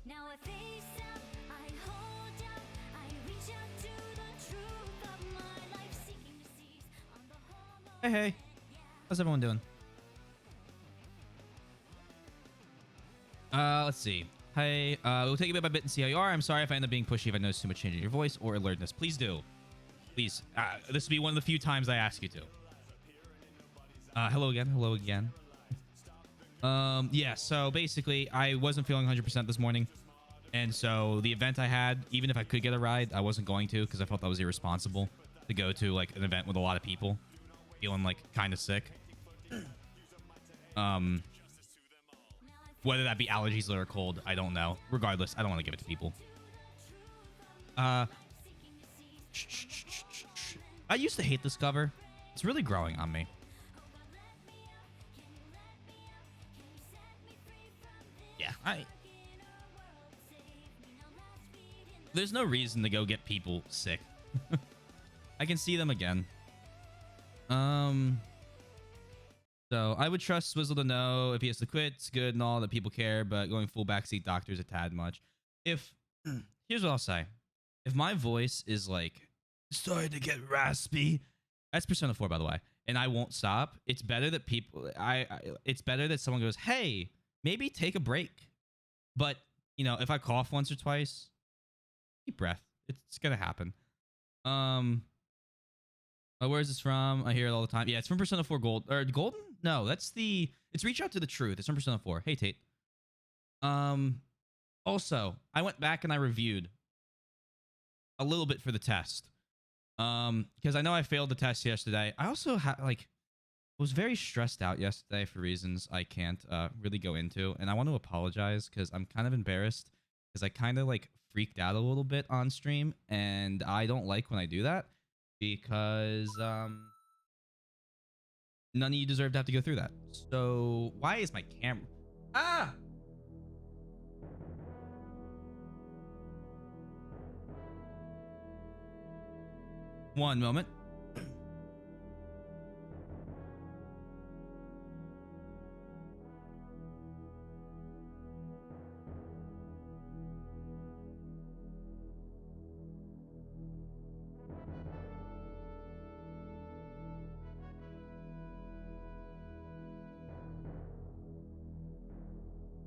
Now I face up, I hold up, I reach out to the truth of my life, seeking to seize on the whole. Hey, hey. How's everyone doing? Let's see. Hey, we'll take it bit by bit and see how you are. I'm sorry if I end up being pushy if I notice too much change in your voice or alertness. Please do. Please. This will be one of the few times I ask you to. Hello again. Hello again. Yeah, so basically, I wasn't feeling 100% this morning. And so the event I had, even if I could get a ride, I wasn't going to because I felt that was irresponsible to go to, like, an event with a lot of people feeling, like, kind of sick. Whether that be allergies or cold, I don't know. Regardless, I don't want to give it to people. I used to hate this cover. It's really growing on me. Yeah, there's no reason to go get people sick. I can see them again. So I would trust Swizzle to know if he has to quit, it's good and all that people care, but going full backseat doctor is a tad much. Here's what I'll say. If my voice is like starting to get raspy, that's Persona 4, by the way, and I won't stop, it's better that it's better that someone goes, hey, maybe take a break. But, you know, if I cough once or twice, deep breath. It's gonna happen. Where is this from? I hear it all the time. Yeah, it's from Persona 4 Gold. Or Golden? No, it's Reach Out to the Truth. It's from Persona 4. Hey, Tate. Also, I went back and I reviewed a little bit for the test. Because I know I failed the test yesterday. I also was very stressed out yesterday for reasons I can't really go into. And I want to apologize because I'm kind of embarrassed because I kind of like freaked out a little bit on stream. And I don't like when I do that. Because none of you deserve to have to go through that. So why is my camera? Ah! One moment.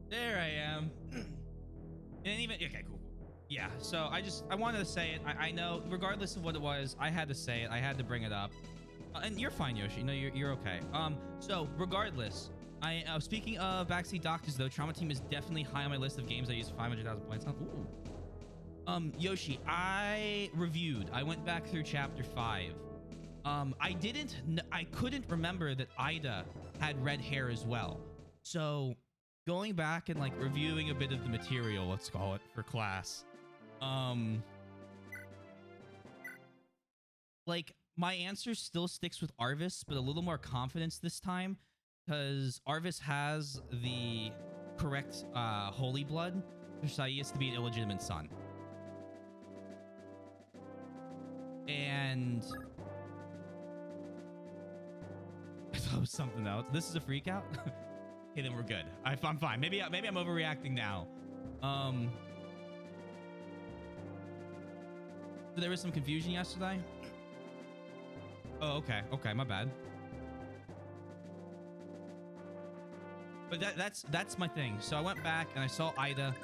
There I am. And even okay, cool. Yeah, so I wanted to say it. I know, regardless of what it was, I had to say it. I had to bring it up. And you're fine, Yoshi. No, you're okay. So regardless, speaking of backseat doctors, though, Trauma Team is definitely high on my list of games I use 500,000 points on. Ooh. Yoshi, I reviewed. I went back through chapter 5. I couldn't remember that Ida had red hair as well. So going back and like reviewing a bit of the material, let's call it, for class. Like my answer still sticks with Arvis, but a little more confidence this time because Arvis has the correct holy blood. Thracia to be an illegitimate son. And I thought it was something else. This is a freak out. Okay, then we're good. I'm fine. Maybe I'm overreacting now. So there was some confusion yesterday. Oh, okay. Okay, my bad. But that's my thing. So I went back and I saw Ida,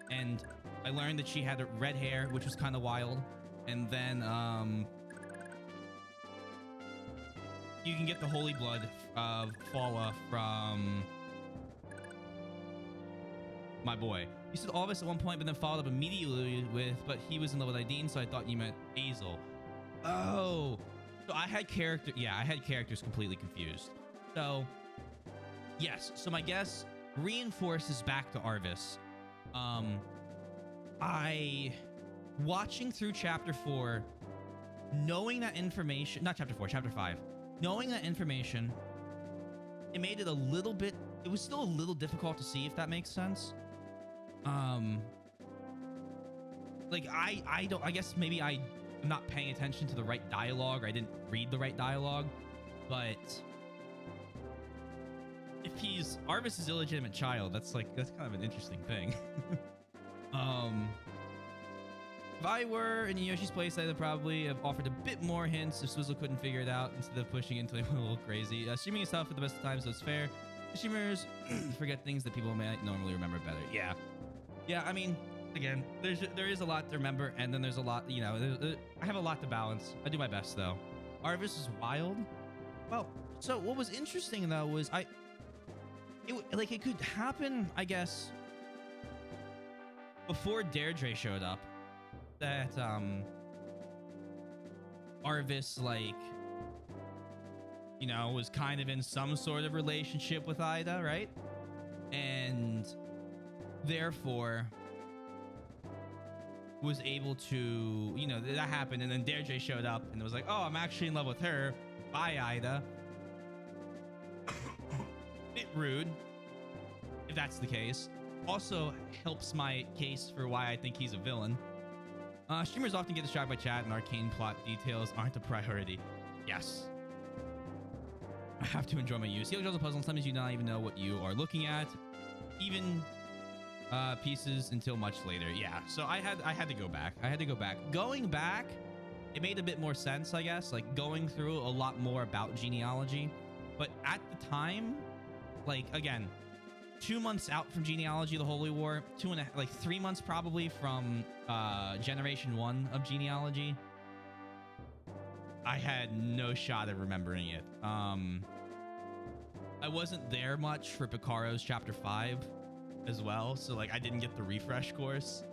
and I learned that she had red hair, which was kind of wild. And then you can get the holy blood of Fala from my boy. You said all of us at one point, but then followed up immediately with, but he was in love with Aideen, so I thought you meant Azel. Oh, so I had characters completely confused. So yes, so my guess reinforces back to Arvis. Watching through chapter 4, knowing that information, not chapter 4, chapter 5, knowing that information, it made it a little bit, it was still a little difficult to see, if that makes sense. Like I guess maybe I'm not paying attention to the right dialogue, or I didn't read the right dialogue, but if Arvis's illegitimate child, that's kind of an interesting thing. Um, if I were in Yoshi's place, I'd probably have offered a bit more hints if Swizzle couldn't figure it out instead of pushing it until he went a little crazy. Streaming is tough at the best of times, so it's fair. Streamers forget things that people may normally remember better. Yeah. Yeah, I mean, again, there is a lot to remember, and then there's a lot, you know, I have a lot to balance. I do my best, though. Arvis is wild. Well, so what was interesting, though, was it could happen, I guess, before Deirdre showed up, that Arvis, like, you know, was kind of in some sort of relationship with Ida, right? And therefore was able to, you know, that happened, and then Deirdre showed up and it was like, oh, I'm actually in love with her. Bye, Ida. Bit rude, if that's the case. Also helps my case for why I think he's a villain. Streamers often get distracted by chat and arcane plot details aren't a priority. Yes. I have to enjoy my use. The other puzzle, sometimes you not even know what you are looking at. Even pieces until much later. Yeah, so I had to go back. Going back, it made a bit more sense, I guess. Like, going through a lot more about genealogy. But at the time, like, again, 2 months out from genealogy, the Holy War, 3 months probably from generation 1 of genealogy. I had no shot of remembering it. I wasn't there much for Picaro's chapter 5 as well, so like I didn't get the refresh course.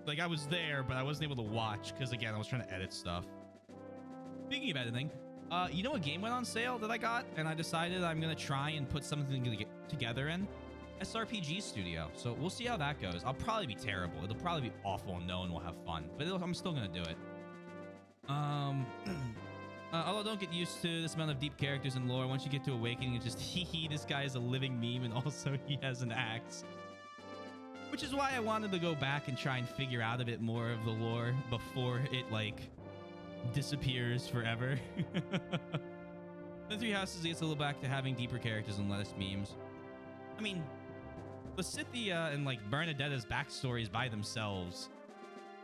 Like, I was there, but I wasn't able to watch because, again, I was trying to edit stuff. Speaking of editing, you know what game went on sale that I got and I decided I'm gonna try and put something together in? SRPG Studio. So we'll see how that goes. I'll probably be terrible. It'll probably be awful and no one will have fun, but I'm still gonna do it. Although don't get used to this amount of deep characters and lore. Once you get to Awakening, it's just hee, this guy is a living meme, and also he has an axe. Which is why I wanted to go back and try and figure out a bit more of the lore before it, like, disappears forever. The Three Houses gets a little back to having deeper characters and less memes. I mean, Lysithea and, like, Bernadetta's backstories by themselves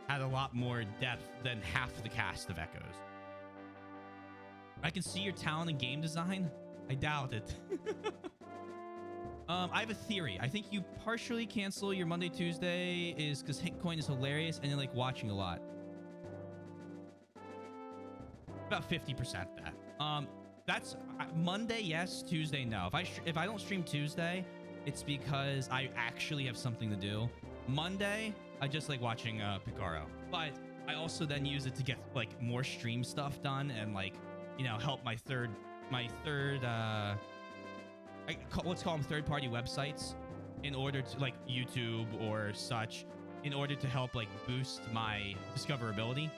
had a lot more depth than half the cast of Echoes. I can see your talent in game design. I doubt it. I have a theory. I think you partially cancel your Monday, Tuesday is because Hitcoin is hilarious and you like watching a lot. About 50% that. That's Monday, yes. Tuesday, no. If I don't stream Tuesday, it's because I actually have something to do. Monday, I just like watching Picaro. But I also then use it to get like more stream stuff done and like, you know, help my third let's call them third-party websites in order to, like, YouTube or such, in order to help like boost my discoverability.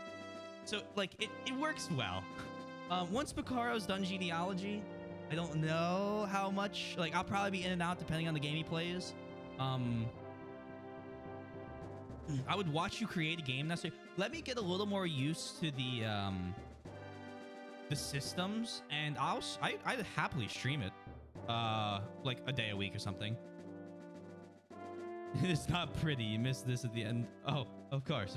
So like it works well. Once Picaro's done genealogy, I don't know how much, like, I'll probably be in and out depending on the game he plays. I would watch you create a game. Let me get a little more used to the systems, and I'd happily stream it like a day a week or something. It's not pretty. You missed this at the end. Oh, of course.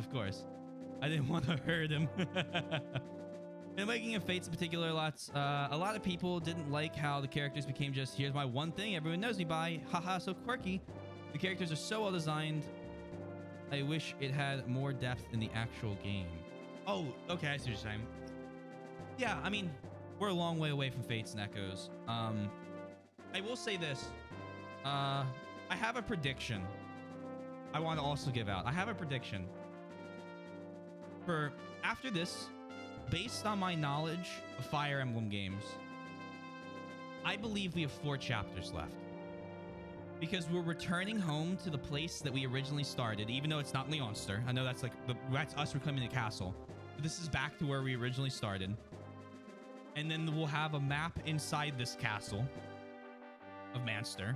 I didn't want to hurt him. In Waking of Fates in particular, a lot of people didn't like how the characters became just, here's my one thing everyone knows me by. Haha, so quirky. The characters are so well designed. I wish it had more depth in the actual game. Oh, okay, I see what you're saying. Yeah, I mean, we're a long way away from Fates and Echoes. I will say this. I have a prediction. I want to also give out. I have a prediction. For after this, based on my knowledge of Fire Emblem games, I believe we have 4 chapters left. Because we're returning home to the place that we originally started, even though it's not Leonster. I know that's like that's us reclaiming the castle. But this is back to where we originally started. And then we'll have a map inside this castle of Manster.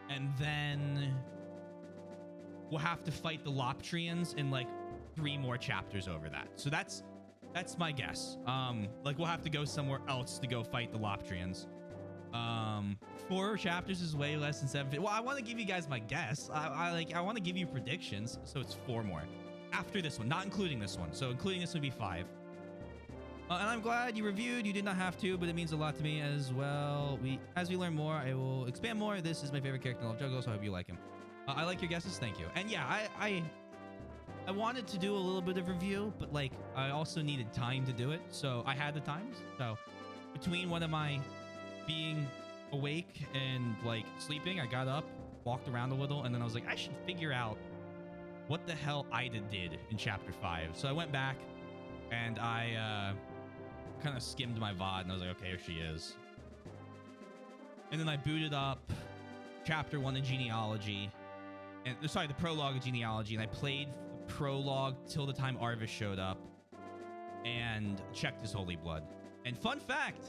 And then we'll have to fight the Loptrians in like 3 more chapters over that. So that's my guess. Like we'll have to go somewhere else to go fight the Loptrians. Um, 4 chapters is way less than 7. Well, I want to give you guys my guess. I want to give you predictions, so it's 4 more after this one, not including this one. So including this would be 5. And I'm glad you reviewed. You did not have to, but it means a lot to me as well. As we learn more, I will expand more. This is my favorite character in all of Juggle, so I hope you like him. I like your guesses. Thank you. And yeah, I wanted to do a little bit of review, but like I also needed time to do it, so I had the time. So between one of my being awake and like sleeping, I got up, walked around a little, and then I was like, I should figure out what the hell Ida did in chapter 5. So I went back and I kind of skimmed my VOD, and I was like, okay, here she is. And then I booted up chapter 1 of Genealogy, and sorry, the prologue of Genealogy, and I played the prologue till the time Arvis showed up and checked his holy blood. And fun fact,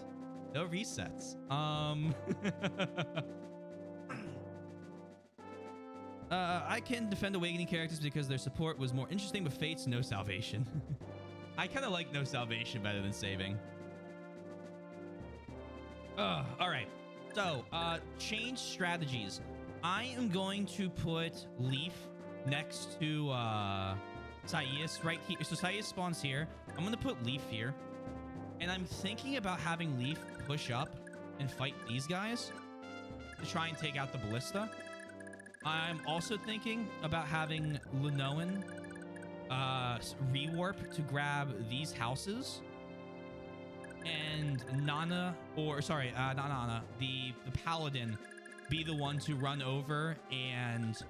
no resets. I can defend Awakening characters because their support was more interesting, but Fate's no salvation. I kind of like no salvation better than saving. All right. So, change strategies. I am going to put Leaf next to Saius right here. So Saius spawns here. I'm going to put Leaf here. And I'm thinking about having Leaf push up and fight these guys to try and take out the Ballista. I'm also thinking about having Linoan rewarp to grab these houses, and Nana, or sorry, not Nana, the Paladin, be the one to run over and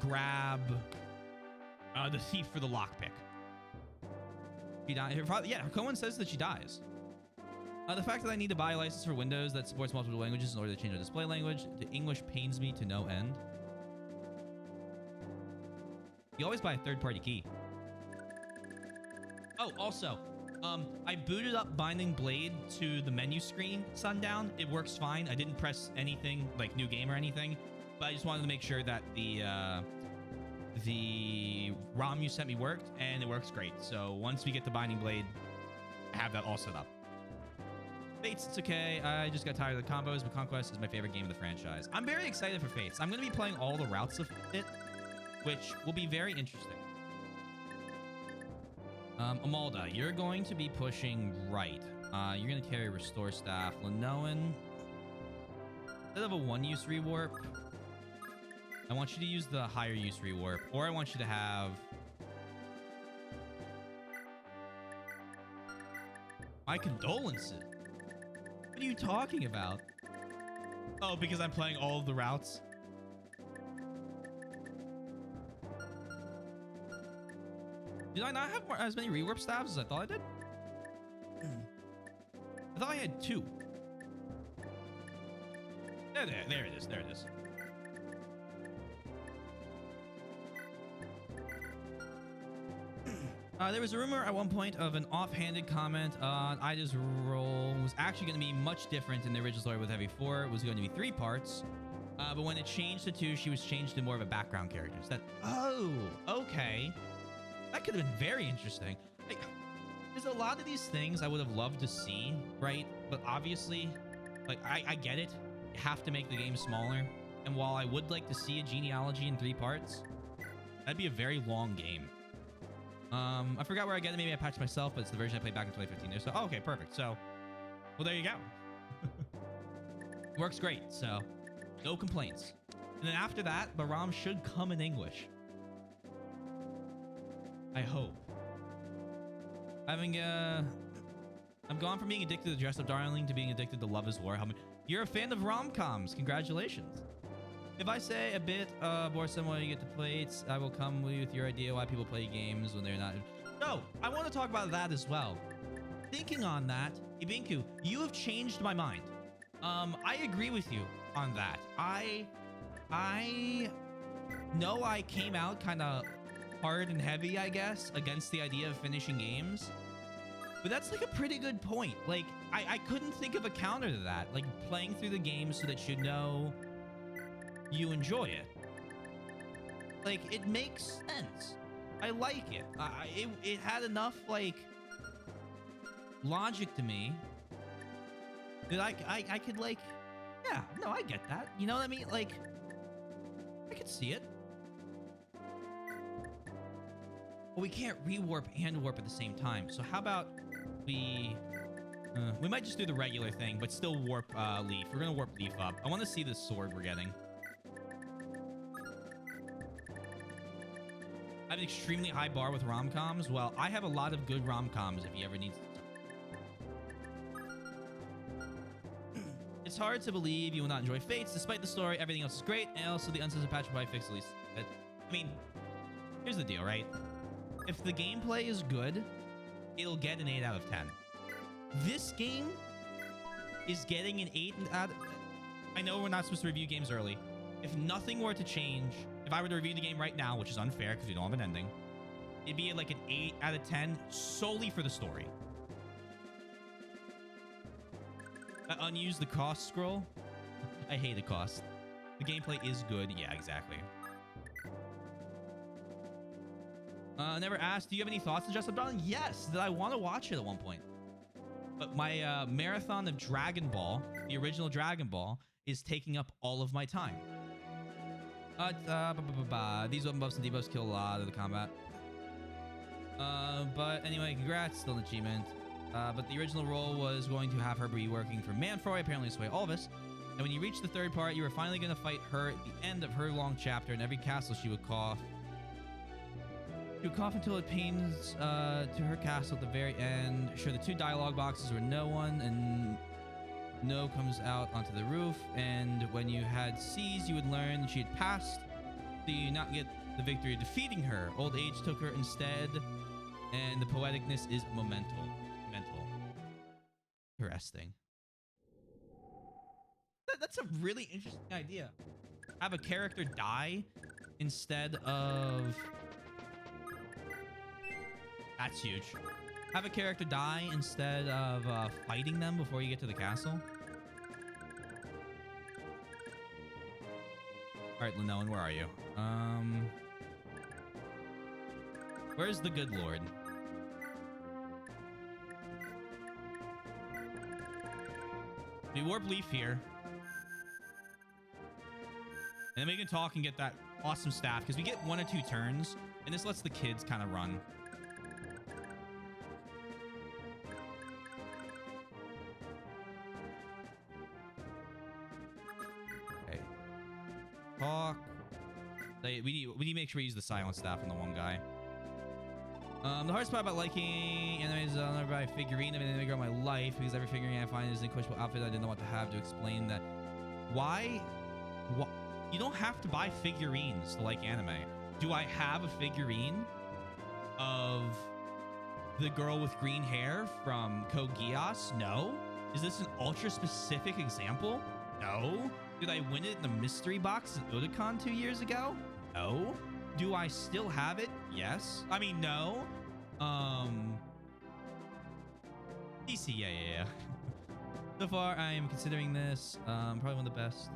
grab the thief for the lockpick. She died. Yeah, Cohen says that she dies. The fact that I need to buy a license for Windows that supports multiple languages in order to change the display language to English pains me to no end. You always buy a third-party key. Oh, also, I booted up Binding Blade to the menu screen, Sundown. It works fine. I didn't press anything like new game or anything, but I just wanted to make sure that the ROM you sent me worked, and it works great. So once we get to Binding Blade, I have that all set up. Fates, it's okay. I just got tired of the combos, but Conquest is my favorite game of the franchise. I'm very excited for Fates. I'm going to be playing all the routes of it, which will be very interesting. Amalda, you're going to be pushing right. You're going to carry Restore Staff. Linoan, instead of a 1-use rewarp, I want you to use the higher use rewarp, or I want you to have... My condolences. What are you talking about? Oh, because I'm playing all of the routes? Did I not have as many rewarp staffs as I thought I did? I thought I had 2. There it is. There it is. There was a rumor at one point of an offhanded comment on Ida's role was actually going to be much different in the original story with Heavy 4. It was going to be 3 parts. But when it changed to 2, she was changed to more of a background character. So that, oh, okay. That could have been very interesting. Like, there's a lot of these things I would have loved to see, right? But obviously, like, I get it. You have to make the game smaller. And while I would like to see a genealogy in 3 parts, that'd be a very long game. I forgot where I get it. Maybe I patched myself, but it's the version I played back in 2015. So, oh, okay, perfect. So, well, there you go. Works great. So, no complaints. And then after that, the ROM should come in English. I hope. I've gone from being addicted to Dress Up Darling to being addicted to Love is War. You're a fan of rom-coms. Congratulations. If I say a bit more similar you get to plates, I will come with your idea why people play games when they're not... No, I want to talk about that as well. Thinking on that, Ibinku, you have changed my mind. I agree with you on that. I know I came out kind of hard and heavy, I guess, against the idea of finishing games. But that's like a pretty good point. Like, I couldn't think of a counter to that. Like, playing through the game so that you know you enjoy it. Like, it makes sense. I like it. It had enough, like, logic to me that I could, like, Yeah, no, I get that. You know what I mean? Like, I could see it. But we can't rewarp and warp at the same time. So how about we might just do the regular thing, but still warp Leaf. We're gonna warp Leaf up. I want to see this sword we're getting. I have an extremely high bar with rom-coms. Well, I have a lot of good rom-coms if you ever need. It's hard to believe you will not enjoy Fates. Despite the story, everything else is great. And also the uncensored patch will probably fix at least. I mean, here's the deal, right? If the gameplay is good, it'll get an 8 out of 10. This game is getting an 8 out of... I know we're not supposed to review games early. If nothing were to change, if I were to review the game right now, which is unfair because we don't have an ending, it'd be like an 8 out of 10 solely for the story. Unused the cost scroll. I hate the cost. The gameplay is good. Yeah, exactly. Never asked, do you have any thoughts on Just Dawn? Yes, that I want to watch it at one point. But my marathon of Dragon Ball, the original Dragon Ball, is taking up all of my time. These weapon buffs and debuffs kill a lot of the combat. But anyway, congrats, still an achievement. But the original role was going to have her be working for Manfroy, apparently this way all of us. And when you reach the third part, you were finally going to fight her at the end of her long chapter. In every castle, she would cough. She would cough until it pains to her castle at the very end. Sure, the 2 dialogue boxes were no one, and no comes out onto the roof. And when you had C's, you would learn she had passed. So you not get the victory of defeating her. Old age took her instead, and the poeticness is mental. Interesting. That's a really interesting idea. Have a character die instead of... That's huge. Have a character die instead of fighting them before you get to the castle. All right, Linoan, where are you? Where's the good lord? We warp Leaf here. And then we can talk and get that awesome staff, because we get 1 or 2 turns, and this lets the kids kind of run. Okay. Talk. We need to make sure we use the silent staff on the one guy. The hardest part about liking anime is I'll never buy a figurine of an anime girl in my life, because every figurine I find is an questionable outfit I didn't know what to have to explain that. Why? You don't have to buy figurines to like anime. Do I have a figurine of the girl with green hair from Code Geass? No. Is this an ultra specific example? No. Did I win it in the mystery box at Otakon 2 years ago? No. Do I still have it? Yes. I mean, no. DC, yeah. So far, I am considering this probably one of the best.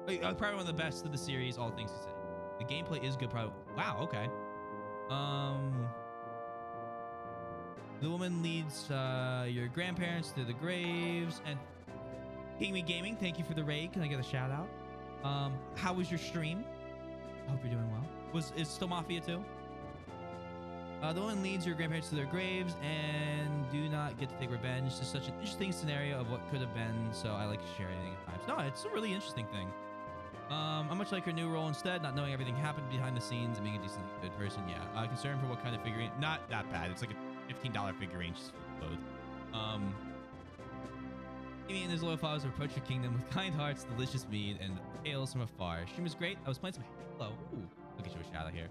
Probably one of the best of the series, all things considered. The gameplay is good. Probably. Wow. Okay. The woman leads your grandparents to the graves. And King Me Gaming, thank you for the raid. Can I get a shout out? How was your stream? I hope you're doing well. Is still Mafia 2? The woman leads your grandparents to their graves and do not get to take revenge. It's just such an interesting scenario of what could have been, so I like to share anything at times. No, it's a really interesting thing. I much like her new role instead, not knowing everything happened behind the scenes and being a decently good person. Yeah, concerned for what kind of figurine. Not that bad. It's like a $15 figurine, just both. Amy and his loyal followers approach your kingdom with kind hearts, delicious mead, and hails from afar. Stream was great. I was playing some Halo. Ooh, I'll get you a shout out here.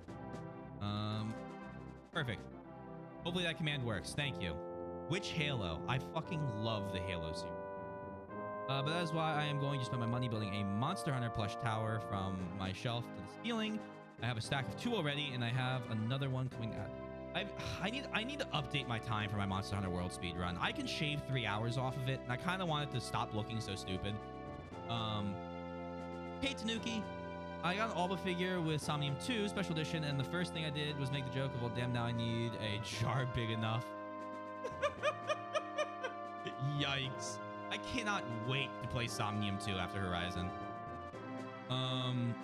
Perfect. Hopefully that command works. Thank you. Which Halo? I fucking love the Halo series. But that is why I am going to spend my money building a Monster Hunter plush tower from my shelf to the ceiling. I have a stack of 2 already, and I have another one coming out. I need to update my time for my Monster Hunter World speed run. I can shave 3 hours off of it, and I kind of want it to stop looking so stupid. Hey Tanuki, I got an Alba figure with Somnium 2 Special Edition, and the first thing I did was make the joke of, well, damn, now I need a jar big enough. Yikes. I cannot wait to play Somnium 2 after Horizon.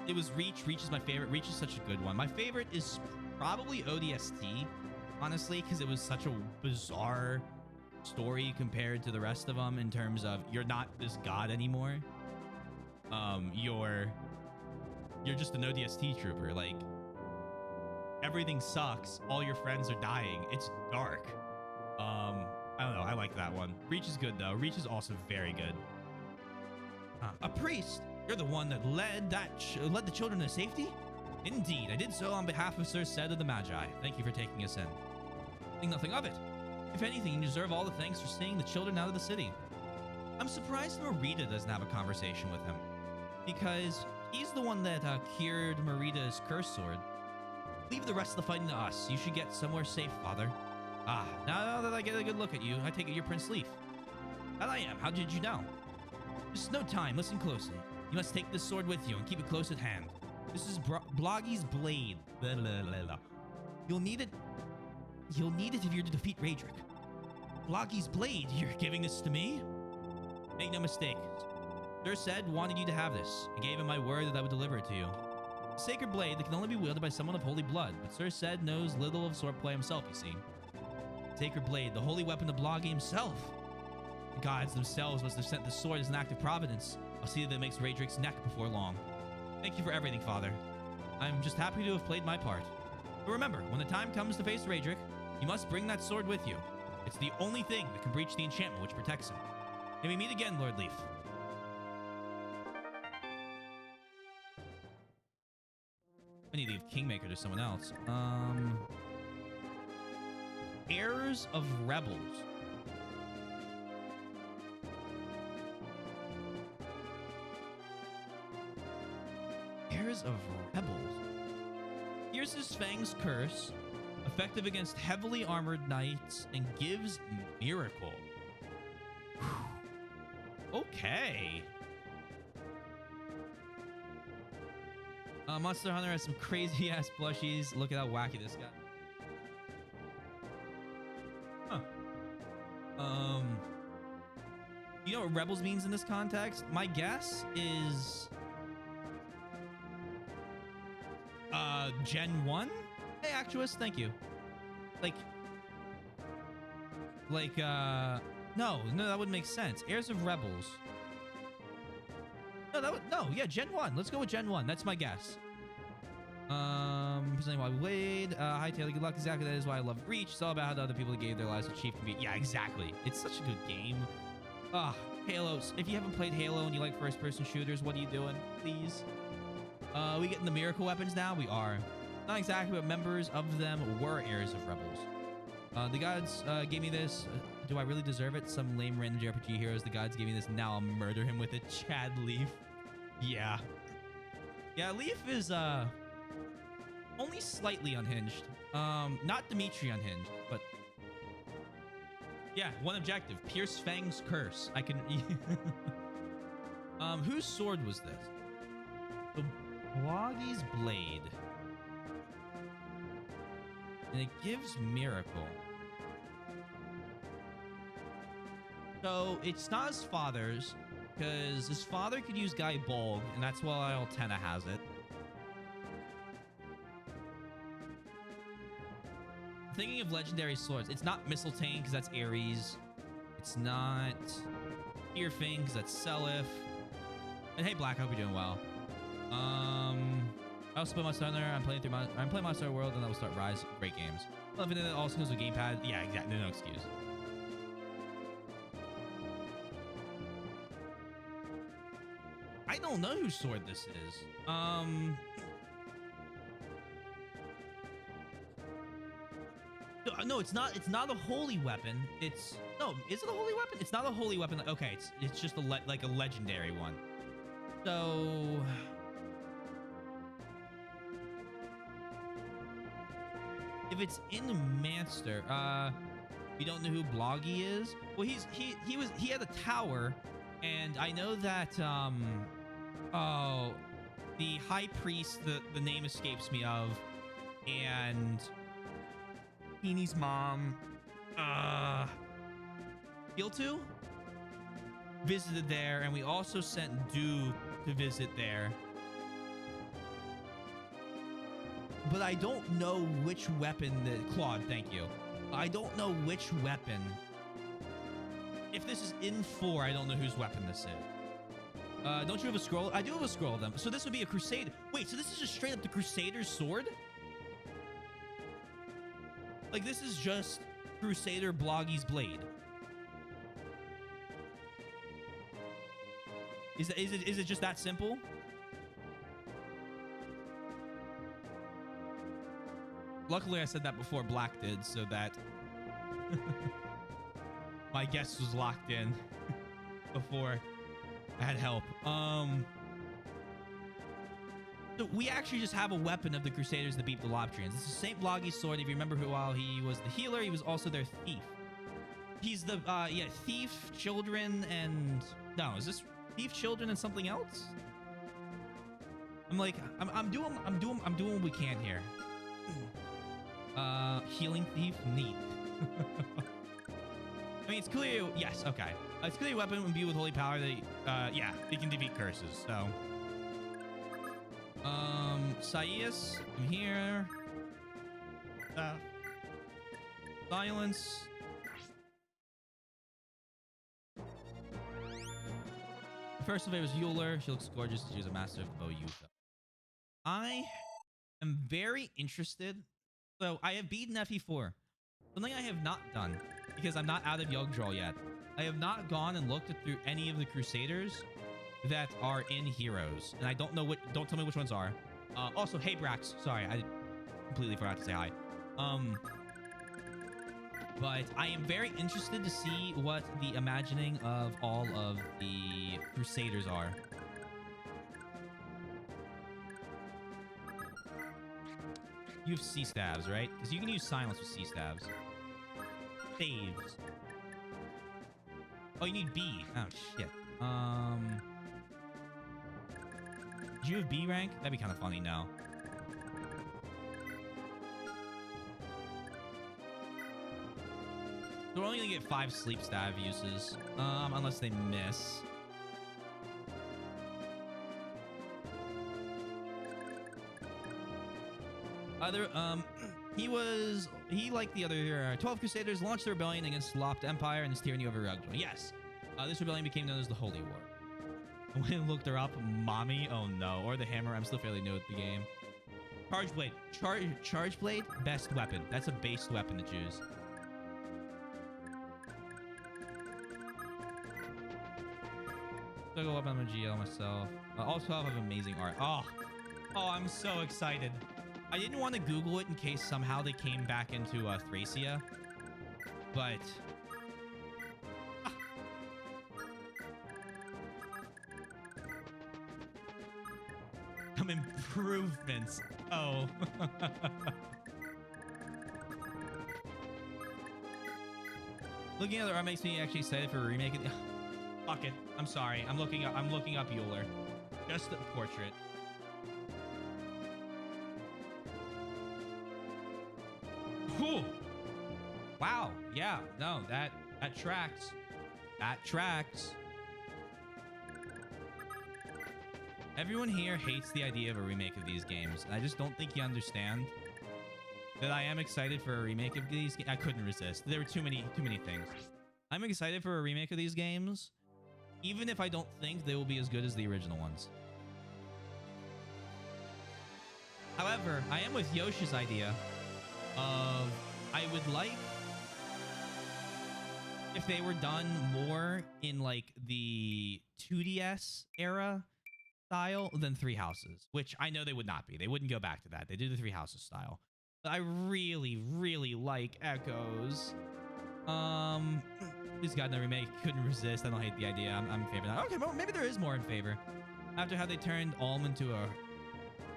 It was Reach. Reach is my favorite. Reach is such a good one. My favorite is probably ODST, honestly, because it was such a bizarre story compared to the rest of them in terms of you're not this god anymore. You're just an ODST trooper. Like, everything sucks. All your friends are dying. It's dark. I don't know. I like that one. Reach is good though. Reach is also very good. A priest. You're the one that led the children to safety? Indeed, I did so on behalf of Sir Sed of the Magi. Thank you for taking us in. Think nothing of it. If anything, you deserve all the thanks for seeing the children out of the city. I'm surprised Marita doesn't have a conversation with him, because he's the one that cured Marita's curse sword. Leave the rest of the fighting to us. You should get somewhere safe, Father. Now that I get a good look at you, I take it you're Prince Leaf. That I am. How did you know? There's no time. Listen closely. You must take this sword with you and keep it close at hand. This is Bloggy's blade. You'll need it. You'll need it if you're to defeat Raedric. Bloggy's blade. You're giving this to me? Make no mistake. Sir Sed wanted you to have this. I gave him my word that I would deliver it to you. A sacred blade that can only be wielded by someone of holy blood, but Sir Sed knows little of swordplay himself, you see. Sacred blade, the holy weapon of Bloggy himself. The gods themselves must have sent the sword as an act of providence. I'll see that it makes Raedric's neck before long. Thank you for everything, Father. I'm just happy to have played my part. But remember, when the time comes to face Raedric, you must bring that sword with you. It's the only thing that can breach the enchantment which protects him. May we meet again, Lord Leaf. I need to give Kingmaker to someone else. Heirs of Rebels. Heirs of Rebels. Pierces Fang's curse, effective against heavily armored knights, and gives miracle. Okay. Monster Hunter has some crazy ass plushies. Look at how wacky this guy. Huh. You know what Rebels means in this context? My guess is Gen 1? Hey Actuous, thank you. No, that wouldn't make sense. Heirs of Rebels. No, yeah, Gen 1. Let's go with Gen 1. That's my guess. Presenting while we wait. Hi Taylor, good luck. Exactly, that is why I love Reach. It's all about how the other people that gave their lives to Chief can be. Yeah, exactly. It's such a good game. Halos. If you haven't played Halo and you like first-person shooters, what are you doing? Please. We getting the miracle weapons now? We are. Not exactly, but members of them were heirs of Rebels. The gods gave me this. Do I really deserve it? Some lame random JRPG heroes. The gods gave me this. Now I'll murder him with it. Chad Leaf. Yeah. Yeah, Leaf is only slightly unhinged. Not Dimitri unhinged, but yeah, one objective. Pierce Fang's curse. I can whose sword was this? The Bloggy's blade. And it gives miracle. So it's not his father's, because his father could use Guy Bolg, and that's why Altena has it. Thinking of legendary swords, it's not Mistletoe because that's Ares. It's not Earfang because that's Seliph. And hey, Black, hope you're doing well. I also play Monster Hunter. I'm playing Monster Hunter World, and I will start Rise. Great games. Loving it. All skills with gamepad. Yeah, exactly. No excuse. I don't know whose sword this is. No, it's not. It's not a holy weapon. Is it a holy weapon? It's not a holy weapon. Okay, it's just like a legendary one. So if it's in Manster, we don't know who Bloggy is. Well, he had a tower, and I know that the high priest, the name escapes me of, and Heeny's mom, Giltu? visited there, and we also sent Dew to visit there. But I don't know which weapon that... Claude, thank you. I don't know which weapon. If this is in 4, I don't know whose weapon this is. Don't you have a scroll? I do have a scroll of them. So this would be a Crusader. Wait, so this is just straight up the Crusader's sword? Like, this is just Crusader Bloggy's blade. Is it just that simple? Luckily, I said that before Black did, so that my guess was locked in before I had help. So we actually just have a weapon of the Crusaders that beat the Lobtrians. It's the St. Bloggy's sword. If you remember, while he was the healer, he was also their thief. He's the thief, children, and no, is this thief, children, and something else? I'm doing what we can here. Healing thief, neat. I mean, it's clear. Yes, okay. It's clear weapon imbued with holy power that, yeah, it can defeat curses. So, Saius, I'm here. Silence. First of it was Euler. She looks gorgeous. She's a master of bow use. I am very interested. So I have beaten FE4. Something I have not done, because I'm not out of Yggdrasil yet. I have not gone and looked through any of the Crusaders that are in Heroes. And I don't know what... Don't tell me which ones are. Also, hey, Brax. Sorry, I completely forgot to say hi. But I am very interested to see what the imagining of all of the Crusaders are. You have C-stabs, right? Because you can use silence with C-stabs. Saves. Oh, you need B. Oh, shit. Do you have B rank? That'd be kind of funny, no. So we're only gonna get 5 sleep stab uses. Unless they miss. He like the other 12 Crusaders launched the rebellion against the Lopped Empire and its tyranny over Yggdrasil. Yes, this rebellion became known as the Holy War. When I looked her up, mommy, oh no, or the hammer. I'm still fairly new at the game. Charge blade, charge blade, best weapon. That's a based weapon to choose. Still go up on my GL myself. All 12 have amazing art. Oh, I'm so excited. I didn't want to Google it in case somehow they came back into Thracia, but some improvements. Oh. Looking at the art makes me actually excited for a remake. Fuck it. I'm sorry. I'm looking up Euler. Just the portrait. Whew. Wow. Yeah. No, that tracks. That tracks. Everyone here hates the idea of a remake of these games. And I just don't think you understand that I am excited for a remake of these games. I couldn't resist. There were too many things. I'm excited for a remake of these games, even if I don't think they will be as good as the original ones. However, I am with Yoshi's idea of I would like if they were done more in like the 2DS era style than Three Houses, which I know they would not be. They wouldn't go back to that. They do the Three Houses style. But I really, really like Echoes. Please God, no remake. Couldn't resist. I don't hate the idea. I'm in favor of that. Okay, well, maybe there is more in favor. After how they turned Alm into a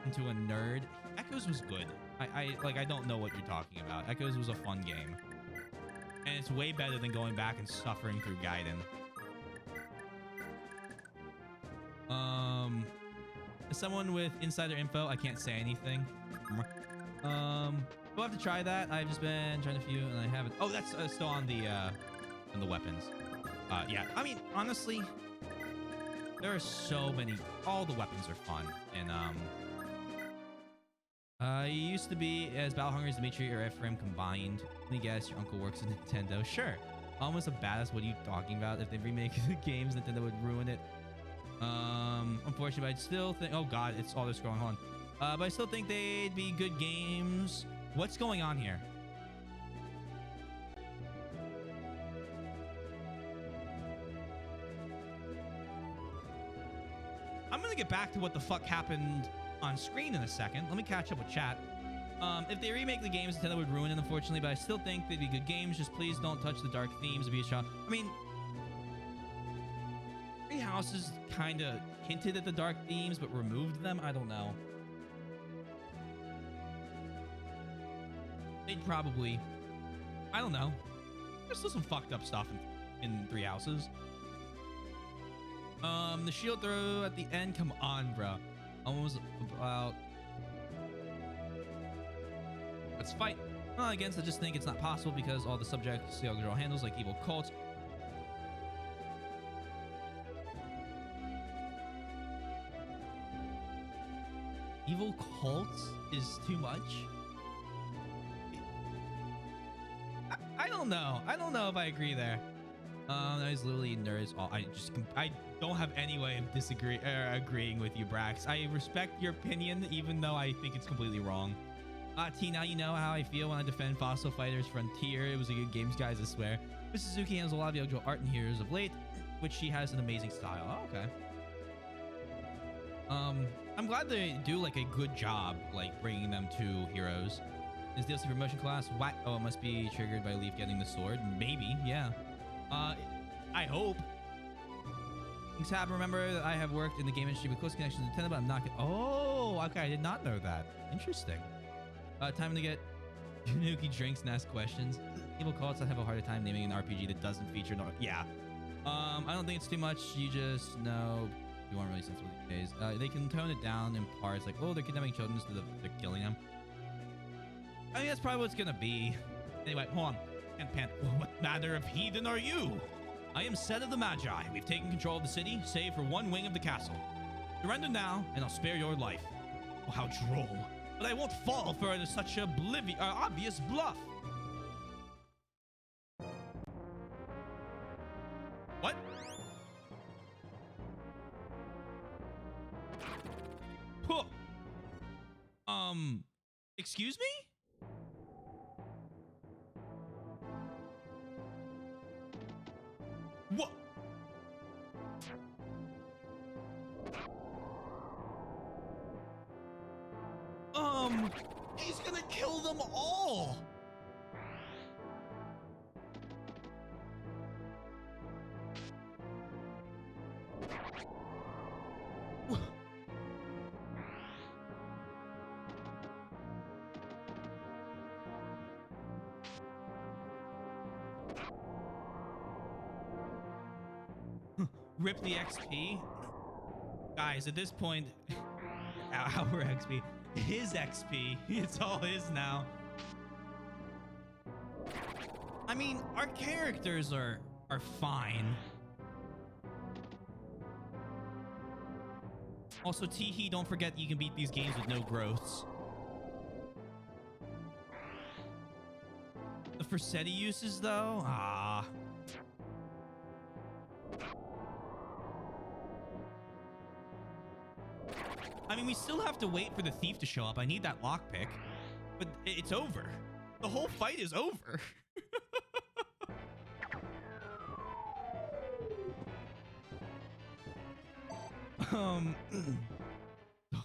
nerd. Echoes was good. I don't know what you're talking about. Echoes was a fun game. And it's way better than going back and suffering through Gaiden. As someone with insider info, I can't say anything. We'll have to try that. I've just been trying a few and I haven't. Oh, that's still on the and the weapons. Yeah, I mean, honestly, there are so many. All the weapons are fun, and you used to be as battle hungry as Dimitri or Ephraim combined. Let me guess, your uncle works at Nintendo. Sure. Almost a badass. What are you talking about? If they remake the games, Nintendo would ruin it. Unfortunately, but I still think. Oh God, it's all this going on. But I still think they'd be good games. What's going on here? I'm gonna get back to what the fuck happened on screen in a second. Let me catch up with chat. If they remake the games, Nintendo would ruin it, unfortunately, but I still think they'd be good games. Just please don't touch the dark themes of each child. I mean, Three Houses kind of hinted at the dark themes, but removed them. I don't know. They'd probably... I don't know. There's still some fucked up stuff in Three Houses. The shield throw at the end. Come on, bro. Almost about... Let's fight. Against, I just think it's not possible because all the subjects the girl handles, like evil cults. Evil cults is too much. I don't know. I don't know if I agree there. That is literally nerds. I don't have any way of agreeing with you, Brax. I respect your opinion, even though I think it's completely wrong. T, now you know how I feel when I defend Fossil Fighters Frontier. It was a good games, guys, I swear. Miss Suzuki handles a lot of the actual art and heroes of late, which she has an amazing style. Oh, okay. I'm glad they do like a good job, like bringing them to heroes. Is DLC promotion class? What? Oh, it must be triggered by Leaf getting the sword. Maybe, yeah. I hope. Things happen. Remember that I have worked in the game industry with close connections to Nintendo, but I'm not. Oh, okay. I did not know that. Interesting. Time to get Nuki drinks and ask questions. Evil cults that have a harder time naming an RPG that doesn't feature. No, yeah. I don't think it's too much. You just know you aren't really sensible these days. They can tone it down in parts, like, oh, they're kidnapping children instead of they're killing them. I mean, that's probably what it's gonna be. Anyway, hold on. Pant. What manner of heathen are you? I am Set of the Magi. We've taken control of the city, save for one wing of the castle. Surrender now, and I'll spare your life. Oh, how droll. But I won't fall for such obvious bluff. What? Huh. Excuse me? What? He's gonna kill them all. Rip the XP. Guys, at this point, our XP, his XP, it's all his now. I mean, our characters are fine. Also, Teehee, don't forget you can beat these games with no growths. The Frassetti uses, though? Ah. I mean, we still have to wait for the thief to show up. I need that lockpick. But it's over. The whole fight is over. Oh,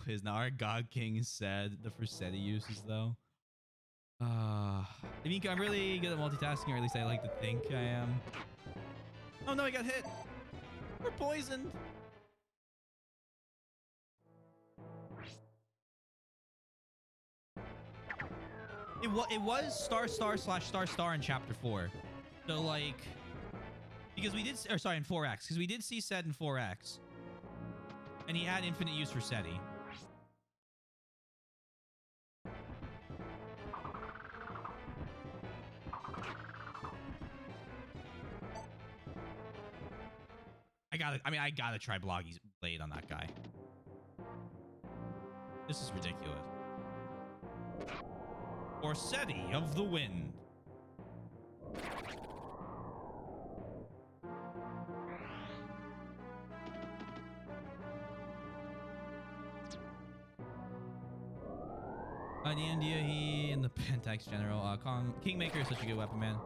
is now our God King is sad. The Frassetti uses, though. I mean, I'm really good at multitasking, or at least I like to think I am. Oh no, I got hit. We're poisoned. It was ***** in chapter 4. So like, because we did, or sorry, in 4X, because we did see Set in 4X, and he had infinite use for SETI. I gotta try Bloggy's blade on that guy. This is ridiculous. Orseti of the Wind. India, he and the Pentax General. Kingmaker is such a good weapon, man.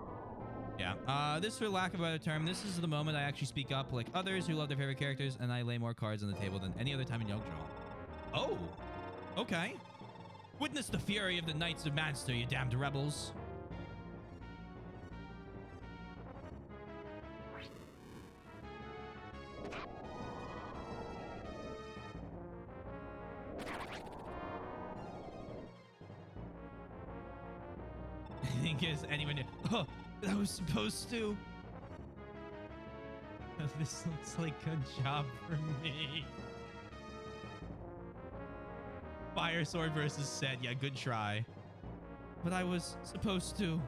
Yeah. This, for lack of a better term, this is the moment I actually speak up like others who love their favorite characters, and I lay more cards on the table than any other time in Yogdraw. Oh, okay. Witness the fury of the Knights of Manster, you damned rebels. I think is anyone knew. Oh, that was supposed to. This looks like a job for me. Fire Sword versus Set. Yeah, good try. But I was supposed to.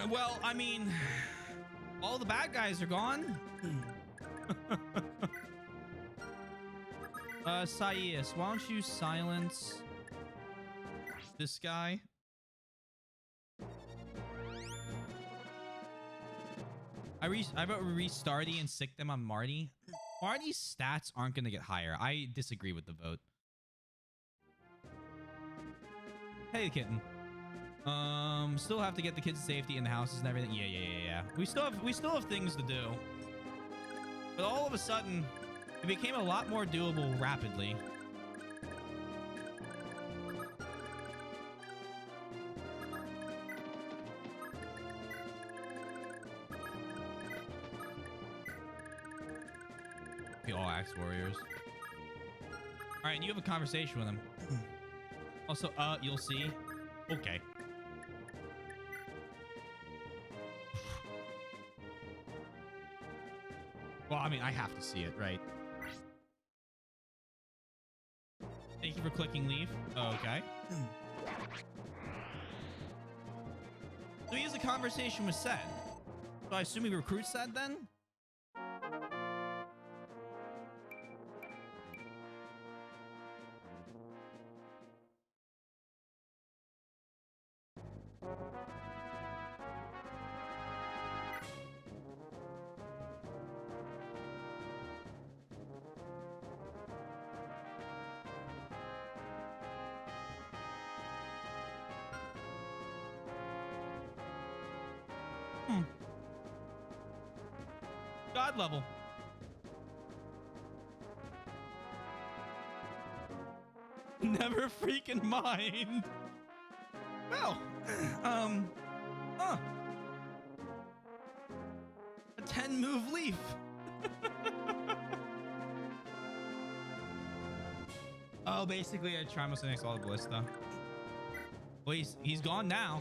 Well, I mean, all the bad guys are gone. Saius, why don't you silence this guy? I wrote restarty and sick them on Marty. Marty's stats aren't going to get higher. I disagree with the vote. Hey, kitten. Still have to get the kids to safety in the houses and everything. Yeah. We still have things to do. But all of a sudden, it became a lot more doable rapidly. The all axe warriors. All right, and you have a conversation with him. Also, you'll see. Okay. Well, I mean, I have to see it, right? Thank you for clicking leave. Okay. So he has a conversation with Sed. So I assume he recruits Sed then? God level. Never freaking mind. Well, a 10 move leaf. Oh, basically a Trimus next all the ballista. Well, he's gone now.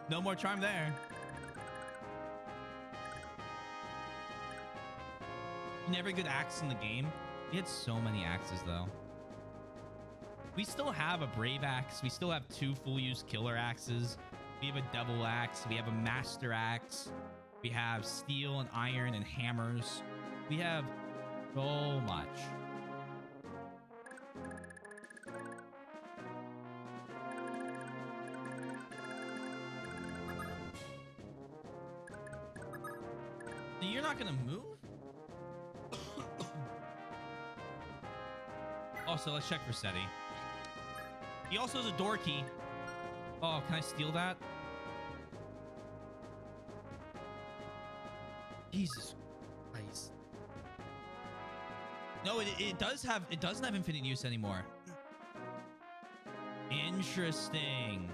No more charm there. Never good axe in the game. We had so many axes though. We still have a brave axe. We still have 2 full use killer axes. We have a double axe. We have a master axe. We have steel and iron and hammers. We have so much. You're not gonna move? Also, let's check for Seti. He also has a door key. Oh, can I steal that? Jesus Christ. No, it doesn't have infinite use anymore. Interesting.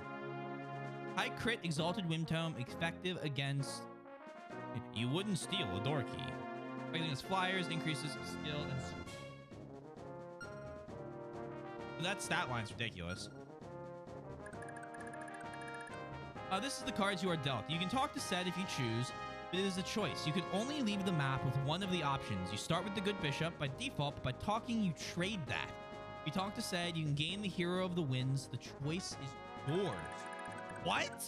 High crit, exalted wind tome, effective against. You wouldn't steal a door key. Fighting against flyers increases skill and. That stat line's ridiculous. This is the cards you are dealt. You can talk to Sed if you choose, but it is a choice. You can only leave the map with one of the options. You start with the good bishop. By default, but by talking, you trade that. If you talk to Sed, you can gain the hero of the winds. The choice is yours. What?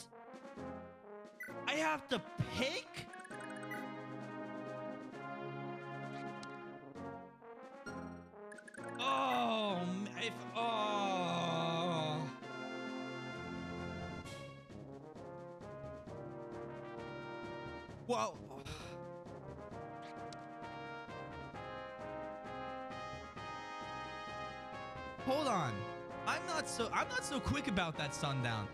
I have to pick? Oh, if oh. Well, hold on. I'm not so quick about that sundown.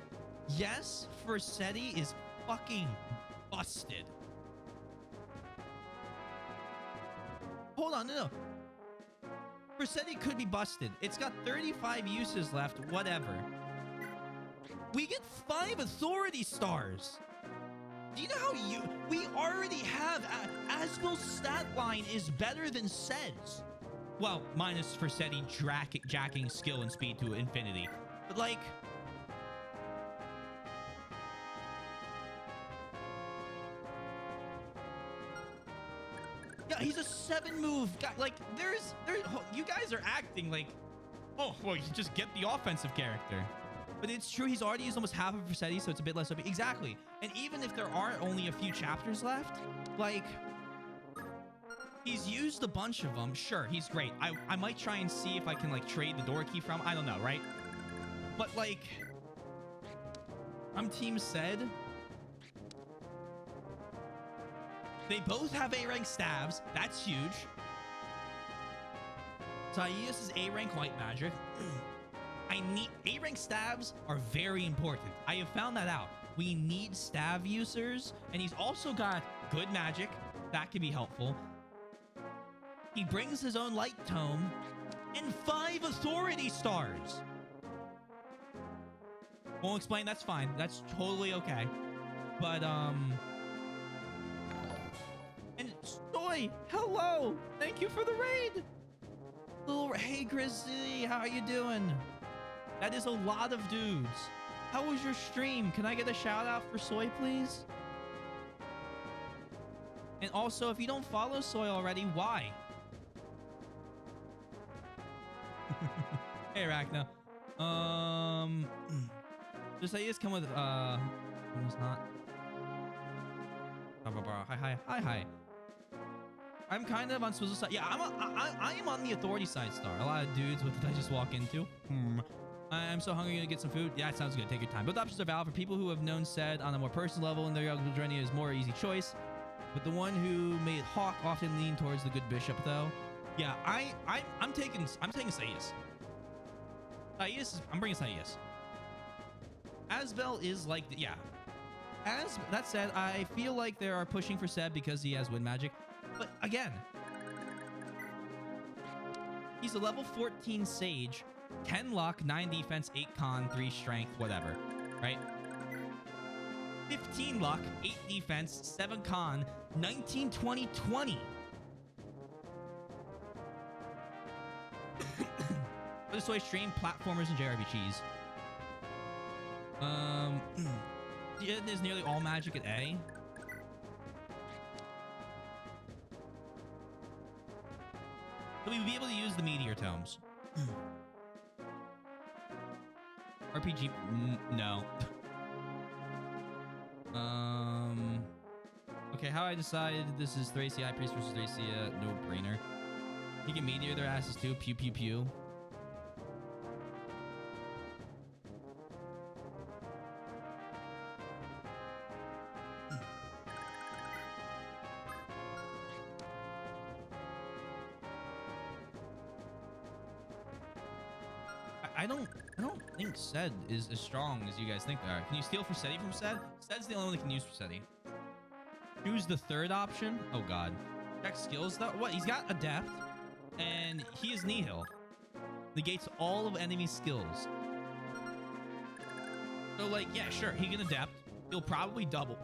Yes, Thracia is fucking busted. Hold on, no. Thracia could be busted. It's got 35 uses left, whatever. We get 5 authority stars. Do you know how we already have Asvel's stat line is better than Sed's. Well, minus Thracia jacking skill and speed to infinity. But like, yeah, he's a 7 move guy. Like, there's you guys are acting like, oh, well, you just get the offensive character. But it's true, he's already used almost half of Thracia, so it's a bit less OP. Exactly. And even if there are only a few chapters left, like, he's used a bunch of them. Sure, he's great. I might try and see if I can, like, trade the door key from. I don't know, right? But, like, I'm Team Sed. They both have A-rank stabs. That's huge. Thais is A-rank white magic. I need A-rank stabs are very important. I have found that out. We need stab users, and he's also got good magic. That can be helpful. He brings his own light tome and 5 authority stars. Won't explain. That's fine. That's totally okay. But and Soy, hello. Thank you for the raid. Hey Grizzly, how are you doing? That is a lot of dudes. How was your stream? Can I get a shout out for Soy, please? And also, if you don't follow Soy already, why? Hey, Arachno. Just say come with almost not. Hi. I'm kind of on Swizzle's side. Yeah, I am on the authority side star. A lot of dudes with I just walk into. I'm so hungry to get some food. Yeah, it sounds good. Take your time. Both options are valid for people who have known Sed on a more personal level, and their journey is more easy choice. But the one who made Hawk often lean towards the good bishop, though. Yeah, I'm taking Thais. I'm bringing Thais. Asbel is like, yeah. As that said, I feel like they are pushing for Sed because he has wind magic. But again, he's a level 14 sage, 10 luck, 9 defense, 8 con, 3 strength, whatever, right? 15 luck, 8 defense, 7 con, 19, 20, 20. For this way, stream platformers and JRPGs. It is nearly all magic at A. So we'd be able to use the meteor tomes. RPG, no. Okay, how I decided this is Thracia, High Priest versus Thracia, no brainer. He can meteor their asses too, pew pew pew. I don't think Sed is as strong as you guys think they are. Can you steal Thracia from Sed? Sed's the only one that can use Thracia. Choose the third option. Oh god. Check skills though. What? He's got Adept, and he is Nihil. Negates all of enemy skills. So like, yeah, sure, he can adapt. He'll probably double.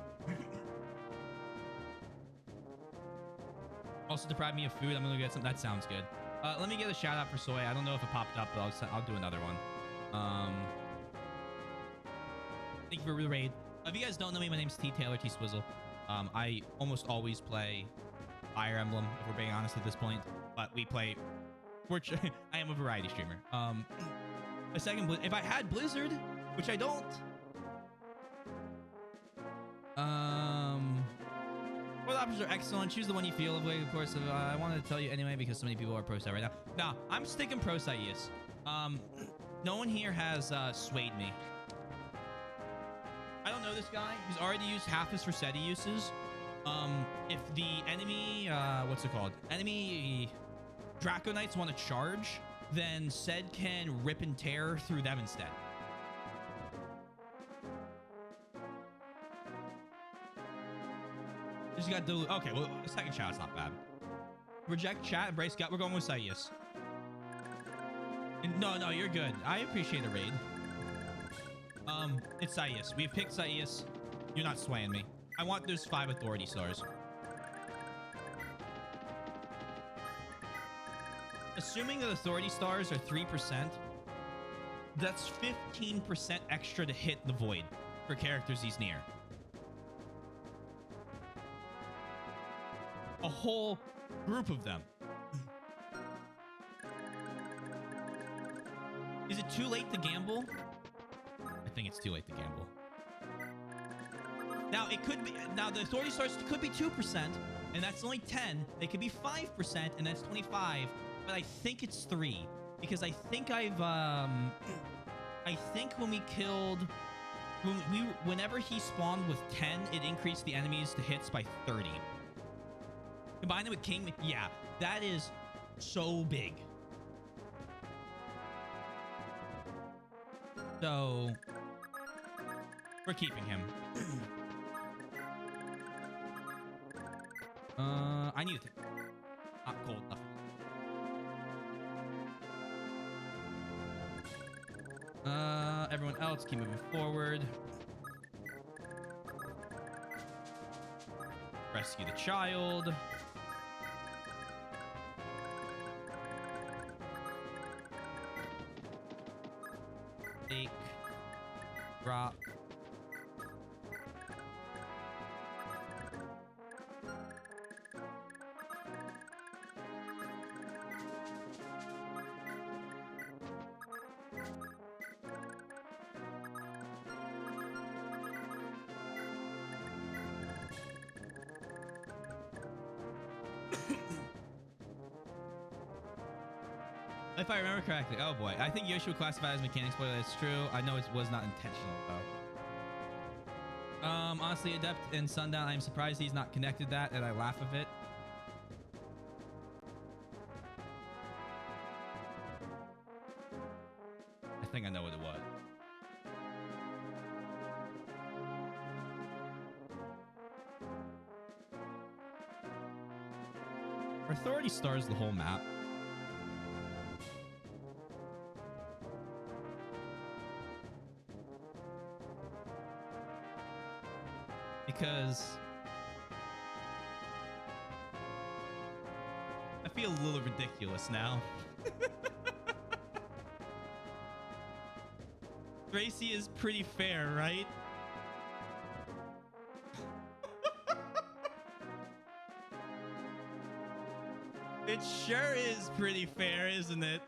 Also deprive me of food. I'm gonna get some. That sounds good. Let me get a shout out for Soy. I don't know if it popped up, but I'll do another one. Thank you for the raid. If you guys don't know me, my name's T Taylor T Swizzle. I almost always play Fire Emblem, if we're being honest at this point. But we play. I am a variety streamer. A second, if I had Blizzard, which I don't. Both options are excellent. Choose the one you feel of. Of course, I wanted to tell you anyway because so many people are pro side right now. Nah, I'm sticking pro side. Yes. No one here has swayed me. I don't know this guy. He's already used half his Rossetti uses. If the enemy, what's it called? Enemy Draco Knights want to charge, then Sed can rip and tear through them instead. Just got dilute. Okay, well, the second shot's not bad. Reject chat, embrace gut. We're going with Saius. No, you're good. I appreciate a raid. It's Saius. We've picked Saius. You're not swaying me. I want those 5 authority stars. Assuming that authority stars are 3%, that's 15% extra to hit the void for characters he's near. A whole group of them. Is it too late to gamble? I think it's too late to gamble. Now it could be. Now the authority stars could be 2%, and that's only 10. They could be 5%, and that's 25. But I think it's 3 because I think I think when we killed, whenever he spawned with 10, it increased the enemies to hits by 30. Combine it with King, yeah, that is so big. So we're keeping him. I need to. Hot, cold, nothing. Everyone else keep moving forward. Rescue the child. Take. Drop. If I remember correctly, oh boy, I think Yoshi would classify as mechanic spoiler. That's true. I know it was not intentional though. Honestly, Adept in Sundown, I'm surprised he's not connected that, and I laugh of it. I think I know what it was. Authority stars the whole map. Because I feel a little ridiculous now. Thracia is pretty fair, right? It sure is pretty fair, isn't it?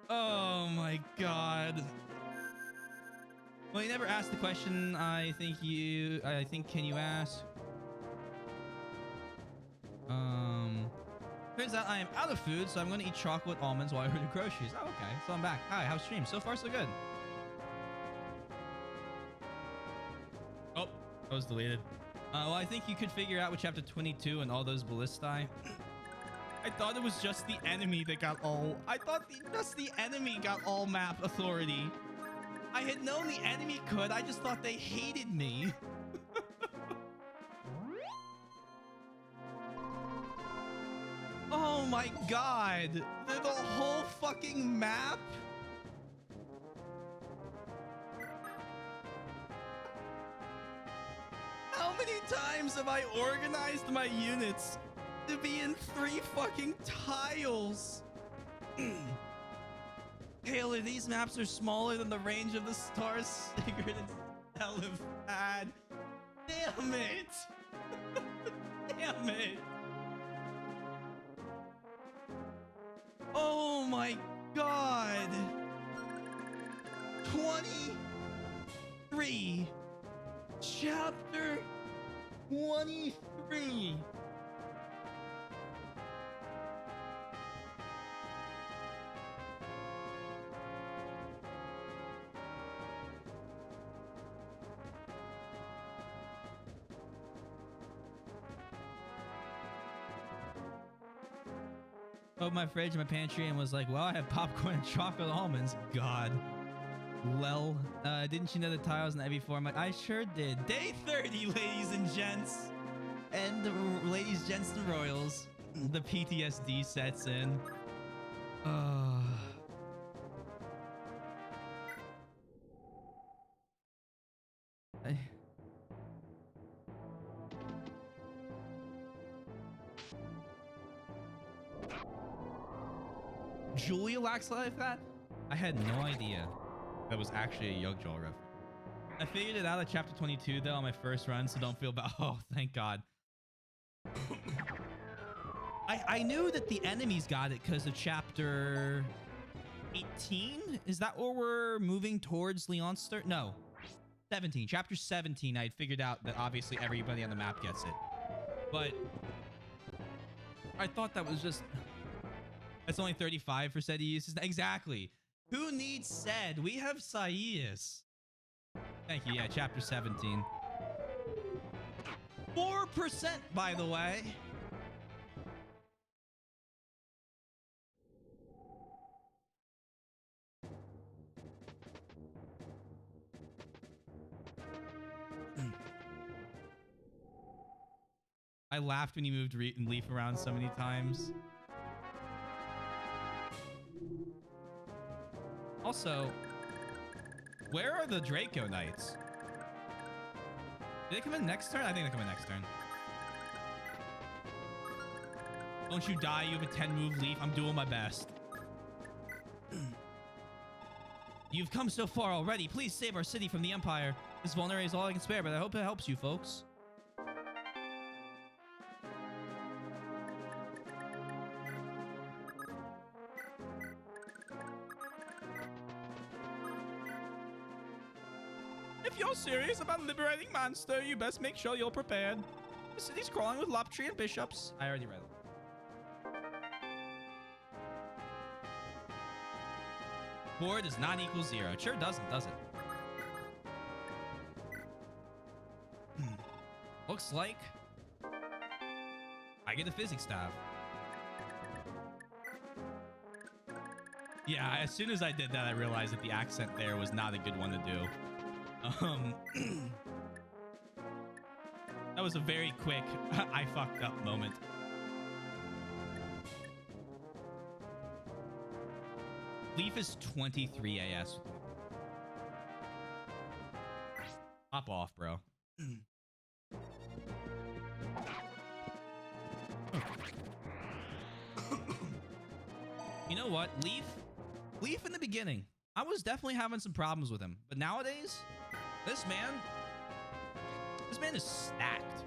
Oh my god. Well, you never asked the question. I think, can you ask? Turns out I am out of food, so I'm going to eat chocolate almonds while I order groceries. Oh, okay. So I'm back. Hi, how's stream? So far, so good. Oh, that was deleted. Well, I think you could figure out with chapter 22 and all those ballistae. I thought it was just the enemy that got all... I thought just the enemy got all map authority. I had known the enemy could. I just thought they hated me. Oh my god. The whole fucking map? How many times have I organized my units to be in 3 fucking tiles? Taylor, these maps are smaller than the range of the Star Sigurd and Elephad. Damn it! Damn it! Oh my god! 23! Chapter 23! Opened my fridge and my pantry and was like, well, I have popcorn and chocolate almonds. God. Well, didn't you know the tiles in the IV format? I sure did. Day 30, ladies and gents. And ladies, gents, and royals. The PTSD sets in. Julia lacks like that? I had no idea that was actually a Yugjaw reference. I figured it out at chapter 22 though on my first run, so don't feel bad. Oh, thank God. I knew that the enemies got it because of chapter 18. Is that where we're moving towards Leonster? No, 17. Chapter 17. I had figured out that obviously everybody on the map gets it, but I thought that was just. That's only 35 for Sedius. Exactly. Who needs Sed? We have Saius. Thank you. Yeah, chapter 17. 4%, by the way. I laughed when you moved Leaf around so many times. Also, where are the Draco Knights? Did they come in next turn? I think they come in next turn. Don't you die, you have a 10 move Leaf. I'm doing my best. You've come so far already. Please save our city from the Empire. This vulnerability is all I can spare, but I hope it helps you folks. If you're serious about liberating Monster, you best make sure you're prepared. The city's crawling with Loptree and bishops. I already read it. Four does not equal 0. It sure doesn't, does it? Looks like I get a physics staff. Yeah, as soon as I did that, I realized that the accent there was not a good one to do. That was a very quick I fucked up moment. Leaf is 23 AS. Hop off, bro. You know what? Leaf in the beginning, I was definitely having some problems with him. But nowadays, this man is stacked.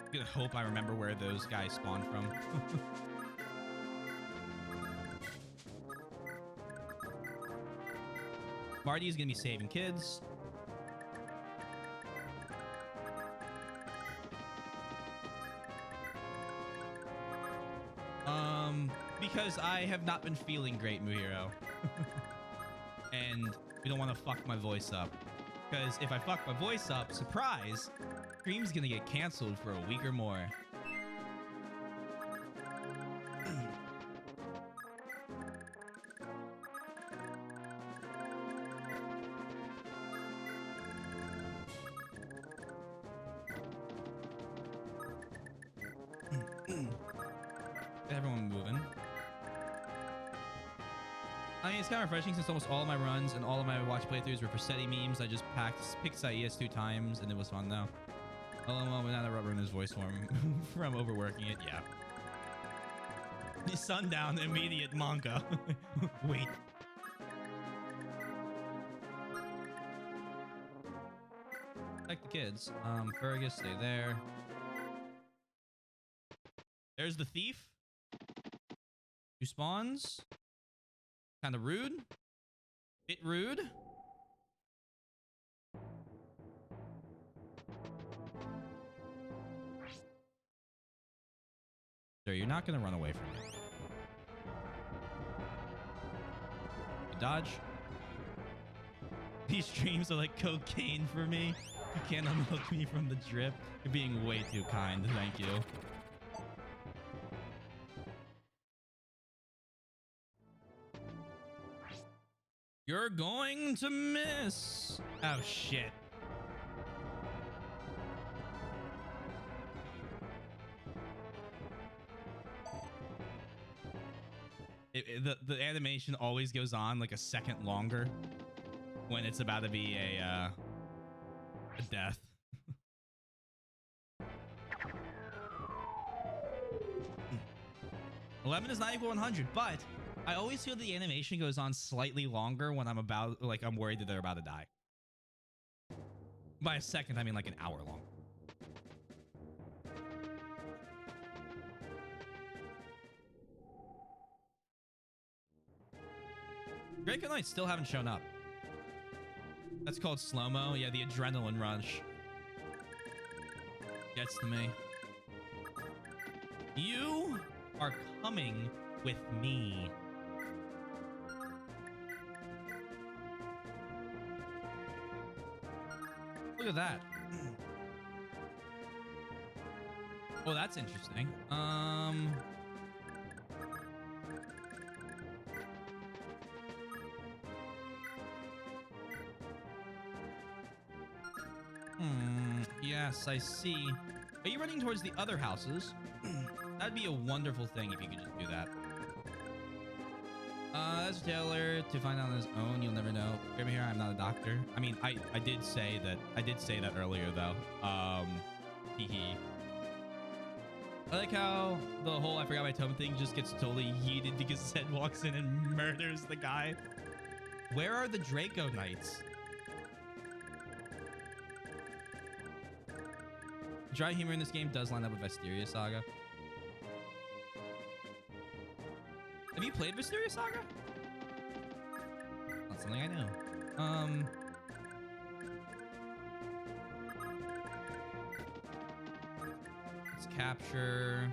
I'm gonna hope I remember where those guys spawned from. Marty is gonna be saving kids. Because I have not been feeling great, Muhiro. And we don't want to fuck my voice up. Because if I fuck my voice up, surprise, stream's gonna get canceled for a week or more. Get everyone moving. I mean, it's kind of refreshing since almost all of my runs and all of my watch playthroughs were for SETI memes. I just picked Saias 2 times, and it was fun though. Oh, well, without a rubber in his voice form from overworking it, yeah. Sundown, immediate manga. Wait. Protect the kids. Fergus, stay there. There's the thief. 2 spawns. Kind of rude. Bit rude. Sir, you're not gonna run away from me. Good dodge. These streams are like cocaine for me. You can't unhook me from the drip. You're being way too kind. Thank you. You're going to miss. Oh, shit. The animation always goes on like a second longer when it's about to be a death. 11 is not equal 100, but I always feel the animation goes on slightly longer when I'm worried that they're about to die. By a second, I mean like an hour long. Great Knights still haven't shown up. That's called slow-mo. Yeah, the adrenaline rush gets to me. You are coming with me. Look at that. Oh, that's interesting. Yes, I see. Are you running towards the other houses? That'd be a wonderful thing if you could just do that. As a tailor to find out on his own, you'll never know. Hear me here, I'm not a doctor. I mean, I did say that earlier though. Hee hee. I like how the whole I forgot my tome thing just gets totally yeeted because Zed walks in and murders the guy. Where are the Draco Knights? Dry humor in this game does line up with Vestiria Saga. Have you played Vestiria Saga? Not something I know. Let's capture.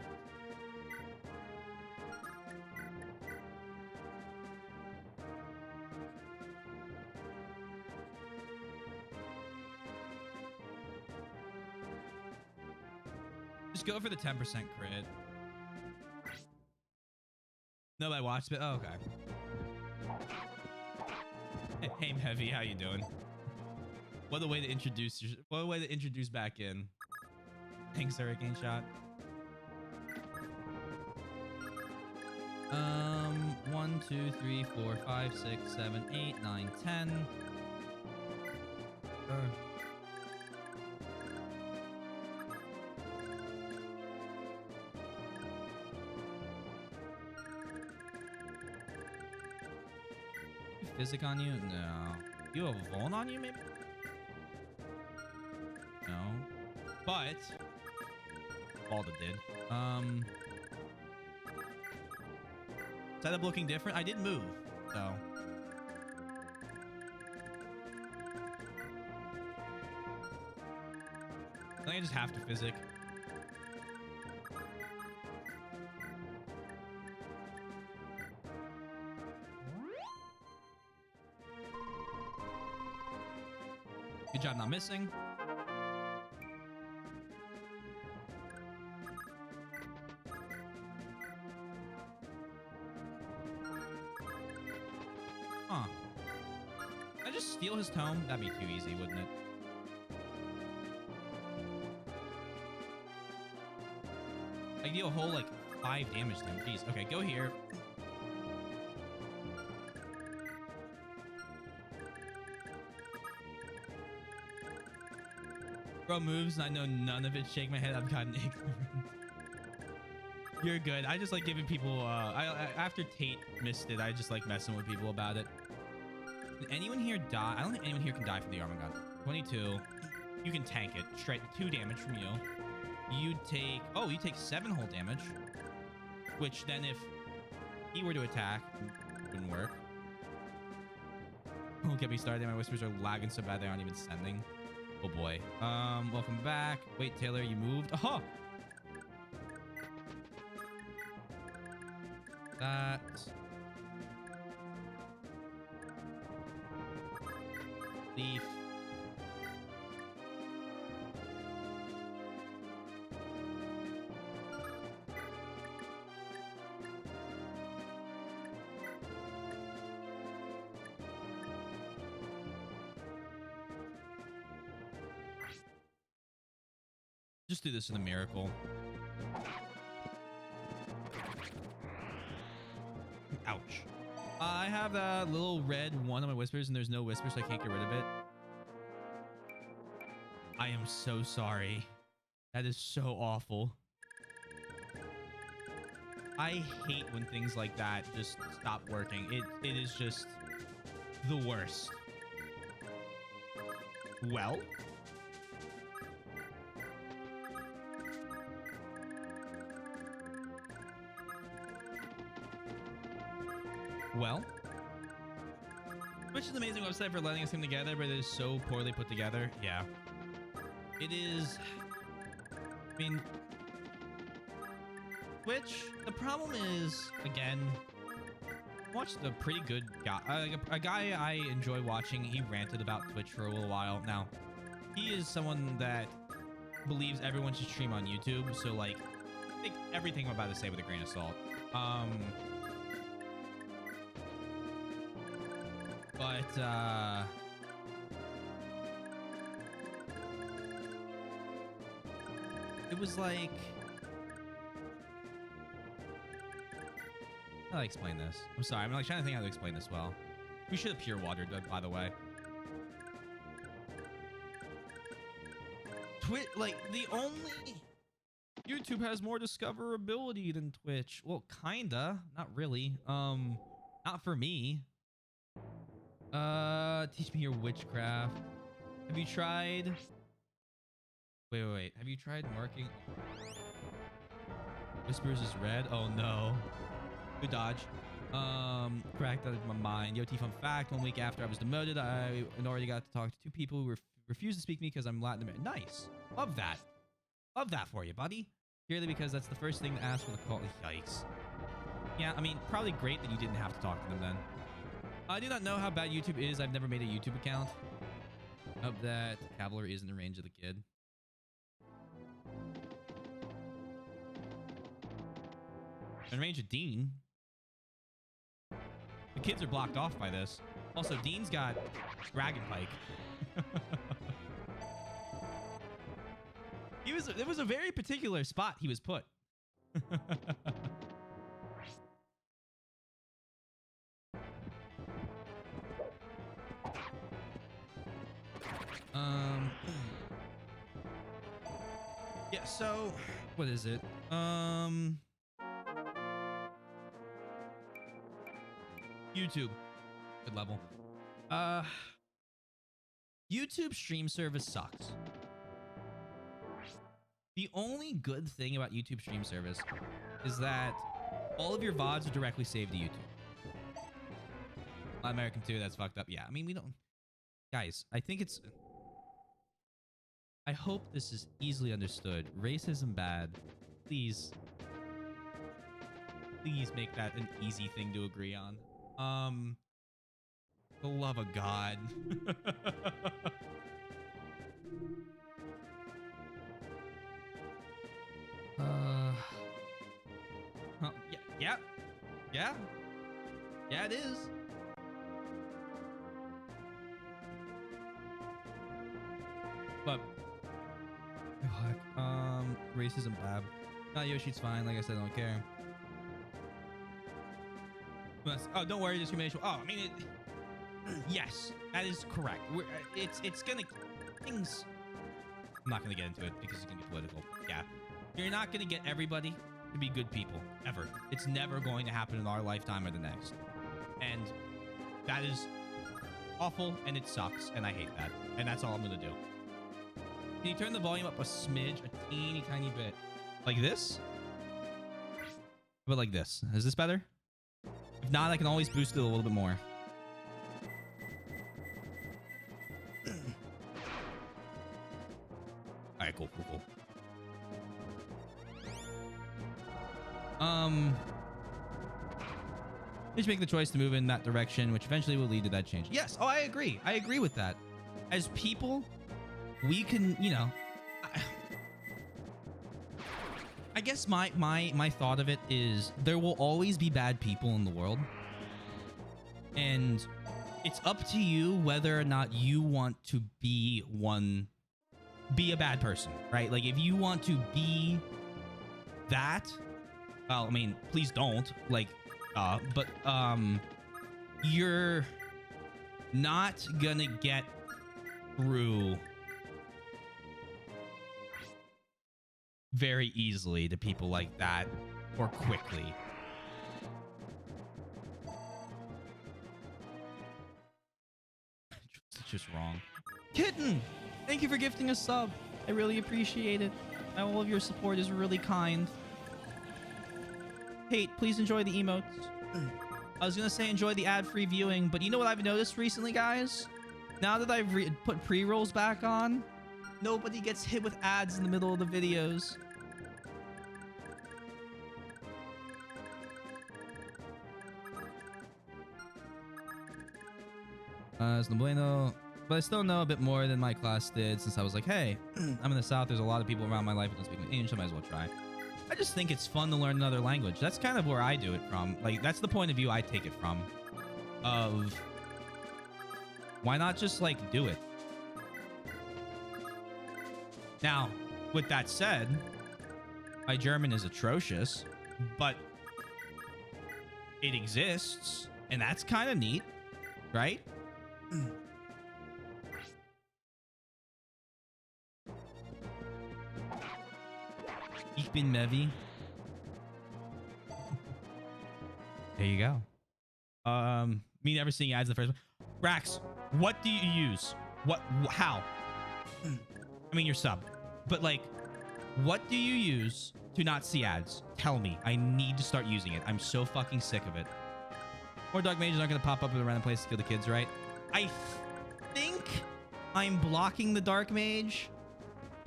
Just go for the 10% crit. No, I watched it. Oh, okay. Hey, Heavy, how you doing? What a way to introduce back in. Thanks, Hurricane Shot. 1, 2, 3, 4, 5, 6, 7, 8, 9, 10. Physic on you? No. You have a Vuln on you, maybe? No. But Balda did. Setup looking different. I did move, so. I think I just have to physic. Good job not missing. Huh. Can I just steal his tome? That'd be too easy, wouldn't it? I I deal a whole like 5 damage to him. Jeez. Okay, go here. Bro moves, and I know none of it. Shake my head. I've gotten ignorant. You're good. I just like giving people. After Tate missed it, I just like messing with people about it. Did anyone here die? I don't think anyone here can die from the Armagon. 22. You can tank it. Straight 2 damage from you. You take. Oh, you take 7 whole damage. Which then, if he were to attack, wouldn't work. Don't get me started. My whispers are lagging so bad they aren't even sending. Oh boy. Welcome back. Wait, Taylor, you moved. Aha! That. Leaf. Just do this in a miracle. Ouch. I have a little red 1 on my whispers, and there's no whispers, so I can't get rid of it. I am so sorry. That is so awful. I hate when things like that just stop working. It is just the worst. Well? Well, which is an amazing website for letting us come together, but it is so poorly put together. Yeah, it is. I mean, Twitch. The problem is, again, I watched a pretty good guy, a guy I enjoy watching. He ranted about Twitch for a little while. Now, he is someone that believes everyone should stream on YouTube. So, like, take everything I'm about to say with a grain of salt. But it was like, how do I explain this? I'm sorry, I'm like trying to think how to explain this well. We should have pure watered, by the way. Like the only YouTube has more discoverability than Twitch. Well, kinda, not really. Not for me. Teach me your witchcraft. Have you tried? Wait. Have you tried marking? Whispers is red. Oh no. Good dodge. Cracked out of my mind. Yo, T, fun fact. 1 week after I was demoted, I already got to talk to 2 people who refused to speak to me because I'm Latin American. Nice. Love that. Love that for you, buddy. Purely because that's the first thing to ask for the call. Yikes. Yeah, I mean, probably great that you didn't have to talk to them then. I do not know how bad YouTube is. I've never made a YouTube account. Hope that Cavalry is in the range of the kid. In range of Dean. The kids are blocked off by this. Also, Dean's got Dragon Pike. It was a very particular spot he was put. Yeah, so what is it? YouTube. Good level. YouTube stream service sucks. The only good thing about YouTube stream service is that all of your VODs are directly saved to YouTube. American 2, that's fucked up. Yeah, I mean, we don't... Guys, I think it's... I hope this is easily understood. Racism bad. Please. Please make that an easy thing to agree on. The love of God. Yeah, it is. But racism bad. No, Yoshi's fine. Like I said, I don't care. Oh, don't worry, discrimination. Oh, I mean, yes, that is correct. It's gonna things. I'm not gonna get into it because it's gonna be political. Yeah, you're not gonna get everybody to be good people ever. It's never going to happen in our lifetime or the next, and that is awful, and it sucks, and I hate that, and that's all I'm gonna do. Can you turn the volume up a smidge, a teeny tiny bit, like this? But like this. Is this better? If not, I can always boost it a little bit more. All right, cool. Just make the choice to move in that direction, which eventually will lead to that change. Yes. Oh, I agree. I agree with that. As people, we can, you know, I guess my thought of it is there will always be bad people in the world. And it's up to you whether or not you want to be a bad person, right? Like if you want to be that, well, I mean, please don't. Like, but you're not gonna get through very easily to people like that or quickly. It's just wrong. Kitten, thank you for gifting a sub. I really appreciate it. All of your support is really kind. Kate, please enjoy the emotes. I was gonna say enjoy the ad-free viewing, but you know what I've noticed recently, guys? Now that I've put pre-rolls back on, nobody gets hit with ads in the middle of the videos. It's no bueno. But I still know a bit more than my class did since I was like, hey, I'm in the South. There's a lot of people around my life who don't speak English. I might as well try. I just think it's fun to learn another language. That's kind of where I do it from. Like, that's the point of view I take it from. Of why not just, like, do it? Now, with that said, my German is atrocious, but it exists, and that's kind of neat, right? Ich bin Mevi. There you go. Me never seeing ads in the first one. Rax, what do you use? How? I mean, your sub. But like, what do you use to not see ads? Tell me. I need to start using it. I'm so fucking sick of it. More dark mages aren't gonna pop up in a random place to kill the kids, right? I think I'm blocking the dark mage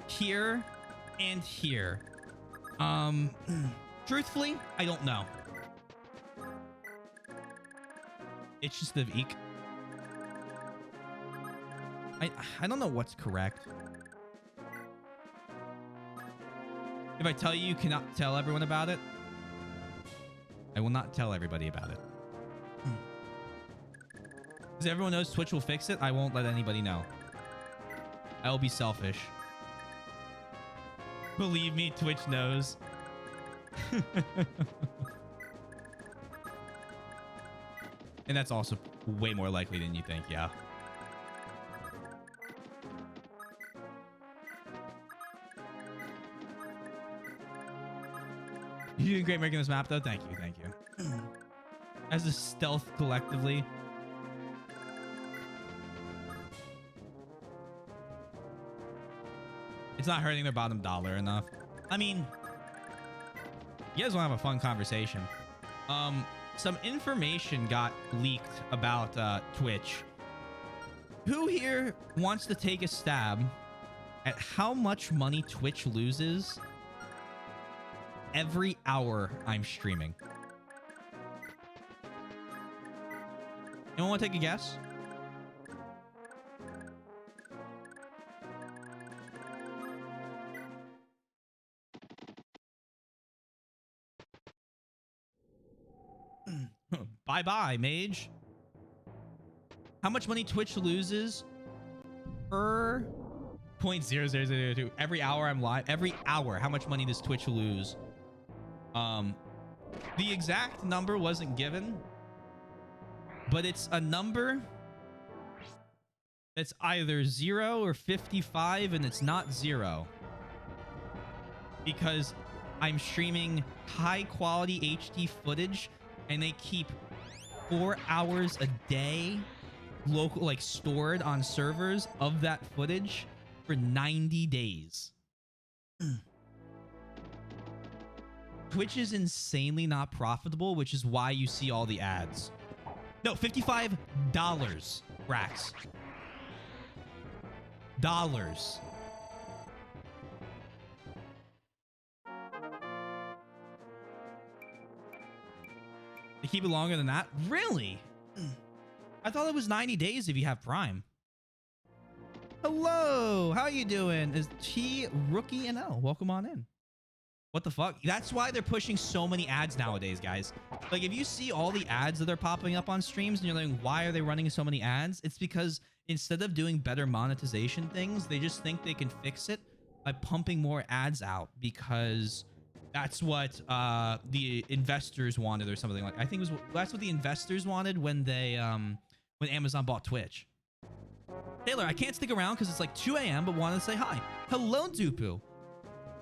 here and here. Truthfully, I don't know. It's just the Eek. I don't know what's correct. If I tell you, you cannot tell everyone about it. I will not tell everybody about it. Because everyone knows Twitch will fix it, I won't let anybody know. I will be selfish. Believe me, Twitch knows. And that's also way more likely than you think, yeah. You're doing great making this map, though. Thank you, thank you. As a stealth collectively. It's not hurting their bottom dollar enough. I mean, you guys want to have a fun conversation. Some information got leaked about Twitch. Who here wants to take a stab at how much money Twitch loses every hour I'm streaming? Anyone want to take a guess? Bye-bye, mage. How much money Twitch loses per 0.0002 every hour I'm live? Every hour, how much money does Twitch lose Um, the exact number wasn't given, but it's a number that's either 0 or 55, and it's not 0 because I'm streaming high quality HD footage, and they keep 4 hours a day local, like stored on servers of that footage for 90 days. Twitch is insanely not profitable, which is why you see all the ads. No, $55, Brax. Dollars. They keep it longer than that? Really? I thought it was 90 days if you have Prime. Hello, how you doing? Is T Rookie NL? Welcome on in. What the fuck? That's why they're pushing so many ads nowadays, guys. Like, if you see all the ads that are popping up on streams and you're like, why are they running so many ads? It's because instead of doing better monetization things, they just think they can fix it by pumping more ads out because that's what the investors wanted or something like. I think that's what the investors wanted when they when Amazon bought Twitch. Taylor, I can't stick around because it's like 2 a.m. but wanted to say hi. Hello, Dupu.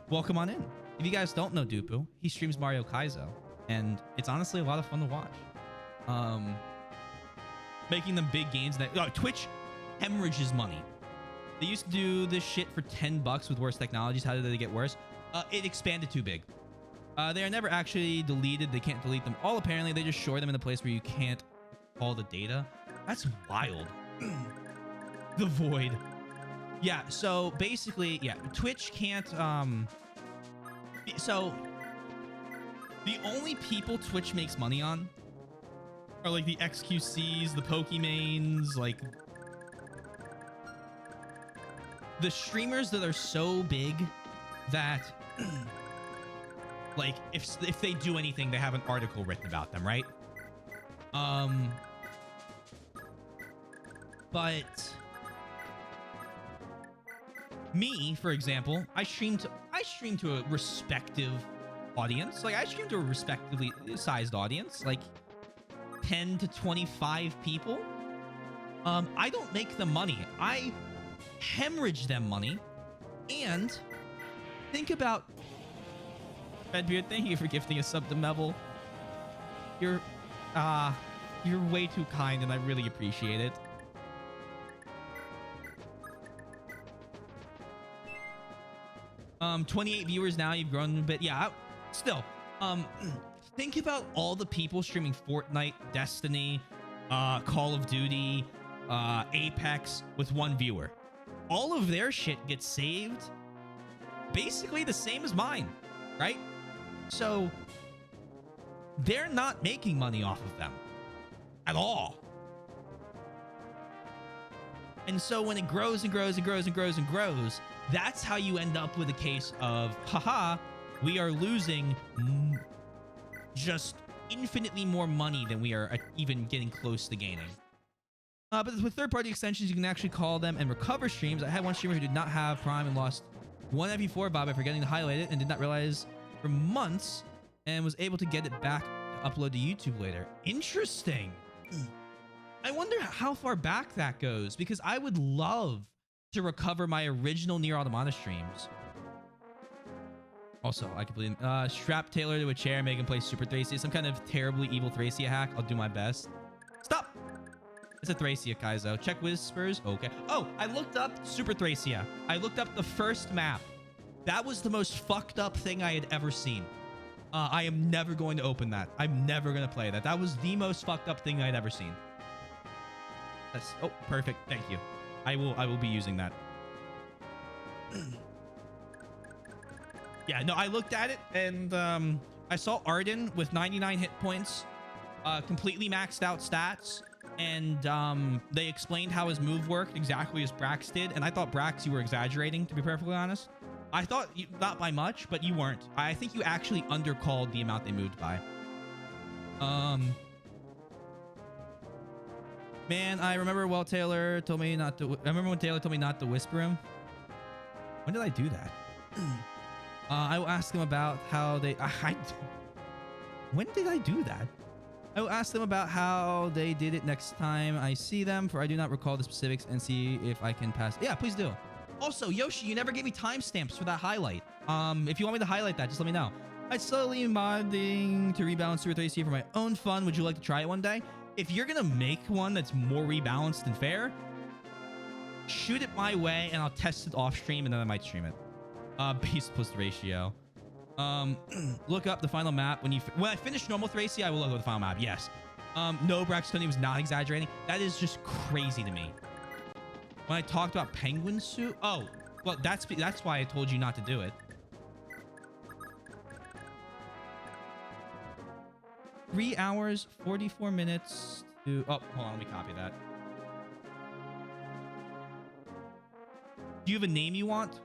Welcome on in. If you guys don't know Dupu, he streams Mario Kaizo, and it's honestly a lot of fun to watch. Making them big gains. Twitch hemorrhages money. They used to do this shit for $10 with worse technologies. How did they get worse? It expanded too big. They are never actually deleted. They can't delete them all. Apparently, they just shore them in a place where you can't call the data. That's wild. The void. Yeah. So basically, yeah, Twitch can't. So the only people Twitch makes money on are like the XQCs, the Pokemains, like the streamers that are so big that like if they do anything, they have an article written about them, right? But me, for example, I stream to a respective audience. Like, I stream to a respectively sized audience, like 10 to 25 people. I don't make them money. I hemorrhage them money. And think about Redbeard, thank you for gifting a sub to Mevel. You're way too kind, and I really appreciate it. Um, 28 viewers now. You've grown a bit. Yeah, still. Think about all the people streaming Fortnite, Destiny, Call of Duty, Apex with 1 viewer. All of their shit gets saved basically the same as mine, right? So they're not making money off of them at all. And so when it grows and grows and grows and grows and grows, that's how you end up with a case of, haha, we are losing just infinitely more money than we are even getting close to gaining. But with third-party extensions, you can actually call them and recover streams. I had one streamer who did not have Prime and lost 1 MP4 by forgetting to highlight it and did not realize for months and was able to get it back to upload to YouTube later. Interesting. I wonder how far back that goes, because I would love to recover my original Nier Automata streams. Also, I completely strap Taylor to a chair, make him play Super Thracia. Some kind of terribly evil Thracia hack. I'll do my best. Stop! It's a Thracia, Kaizo. Check Whispers. Okay. Oh, I looked up Super Thracia. I looked up the first map. That was the most fucked up thing I had ever seen. I am never going to open that. I'm never going to play that. That was the most fucked up thing I'd ever seen. That's... Oh, perfect. Thank you. I will be using that. Yeah, no, I looked at it and I saw Arden with 99 hit points, completely maxed out stats, and they explained how his move worked exactly as Brax did, and I thought, Brax, you were exaggerating, to be perfectly honest. I thought, not by much, but you weren't. I think you actually undercalled the amount they moved by. Man, I remember when Taylor told me not to whisper him. When did I do that? I will ask him about how they... When did I do that? I will ask them about how they did it next time I see them, for I do not recall the specifics, and see if I can pass. Yeah, please do. Also, Yoshi, you never gave me timestamps for that highlight. If you want me to highlight that, just let me know. I'm slowly modding to rebalance through Thracia for my own fun. Would you like to try it one day? If you're gonna make one that's more rebalanced and fair, shoot it my way and I'll test it off stream and then I might stream it. Beast plus ratio. Look up the final map when I finish normal Thracia. I will look up the final map. Yes. No, Braxton was not exaggerating. That is just crazy to me. When I talked about penguin suit, oh, well, that's why I told you not to do it. 3 hours, 44 minutes to... Oh, hold on. Let me copy that. Do you have a name you want?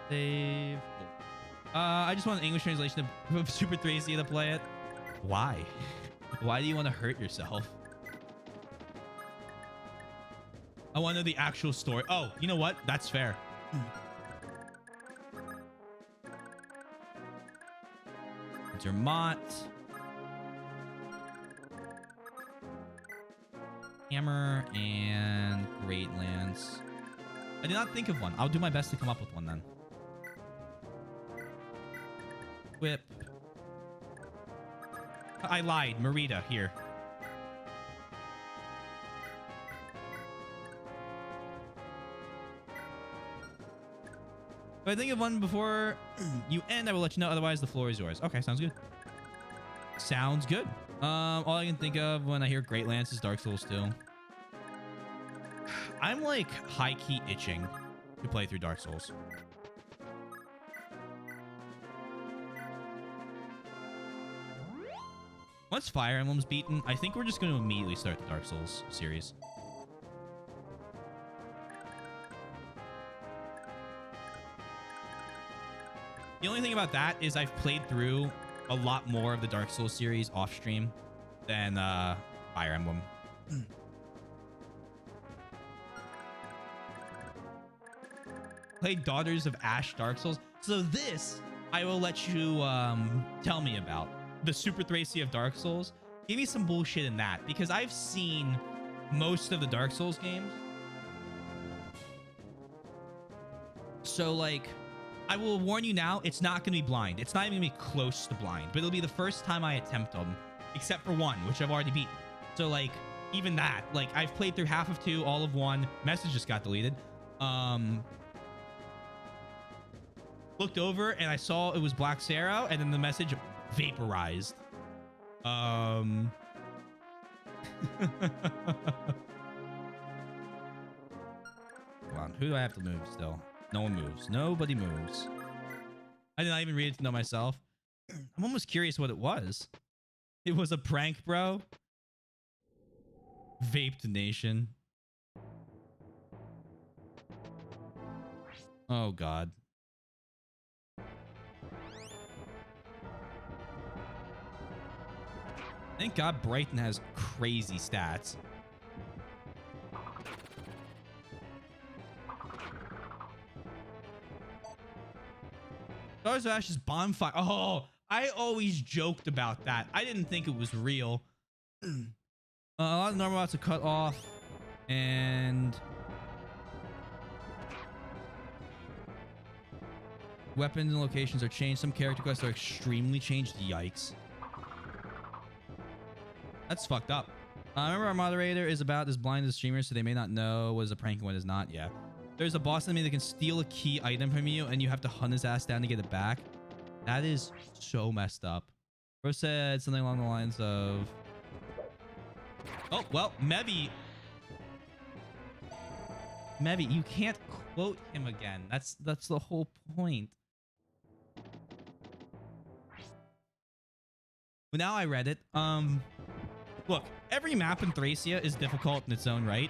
Save. I just want an English translation of Super Thracia to play it. Why? Why do you want to hurt yourself? I want to know the actual story. Oh, you know what? That's fair. Zermatt. Hammer and Great Lance. I did not think of one. I'll do my best to come up with one then. Whip. I lied. Merida, here. If I think of one before you end, I will let you know. Otherwise, the floor is yours. Okay, sounds good. Sounds good. All I can think of when I hear Great Lance is Dark Souls 2. I'm like high-key itching to play through Dark Souls. Once Fire Emblem's beaten, I think we're just going to immediately start the Dark Souls series. The only thing about that is I've played through a lot more of the Dark Souls series off stream than Fire Emblem. Played Daughters of Ash Dark Souls. So this, I will let you tell me about. The Super Thracia of Dark Souls. Give me some bullshit in that, because I've seen most of the Dark Souls games. So, like, I will warn you now, it's not going to be blind. It's not even going to be close to blind, but it'll be the first time I attempt them, except for one, which I've already beaten. So, like, even that, like, I've played through half of 2, all of 1. Message just got deleted. Looked over and I saw it was Black Sarah, and then the message vaporized. Hold on. Who do I have to move still? No one moves. Nobody moves. I did not even read it to know myself. I'm almost curious what it was. It was a prank, bro. Vaped Nation. Oh, God. Thank God Brighton has crazy stats. Stars of Ash's bonfire. Oh, I always joked about that. I didn't think it was real. A lot of normal routes are cut off. And weapons and locations are changed. Some character quests are extremely changed. Yikes. That's fucked up. Remember, our moderator is about as blind as streamers, so they may not know what is a prank and what is not. Yeah. There's a boss enemy that can steal a key item from you, and you have to hunt his ass down to get it back. That is so messed up. Bro said something along the lines of... Oh, well, Mevi, you can't quote him again. That's the whole point. Well, now I read it. Look, every map in Thracia is difficult in its own right.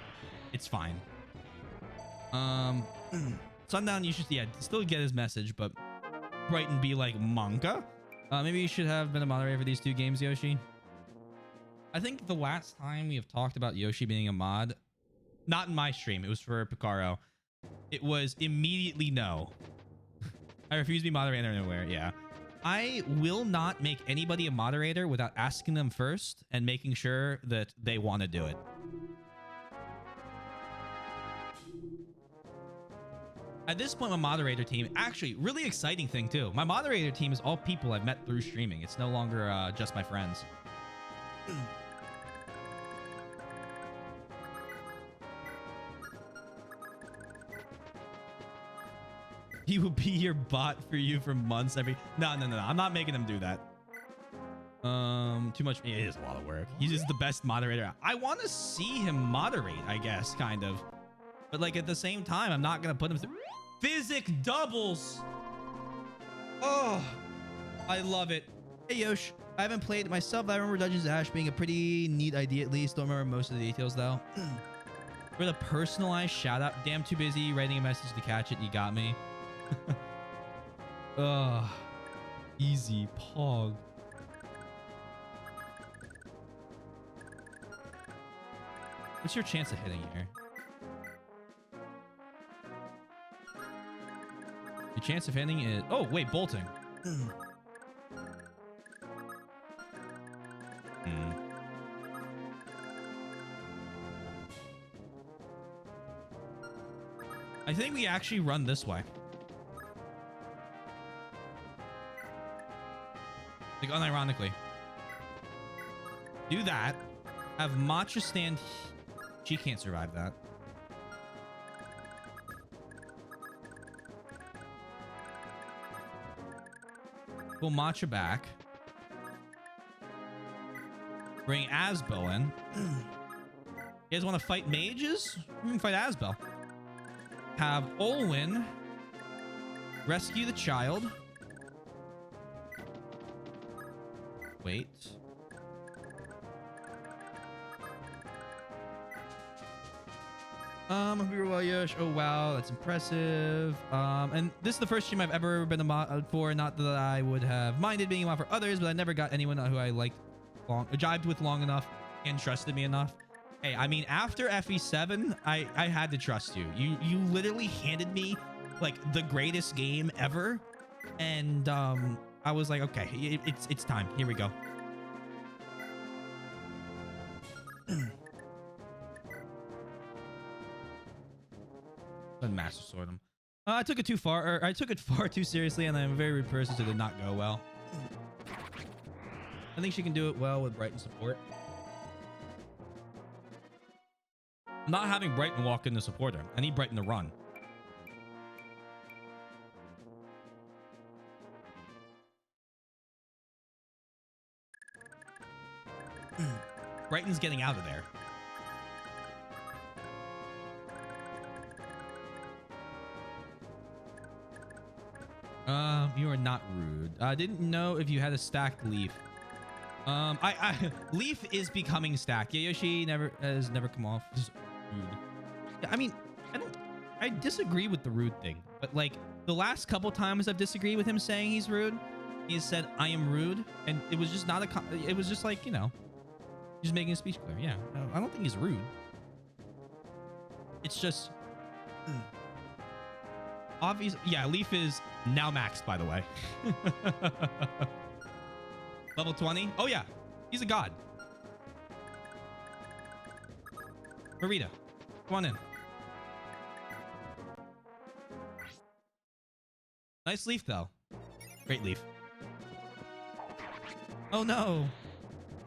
It's fine. Sundown, you should, yeah, still get his message, but Brighton be like, manga? Maybe you should have been a moderator for these 2 games, Yoshi. I think the last time we have talked about Yoshi being a mod, not in my stream, it was for Picaro. It was immediately no. I refuse to be moderator anywhere. Yeah. I will not make anybody a moderator without asking them first and making sure that they want to do it. At this point, my moderator team, actually, really exciting thing too. My moderator team is all people I've met through streaming. It's no longer just my friends. He will be your bot for you for months every... No. I'm not making him do that. Too much... It is a lot of work. He's just the best moderator. I want to see him moderate, I guess, kind of. But, like, at the same time, I'm not going to put him through... Physic doubles! Oh, I love it. Hey, Yosh. I haven't played it myself, but I remember Dungeons Ash being a pretty neat idea, at least. Don't remember most of the details, though. For the personalized shout-out. Damn, too busy writing a message to catch it. You got me. Ugh. Easy pog. What's your chance of hitting here? Your chance of hitting is... Oh, wait, bolting. I think we actually run this way. Like, unironically. Do that. Have Matcha stand... She can't survive that. Pull Matcha back. Bring Asbel in. You guys want to fight mages? We can fight Asbel. Have Olwyn rescue the child. Wait. Hope you're well, Yosh. Oh wow, that's impressive. And this is the first stream I've ever been a mod for. Not that I would have minded being a mod for others, but I never got anyone who I liked jived with long enough and trusted me enough. Hey, I mean, after FE7, I had to trust you. You literally handed me like the greatest game ever, and I was like, okay, it's time. Here we go. And Master Sword him. I took it too far, or I took it far too seriously, and I'm a very rude person, so it did not go well. I think she can do it well with Brighton support. I'm not having Brighton walk in to support her. I need Brighton to run. Brighton's getting out of there. You are not rude. I didn't know if you had a stacked leaf. Leaf is becoming stacked. Yeah, Yoshi has never come off. Just rude. I mean, I disagree with the rude thing, but like the last couple times I've disagreed with him saying he's rude, he has said I am rude, and it was just not it was just like, you know, just making his speech clear. Yeah, I don't think he's rude. It's just obvious. Yeah, Leaf is now maxed, by the way. Level 20. Oh yeah, he's a god. Marita, come on in. Nice leaf, though. Great leaf. Oh no.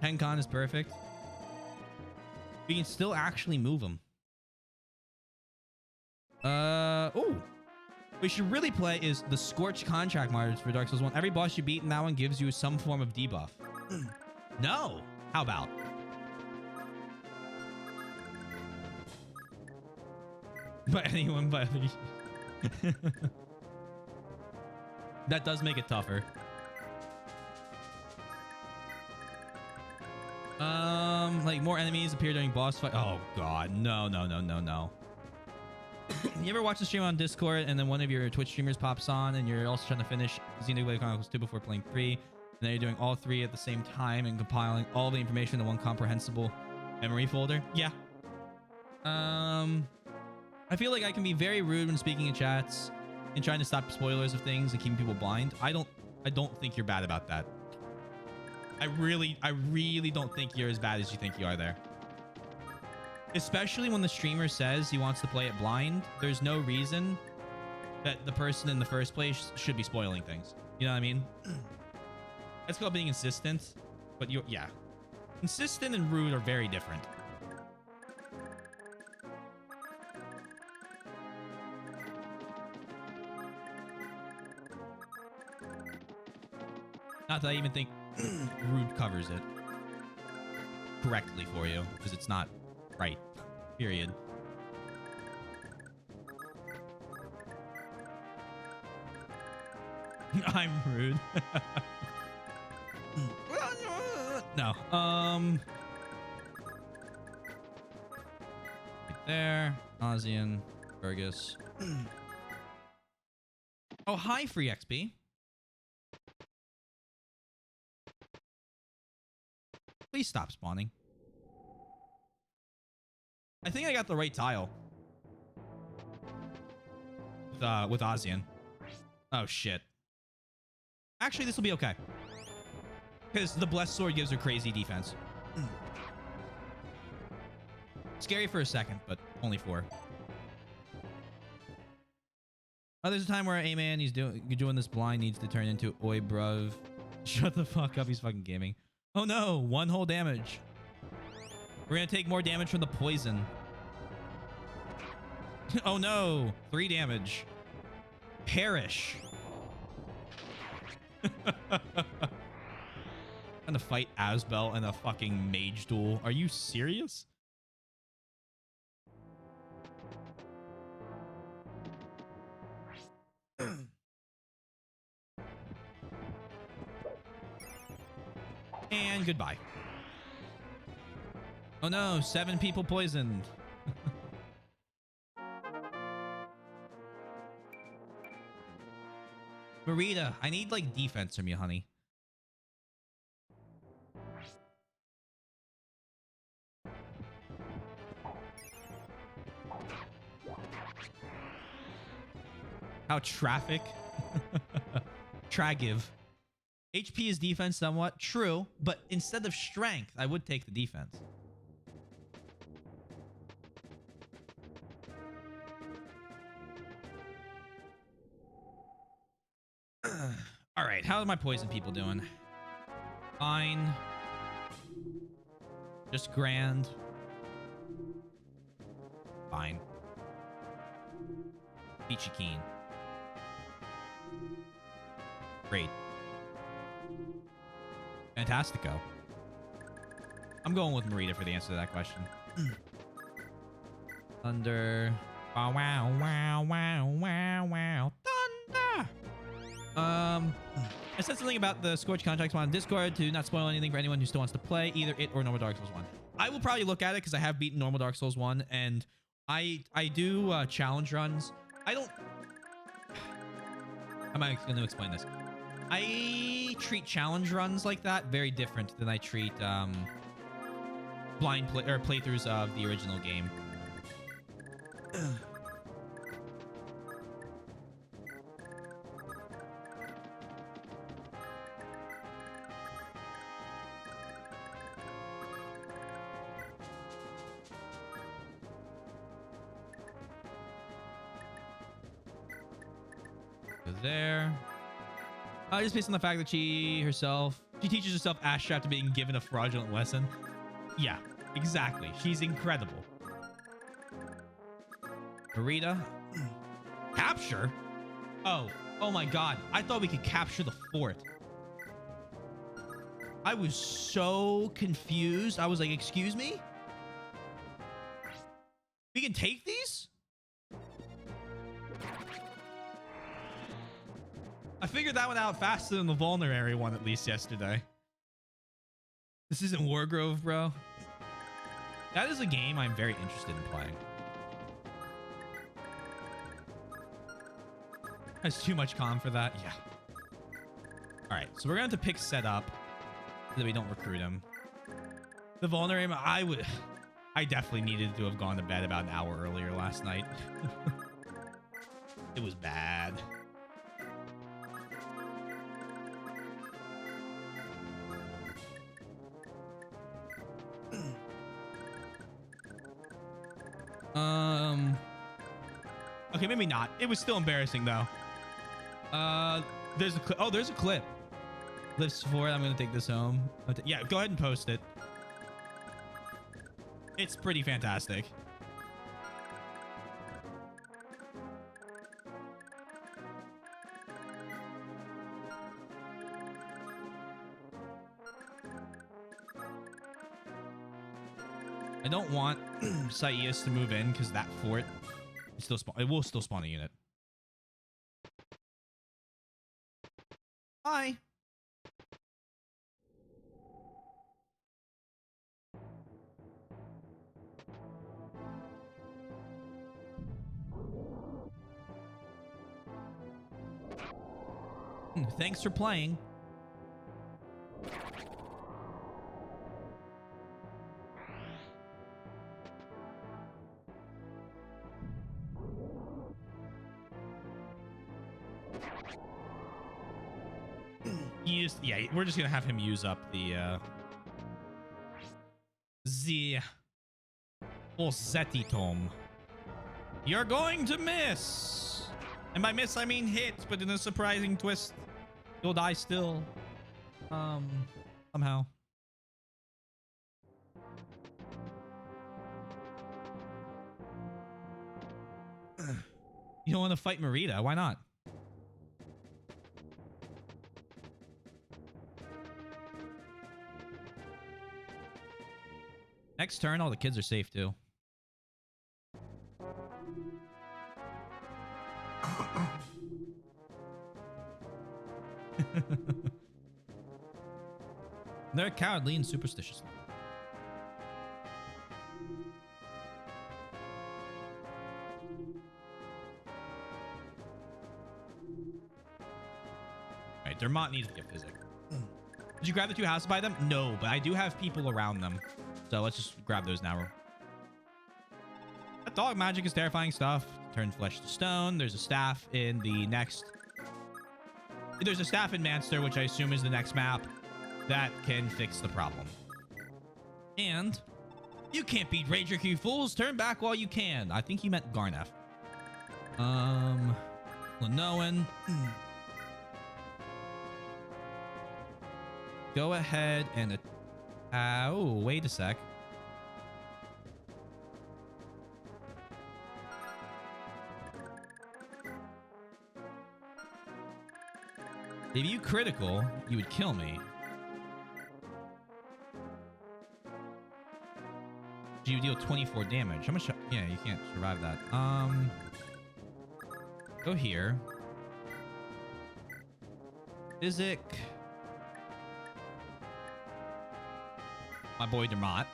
Henkan is perfect. We can still actually move him. Oh. We should really play is the Scorch contract mods for Dark Souls 1. Every boss you beat in that one gives you some form of debuff. No. How about? But anyone but me. That does make it tougher. Like more enemies appear during boss fight. Oh god, no. You ever watch a stream on Discord and then one of your Twitch streamers pops on and you're also trying to finish Xenoblade Chronicles 2 before playing 3, then you're doing all three at the same time and compiling all the information in one comprehensible memory folder. Yeah. I feel like I can be very rude when speaking in chats and trying to stop spoilers of things and keeping people blind. I don't think you're bad about that. I really don't think you're as bad as you think you are there. Especially when the streamer says he wants to play it blind, there's no reason that the person in the first place should be spoiling things. You know what I mean? That's called being consistent, but yeah. Consistent and rude are very different. Not that I even think rude covers it correctly for you, because it's not right. Period. I'm rude. No. Right there. Ozian. Fergus. Oh, hi, free XP. Please stop spawning. I think I got the right tile. With Ozian. Oh, shit. Actually, this will be okay. Because the Blessed Sword gives her crazy defense. Scary for a second, but only 4. Oh, there's a time where A-Man, you're doing this blind, needs to turn into Oi, bruv. Shut the fuck up, he's fucking gaming. Oh no, 1 whole damage. We're gonna take more damage from the poison. Oh no, 3 damage. Perish. Trying to fight Asbel in a fucking mage duel. Are you serious? And goodbye. Oh no, 7 people poisoned. Marita, I need like defense from you, honey. How traffic? Tragiv. HP is defense somewhat. True, but instead of strength, I would take the defense. All right, how are my poison people doing? Fine. Just grand. Fine. Peachy keen. Great. Fantastico. I'm going with Marita for the answer to that question. Thunder. Wow, wow, wow, wow, wow, wow. Thunder! I said something about the Scorch contracts on Discord to not spoil anything for anyone who still wants to play either it or Normal Dark Souls 1. I will probably look at it because I have beaten Normal Dark Souls 1 and I do challenge runs. I don't... How am I going to explain this? I treat challenge runs like that very different than I treat playthroughs of the original game. There. Just based on the fact that she teaches herself ass after being given a fraudulent lesson. Yeah, exactly. She's incredible. Marita. Capture? Oh my god. I thought we could capture the fort. I was so confused. I was like, excuse me? We can take these? I figured that one out faster than the vulnerary one, at least yesterday. This isn't Wargrove, bro. That is a game I'm very interested in playing. Has too much con for that? Yeah. All right, so we're going to have to pick set up so that we don't recruit him. The vulnerable, I definitely needed to have gone to bed about an hour earlier last night. It was bad. Okay, maybe not. It was still embarrassing though. There's a clip. Oh, there's a clip. Lifts forward. I'm gonna take this home. Yeah, go ahead and post it. It's pretty fantastic. I don't want Saius to move in because that fort is still it will still spawn a unit. Hi. Thanks for playing. Yeah, we're just gonna have him use up the Ossetti tome. You're going to miss, and by miss I mean hit, but in a surprising twist, you'll die still. Somehow. You don't want to fight Marita? Why not? Next turn, all the kids are safe too. They're cowardly and superstitious. Alright, Dermot needs to get physic. Did you grab the two houses by them? No, but I do have people around them. So let's just grab those now. That dog magic is terrifying stuff. Turn flesh to stone. There's a staff in the next... There's a staff in Manster, which I assume is the next map, that can fix the problem. And you can't beat Rager, you fools. Turn back while you can. I think he meant Garnef. Lenoan. Go ahead and... oh, wait a sec. If you critical, you would kill me. You deal 24 damage. How much? Yeah, you can't survive that. Go here. Physic. My boy Dermot.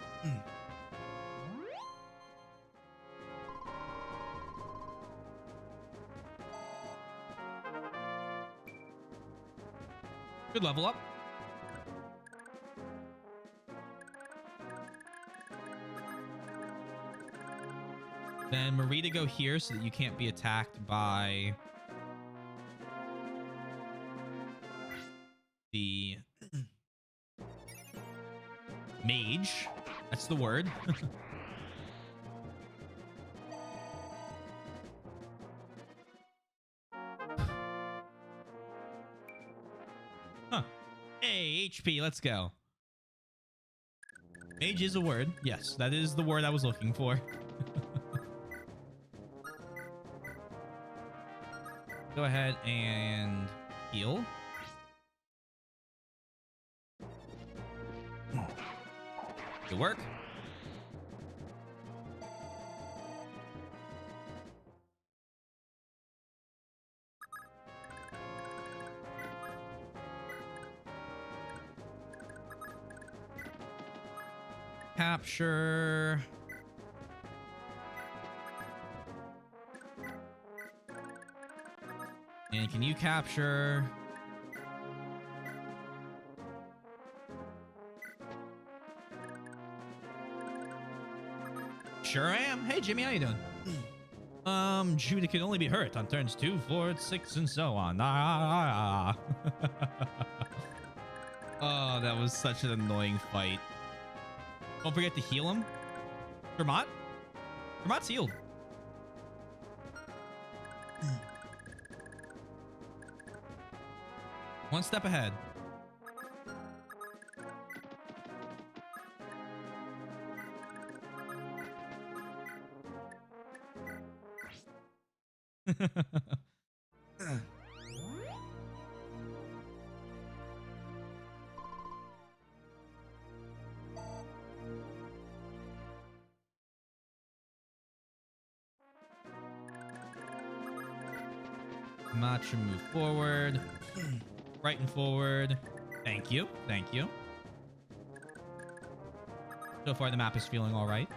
Good level up. Then Marita go here so that you can't be attacked by the mage. That's the word. Huh. Hey, HP, let's go. Mage is a word. Yes, that is the word I was looking for. Go ahead and heal. Good work. Capture. And can you capture? Sure am. Hey, Jimmy, how you doing? Judy can only be hurt on turns 2, 4, 6, and so on. Ah. Oh, that was such an annoying fight. Don't forget to heal him. Vermont? Vermont's healed. One step ahead. Matcha move forward. Right and forward. Thank you. Thank you. So far, the map is feeling all right.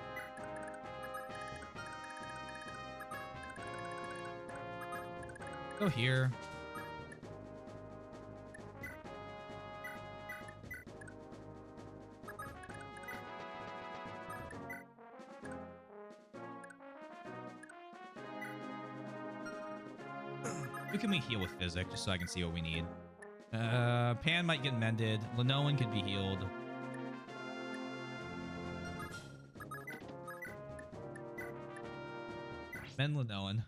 Go here. Who can we heal with Physic, just so I can see what we need? Pan might get mended. Lenoan could be healed. Mend Lenoan.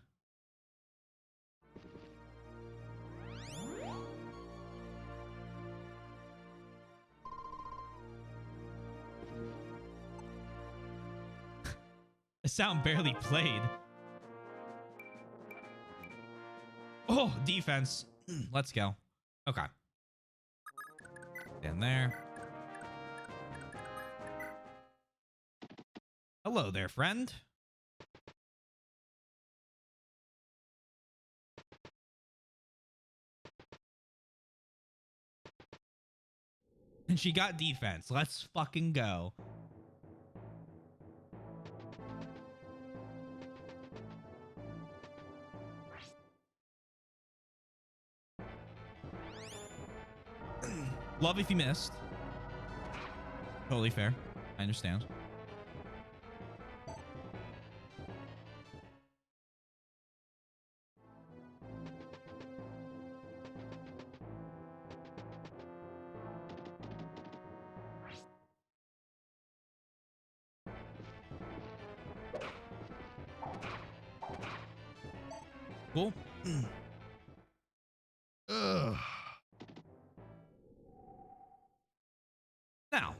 The sound barely played. Oh, defense. Let's go. Okay. Stand there. Hello there, friend. And she got defense. Let's fucking go. Love if you missed. Totally fair. I understand. Cool. Ugh. Now.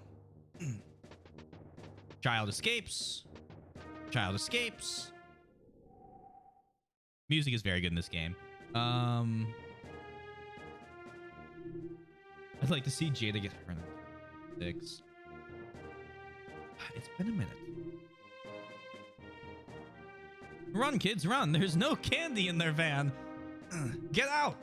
Child escapes. Child escapes. Music is very good in this game. I'd like to see Jada get her 6. It's been a minute. Run, kids, run. There's no candy in their van. Get out.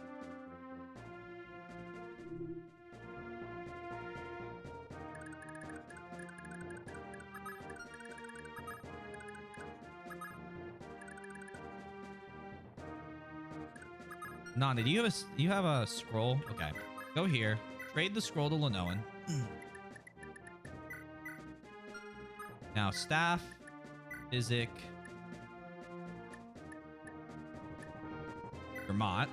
Nanda, do you have a scroll? Okay. Go here. Trade the scroll to Lenoan. Now staff, Physic, Vermont.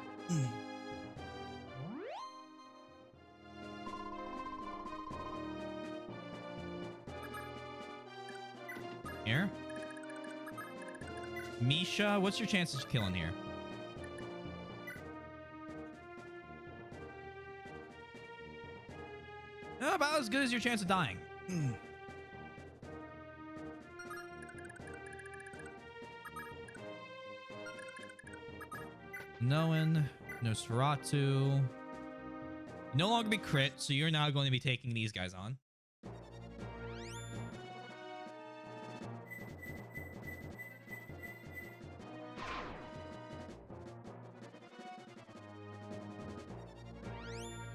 Here. Misha, what's your chances of killing here? About as good as your chance of dying. Noan, Nosferatu. No longer be crit, so you're now going to be taking these guys on.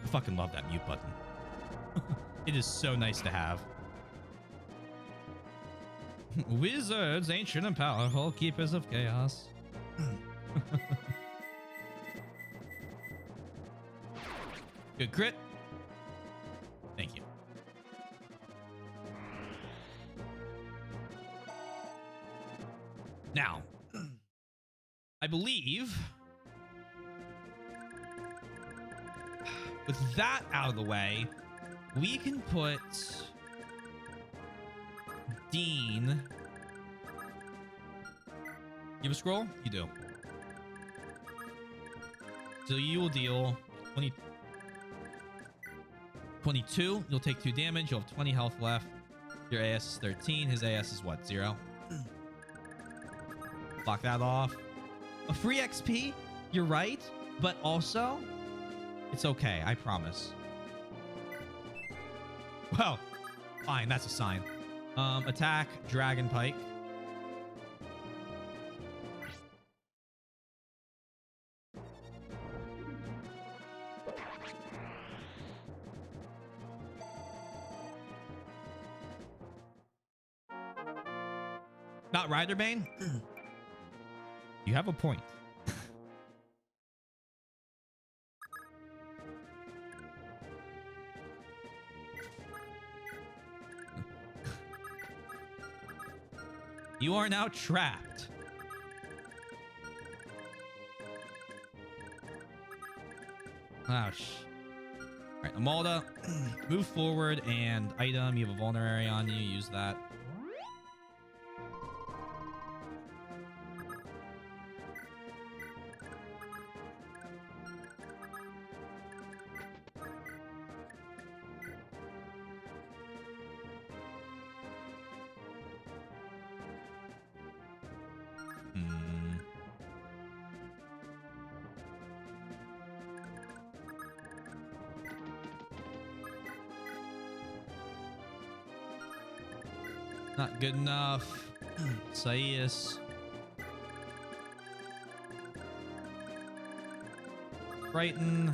I fucking love that mute button. It is so nice to have. Wizards, ancient and powerful, keepers of chaos. Good crit. Thank you. Now, I believe with that out of the way, we can put Dean. You have a scroll? You do. So you will deal 22. You'll take 2 damage. You'll have 20 health left. Your AS is 13. His AS is what? 0? Block that off. A free XP? You're right. But also, it's okay. I promise. Well, fine. That's a sign. Attack, Dragon Pike. Not Riderbane? You have a point. You are now trapped. Ouch. All right, Amalda, move forward and item. You have a vulnerary on you. Use that. Not good enough. Saius. Brighton.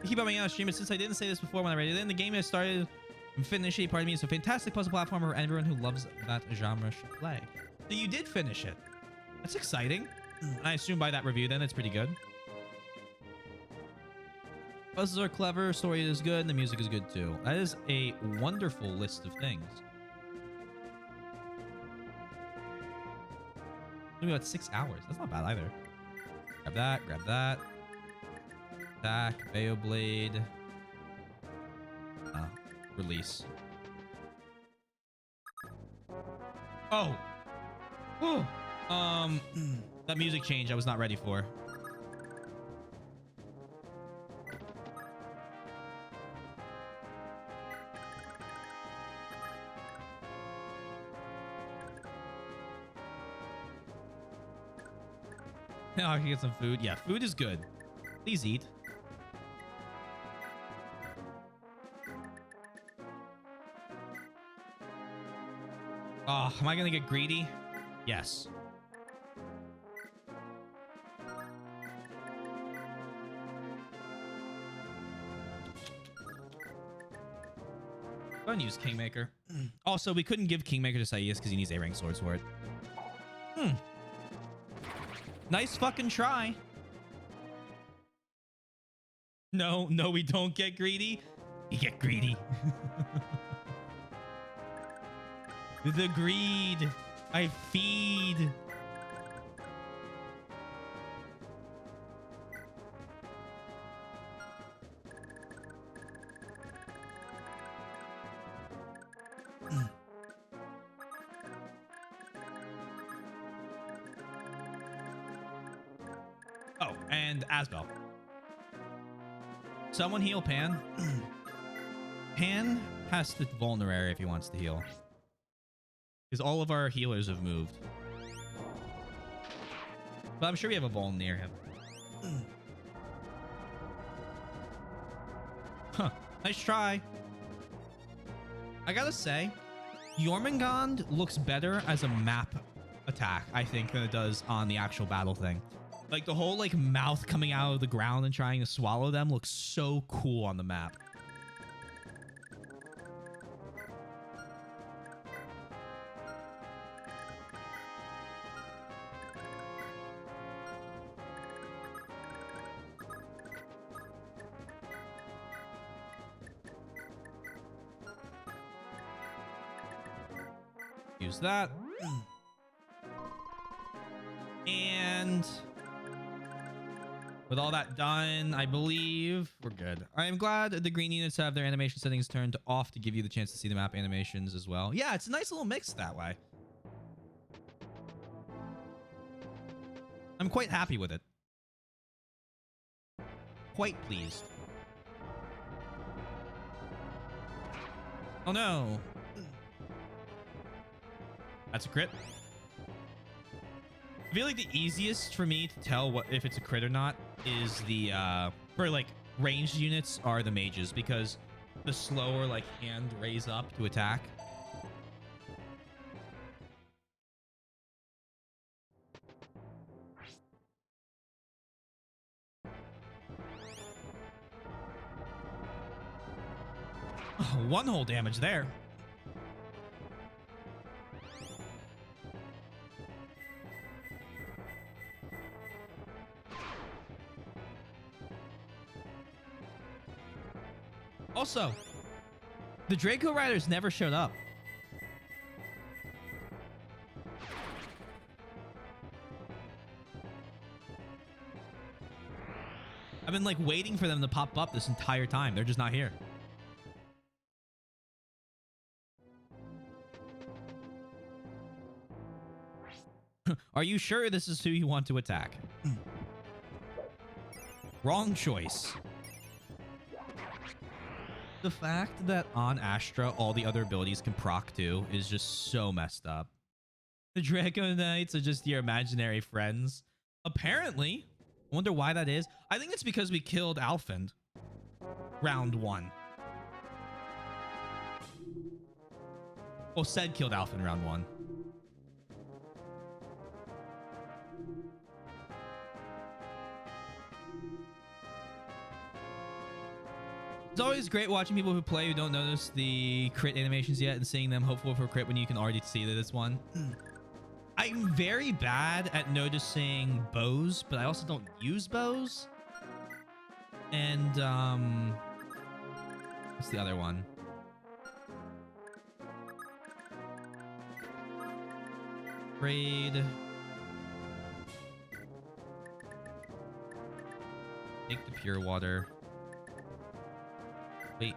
I keep on stream, since I didn't say this before when I read it in the game, I started and finished it. Pardon me, it's a fantastic puzzle platformer and everyone who loves that genre should play. So you did finish it. That's exciting. And I assume by that review then it's pretty good. Puzzles are clever, story is good, and the music is good too. That is a wonderful list of things. Only about 6 hours. That's not bad either. Grab that, grab that. Attack, Bayoblade. Release. Oh! Oh! That music change I was not ready for. Now I can get some food. Yeah, food is good. Please eat. Oh, am I gonna get greedy? Yes. Go and use Kingmaker. Also, we couldn't give Kingmaker to Saius because he needs A-rank swords for it. Nice fucking try. No, no, we don't get greedy. We get greedy. The greed. I feed. Oh, and Asbel. Someone heal Pan. Pan has to vulnerary if he wants to heal. Because all of our healers have moved. But I'm sure we have a Vul near him. Huh. Nice try. I gotta say, Jormungand looks better as a map attack, I think, than it does on the actual battle thing. Like the whole like mouth coming out of the ground and trying to swallow them looks so cool on the map. use that. And with all that done, I believe we're good. I'm glad the green units have their animation settings turned off to give you the chance to see the map animations as well. Yeah, it's a nice little mix that way. I'm quite happy with it. Quite pleased. Oh no. That's a crit. I feel like the easiest for me to tell what if it's a crit or not is the for like ranged units are the mages, because the slower like hand raise up to attack. Oh, one whole damage there. Also, the Draco Riders never showed up. I've been like waiting for them to pop up this entire time. They're just not here. Are you sure this is who you want to attack? Wrong choice. The fact that on Astra all the other abilities can proc too is just so messed up. The Draco Knights are just your imaginary friends. Apparently. I wonder why that is. I think it's because we killed Alfend. Round 1. Well, Ced killed Alfend round 1. It's always great watching people who play who don't notice the crit animations yet and seeing them hopeful for crit when you can already see that it's one. I'm very bad at noticing bows, but I also don't use bows. And, what's the other one? Raid. Take the pure water. Wait.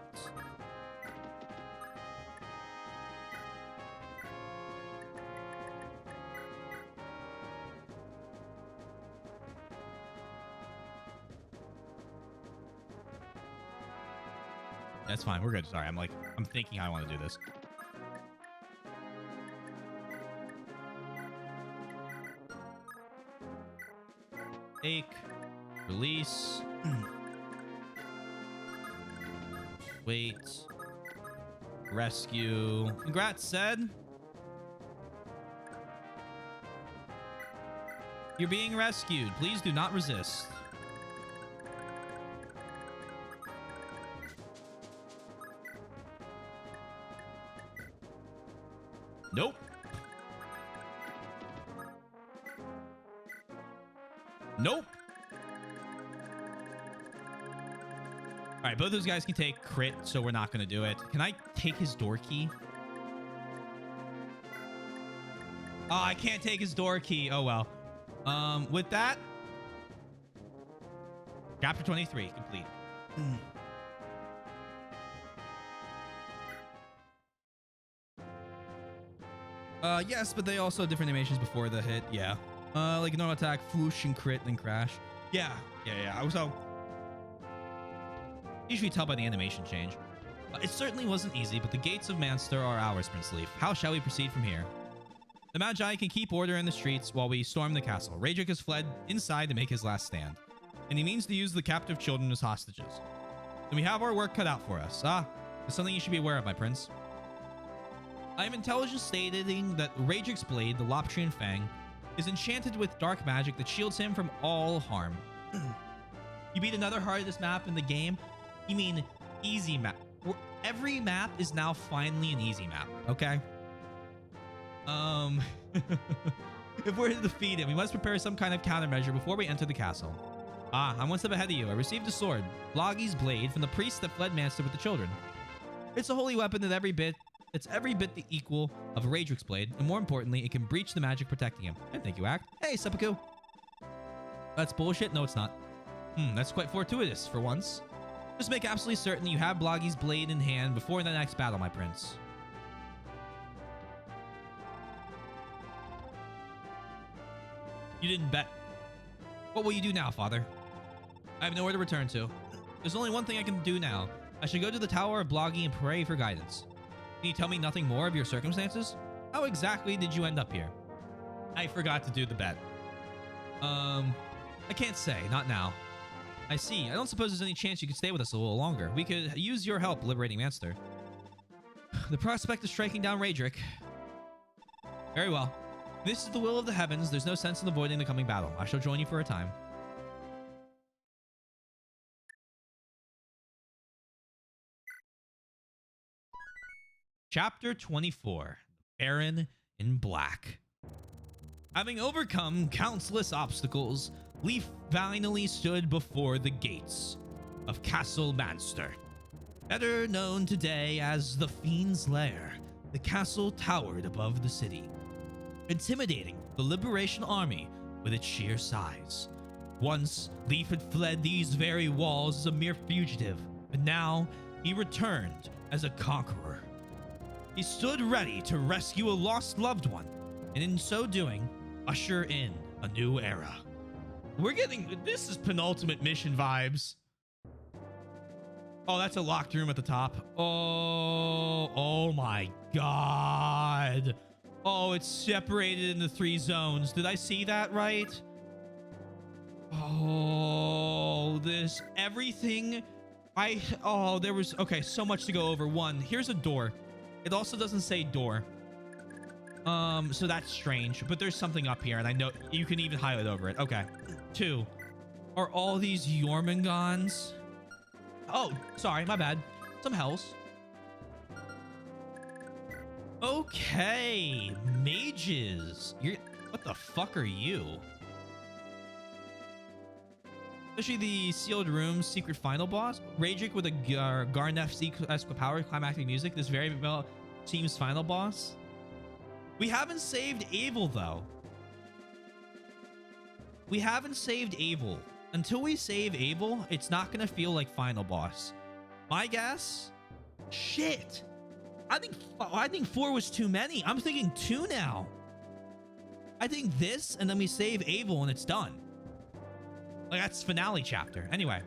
That's fine. We're good. Sorry. I'm thinking I want to do this. Take. Release. Wait. Rescue. Congrats, Ced. You're being rescued. Please do not resist. Nope. Nope. All right, both those guys can take crit, so we're not going to do it. Can I take his door key? Oh, I can't take his door key. Oh, well. With that, chapter 23 complete. Yes, but they also have different animations before the hit. Yeah. Like normal attack, whoosh, and crit, then crash. Yeah. So usually tell by the animation change. It certainly wasn't easy, but the gates of Manster are ours, Prince Leaf. How shall we proceed from here? The Magi can keep order in the streets while we storm the castle. Raedric has fled inside to make his last stand, and he means to use the captive children as hostages. Then we have our work cut out for us. It's something you should be aware of, my prince. I am intelligence stating that Raedric's blade, the Loptrian Fang, is enchanted with dark magic that shields him from all harm. You beat another hardest map in the game? You mean easy map? Every map is now finally an easy map, okay? If we're to defeat him, we must prepare some kind of countermeasure before we enter the castle. I'm one step ahead of you. I received a sword, Logi's blade, from the priest that fled Manster with the children. It's a holy weapon that every bit It's every bit the equal of a Radrix blade, and more importantly, it can breach the magic protecting him. And thank you, Act. Hey, Seppuku. That's bullshit? No, it's not. That's quite fortuitous for once. Just make absolutely certain that you have Bloggy's blade in hand before the next battle, my prince. You didn't bet. What will you do now, father? I have nowhere to return to. There's only one thing I can do now. I should go to the Tower of Bloggy and pray for guidance. Can you tell me nothing more of your circumstances? How exactly did you end up here? I forgot to do the bet. I can't say. Not now. I see. I don't suppose there's any chance you could stay with us a little longer. We could use your help liberating Manster. The prospect of striking down Radric. Very well. This is the will of the heavens. There's no sense in avoiding the coming battle. I shall join you for a time. Chapter 24. Baron in Black. Having overcome countless obstacles, Leaf finally stood before the gates of Castle Manster. Better known today as the Fiend's Lair, the castle towered above the city, intimidating the Liberation Army with its sheer size. Once, Leaf had fled these very walls as a mere fugitive, but now he returned as a conqueror. He stood ready to rescue a lost loved one, and in so doing, usher in a new era. We're getting... This is penultimate mission vibes. Oh, that's a locked room at the top. Oh my god. Oh, it's separated into 3 zones. Did I see that right? Oh, this... Everything... Oh, there was... Okay, so much to go over. 1, here's a door. It also doesn't say door. So that's strange. But there's something up here, and I know you can even highlight over it. Okay. 2. Are all these Jormungand's? Oh, sorry, my bad. Some hells. Okay, mages. What the fuck are you? Especially the sealed room's secret final boss. Radric with a Garnef-esque power, climactic music. This very well seems final boss. We haven't saved Abel, though. We haven't saved Abel. Until we save Abel, it's not going to feel like final boss. My guess? Shit. I think 4 was too many. I'm thinking 2 now. I think this, and then we save Abel, and it's done. Like, that's finale chapter. Anyway.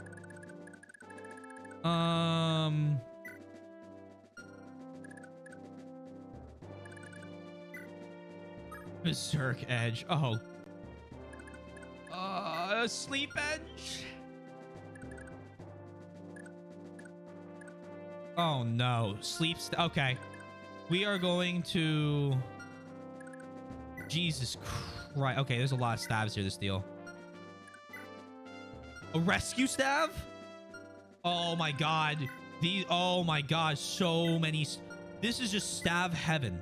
Berserk Edge. Oh. Sleep Edge. Oh no. Okay. We are going to... Jesus Christ. Okay, there's a lot of stabs here, this deal. A rescue stab? Oh my god. Oh my god, so many... This is just stab heaven.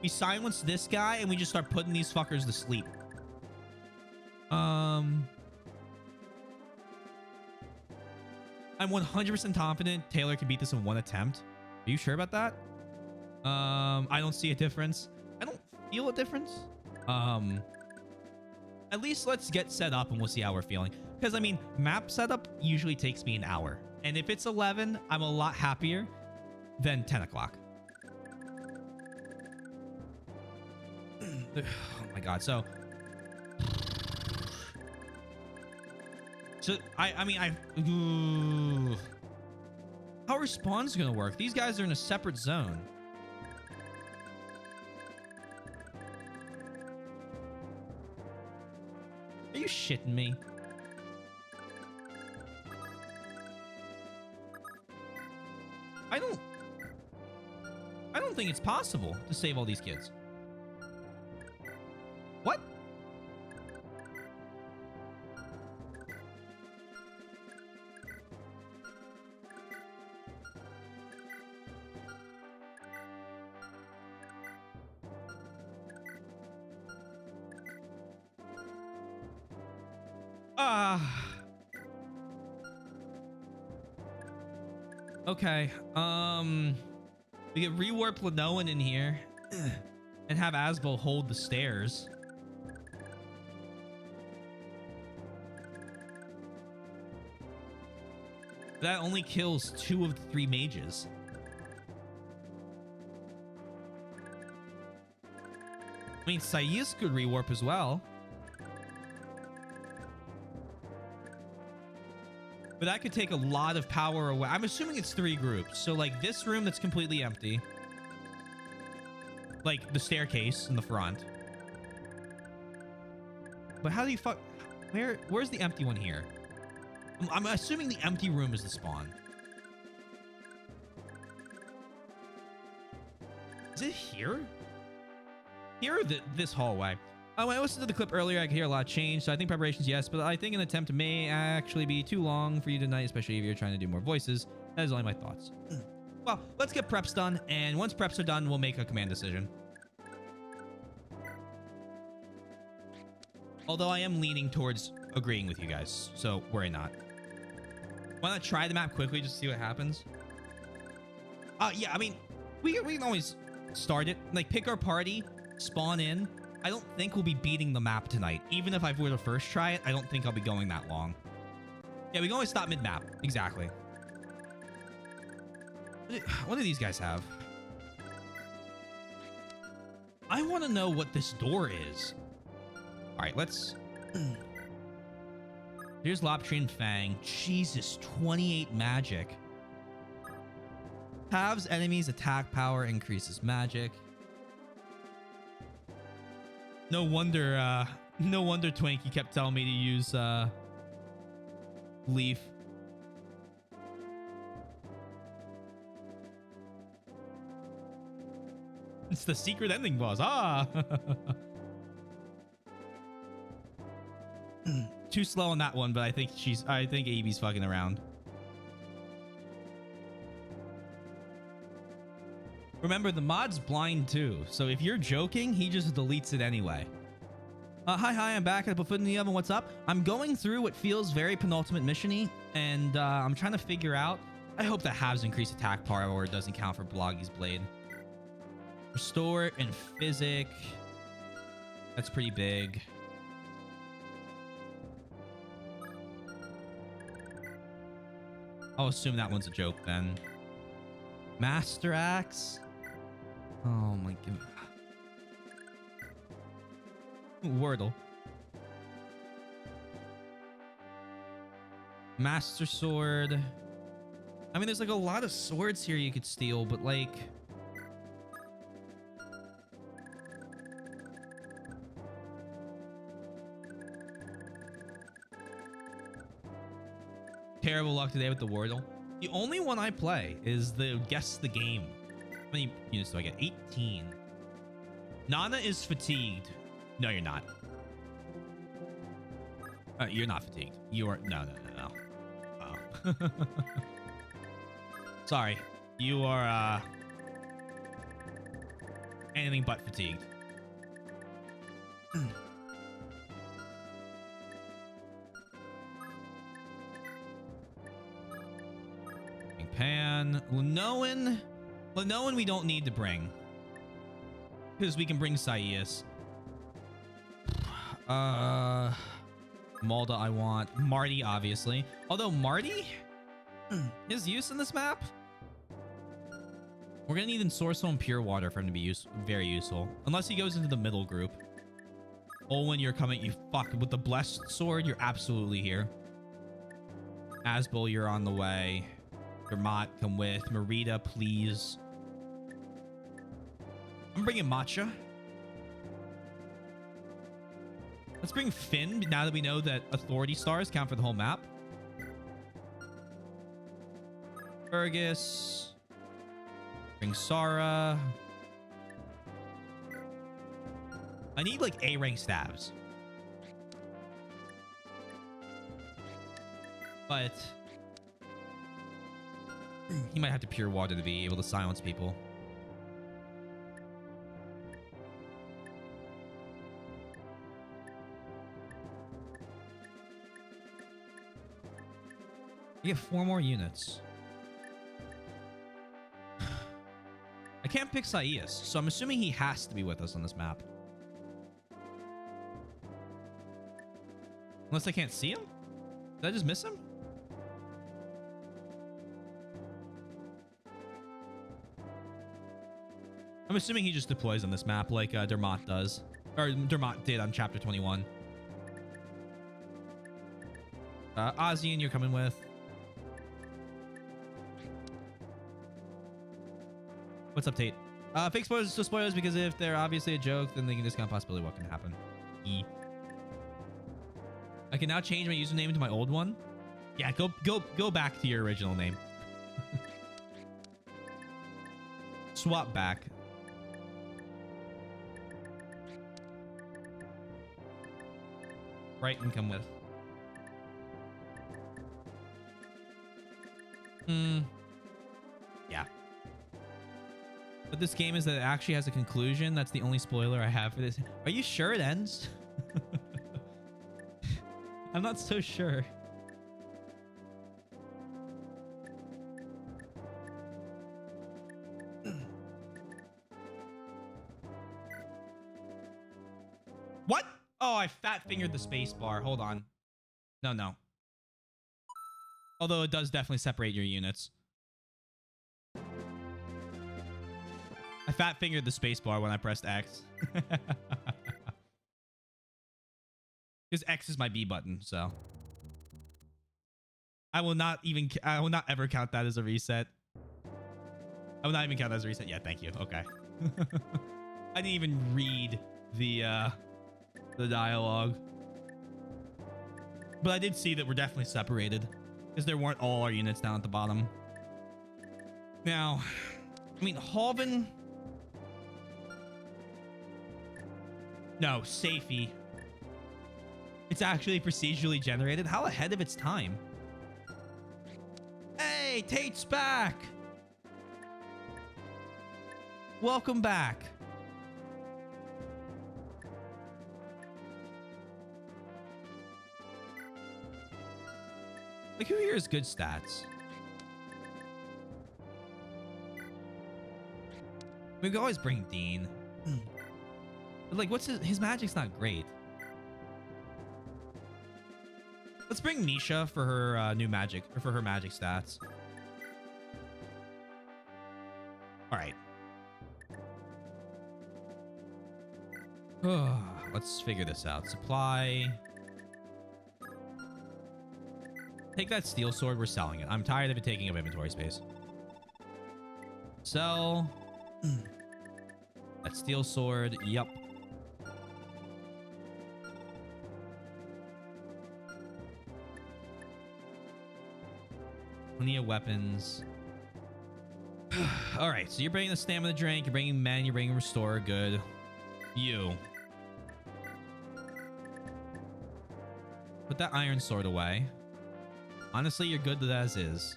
We silence this guy and we just start putting these fuckers to sleep. I'm 100% confident Taylor can beat this in 1 attempt. Are you sure about that? I don't see a difference. I don't feel a difference. At least let's get set up and we'll see how we're feeling. Because, I mean, map setup usually takes me an hour. And if it's 11, I'm a lot happier than 10 o'clock. Oh my god. So I mean, ooh. How are spawns gonna work? These guys are in a separate zone. Are you shitting me? I don't think it's possible to save all these kids. What? Okay. We get rewarp Lenoan in here and have Asbo hold the stairs. That only kills 2 of the 3 mages. I mean, Sais could rewarp as well. But that could take a lot of power away. I'm assuming it's 3 groups. So, like, this room that's completely empty. Like, the staircase in the front. But how do you fuck... Where's the empty one here? I'm assuming the empty room is the spawn. Is it here? Here or this hallway? When I listened to the clip earlier, I could hear a lot of change, so I think preparations, yes, but I think an attempt may actually be too long for you tonight, especially if you're trying to do more voices. That is only my thoughts. Well, let's get preps done, and once preps are done, we'll make a command decision. Although I am leaning towards agreeing with you guys, so worry not. Why not try the map quickly just to see what happens? Yeah, I mean, we can always start it. Like, pick our party, spawn in. I don't think we'll be beating the map tonight. Even if I were to first try it, I don't think I'll be going that long. Yeah, we can always stop mid-map. Exactly. What do these guys have? I want to know what this door is. All right, let's... Here's Loptrine Fang. Jesus, 28 magic. Halves enemies attack power, increases magic. No wonder Twinkie kept telling me to use Leaf. It's the secret ending boss. Ah. Too slow on that one, but I think AB's fucking around. Remember, the mod's blind too, so if you're joking, he just deletes it anyway. Hi, I'm back at the foot in the oven. What's up? I'm going through what feels very penultimate mission-y, and I'm trying to figure out. I hope that halves increase attack power doesn't count for Bloggy's blade. Restore and physic. That's pretty big. I'll assume that one's a joke then. Master Axe. Oh my god. Wordle. Master Sword. I mean, there's like a lot of swords here you could steal, but like... Terrible luck today with the Wordle. The only one I play is the Guess the Game. How many units do I get? 18. Nana is fatigued. No, you're not. You're not fatigued. You are... No. Oh. Sorry. You are, anything but fatigued. Pan. Lenoan we don't need to bring. Because we can bring Sais. Malda I want. Marty, obviously. Although Marty, his use in this map, we're gonna need Ensorcel and Pure Water for him to be very useful. Unless he goes into the middle group. Olwen, you're coming. You fuck with the Blessed Sword. You're absolutely here. Asbel, you're on the way. Dermot, come with. Marita, please. I'm bringing Matcha. Let's bring Finn, now that we know that authority stars count for the whole map. Fergus. Bring Sara. I need like A-rank stabs. But he might have to Pure Water to be able to silence people. You get 4 more units. can't pick Saius, so I'm assuming he has to be with us on this map. Unless I can't see him? Did I just miss him? I'm assuming he just deploys on this map like Dermot does. Or Dermot did on chapter 21. Ozian, you're coming with. What's up, Tate? Fake spoilers, so spoilers, because if they're obviously a joke, then they can discount possibility what can happen. I can now change my username to my old one. Yeah, go back to your original name. Swap back. Right, and come with. Yeah. But this game is that it actually has a conclusion. That's the only spoiler I have for this. Are you sure it ends? I'm not so sure. What? Oh, I fat fingered the space bar. Hold on. No. Although it does definitely separate your units. I fat fingered the space bar when I pressed X. Because X is my B button, so. I will not ever count that as a reset. I will not even count that as a reset. Yeah, thank you. Okay. I didn't even read the dialogue. But I did see that we're definitely separated. Because there weren't all our units down at the bottom. Now, I mean, Halvin. No, Safey. It's actually procedurally generated. How ahead of its time? Hey, Tate's back. Welcome back. Like, who here has good stats? We could always bring Dean. But like, what's his magic's not great. Let's bring Nisha for her new magic, or for her magic stats. All right. Let's figure this out. Supply. Take that steel sword. We're selling it. I'm tired of it taking up inventory space. Sell. That steel sword. Yup. Plenty of weapons. All right, so you're bringing the stamina drink, you're bringing men, you're bringing restore. Good. You. Put that iron sword away. Honestly, you're good as is.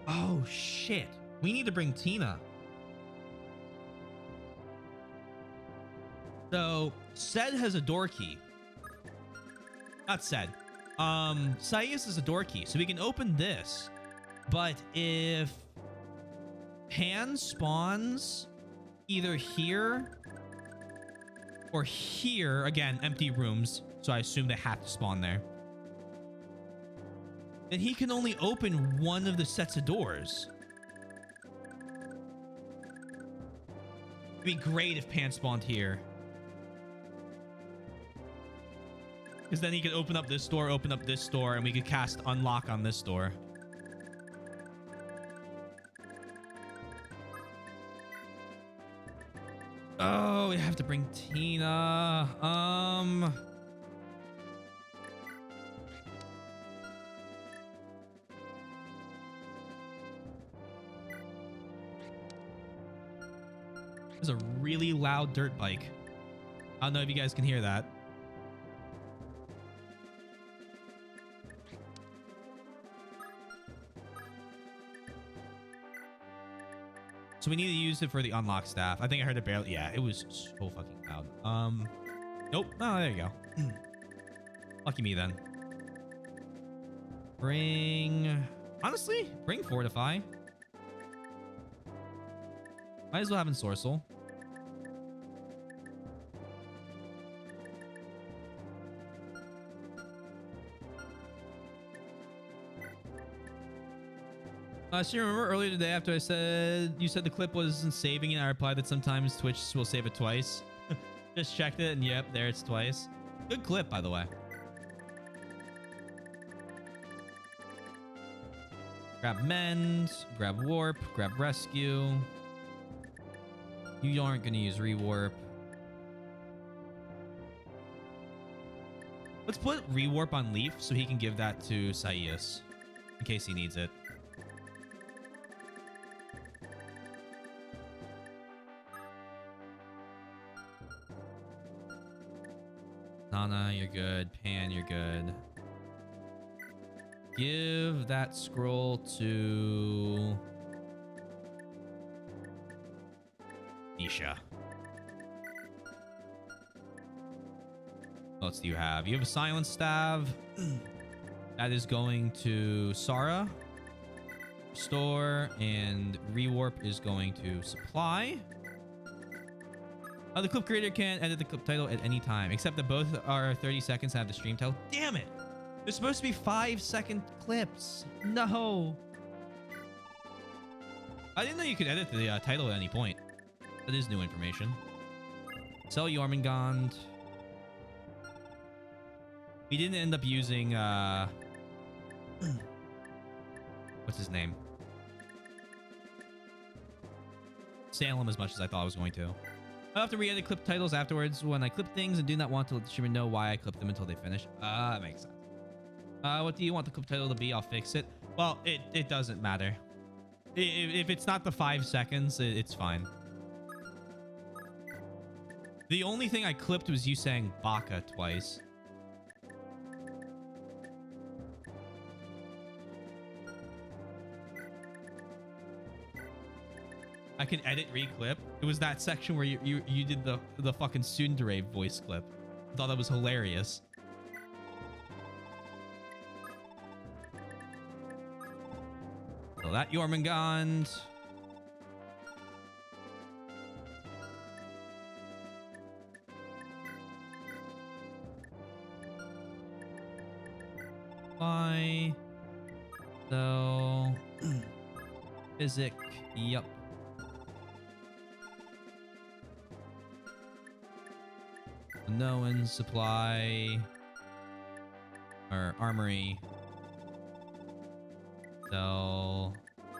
Oh, shit. We need to bring Tina. So, Sed has a door key. Not Sed. Saius is a door key, so we can open this. But if Pan spawns either here or here, again, empty rooms, so I assume they have to spawn there, then he can only open one of the sets of doors. It'd be great if Pan spawned here. Because then he could open up this door, and we could cast unlock on this door. Oh, we have to bring Tina. There's a really loud dirt bike. I don't know if you guys can hear that. So we need to use it for the unlock staff. I think I heard it barely. Yeah, it was so fucking loud. Nope. Oh, there you go. Lucky me then. Bring... Honestly, bring Fortify. Might as well have Ensorcel. So you remember earlier today after I said you said the clip wasn't saving it, I replied that sometimes Twitch will save it twice. Just checked it and yep, there it's twice. Good clip, by the way. Grab Mend, grab Warp, grab Rescue. You aren't going to use Rewarp. Let's put Rewarp on Leaf so he can give that to Saius in case he needs it. Nana, you're good. Pan, you're good. Give that scroll to Nisha. What else do you have? You have a Silent Stav. That is going to Sara. Restore. And Rewarp is going to Supply. The clip creator can edit the clip title at any time, except that both are 30 seconds and have the stream title. Damn it! They're supposed to be 5-second clips. No! I didn't know you could edit the title at any point. That is new information. Sell Jormungand. We didn't end up using, what's his name? Salem as much as I thought I was going to. I'll have to re-edit clip titles afterwards when I clip things and do not want to let the streamer know why I clip them until they finish. That makes sense. What do you want the clip title to be? I'll fix it. Well, it doesn't matter. If it's not the 5 seconds, it's fine. The only thing I clipped was you saying Baka twice. I can edit re-clip. It was that section where you did the fucking Tsundere voice clip. I thought that was hilarious. So that Jormungand. Why? So Physic. Yup. Noan supply or armory. So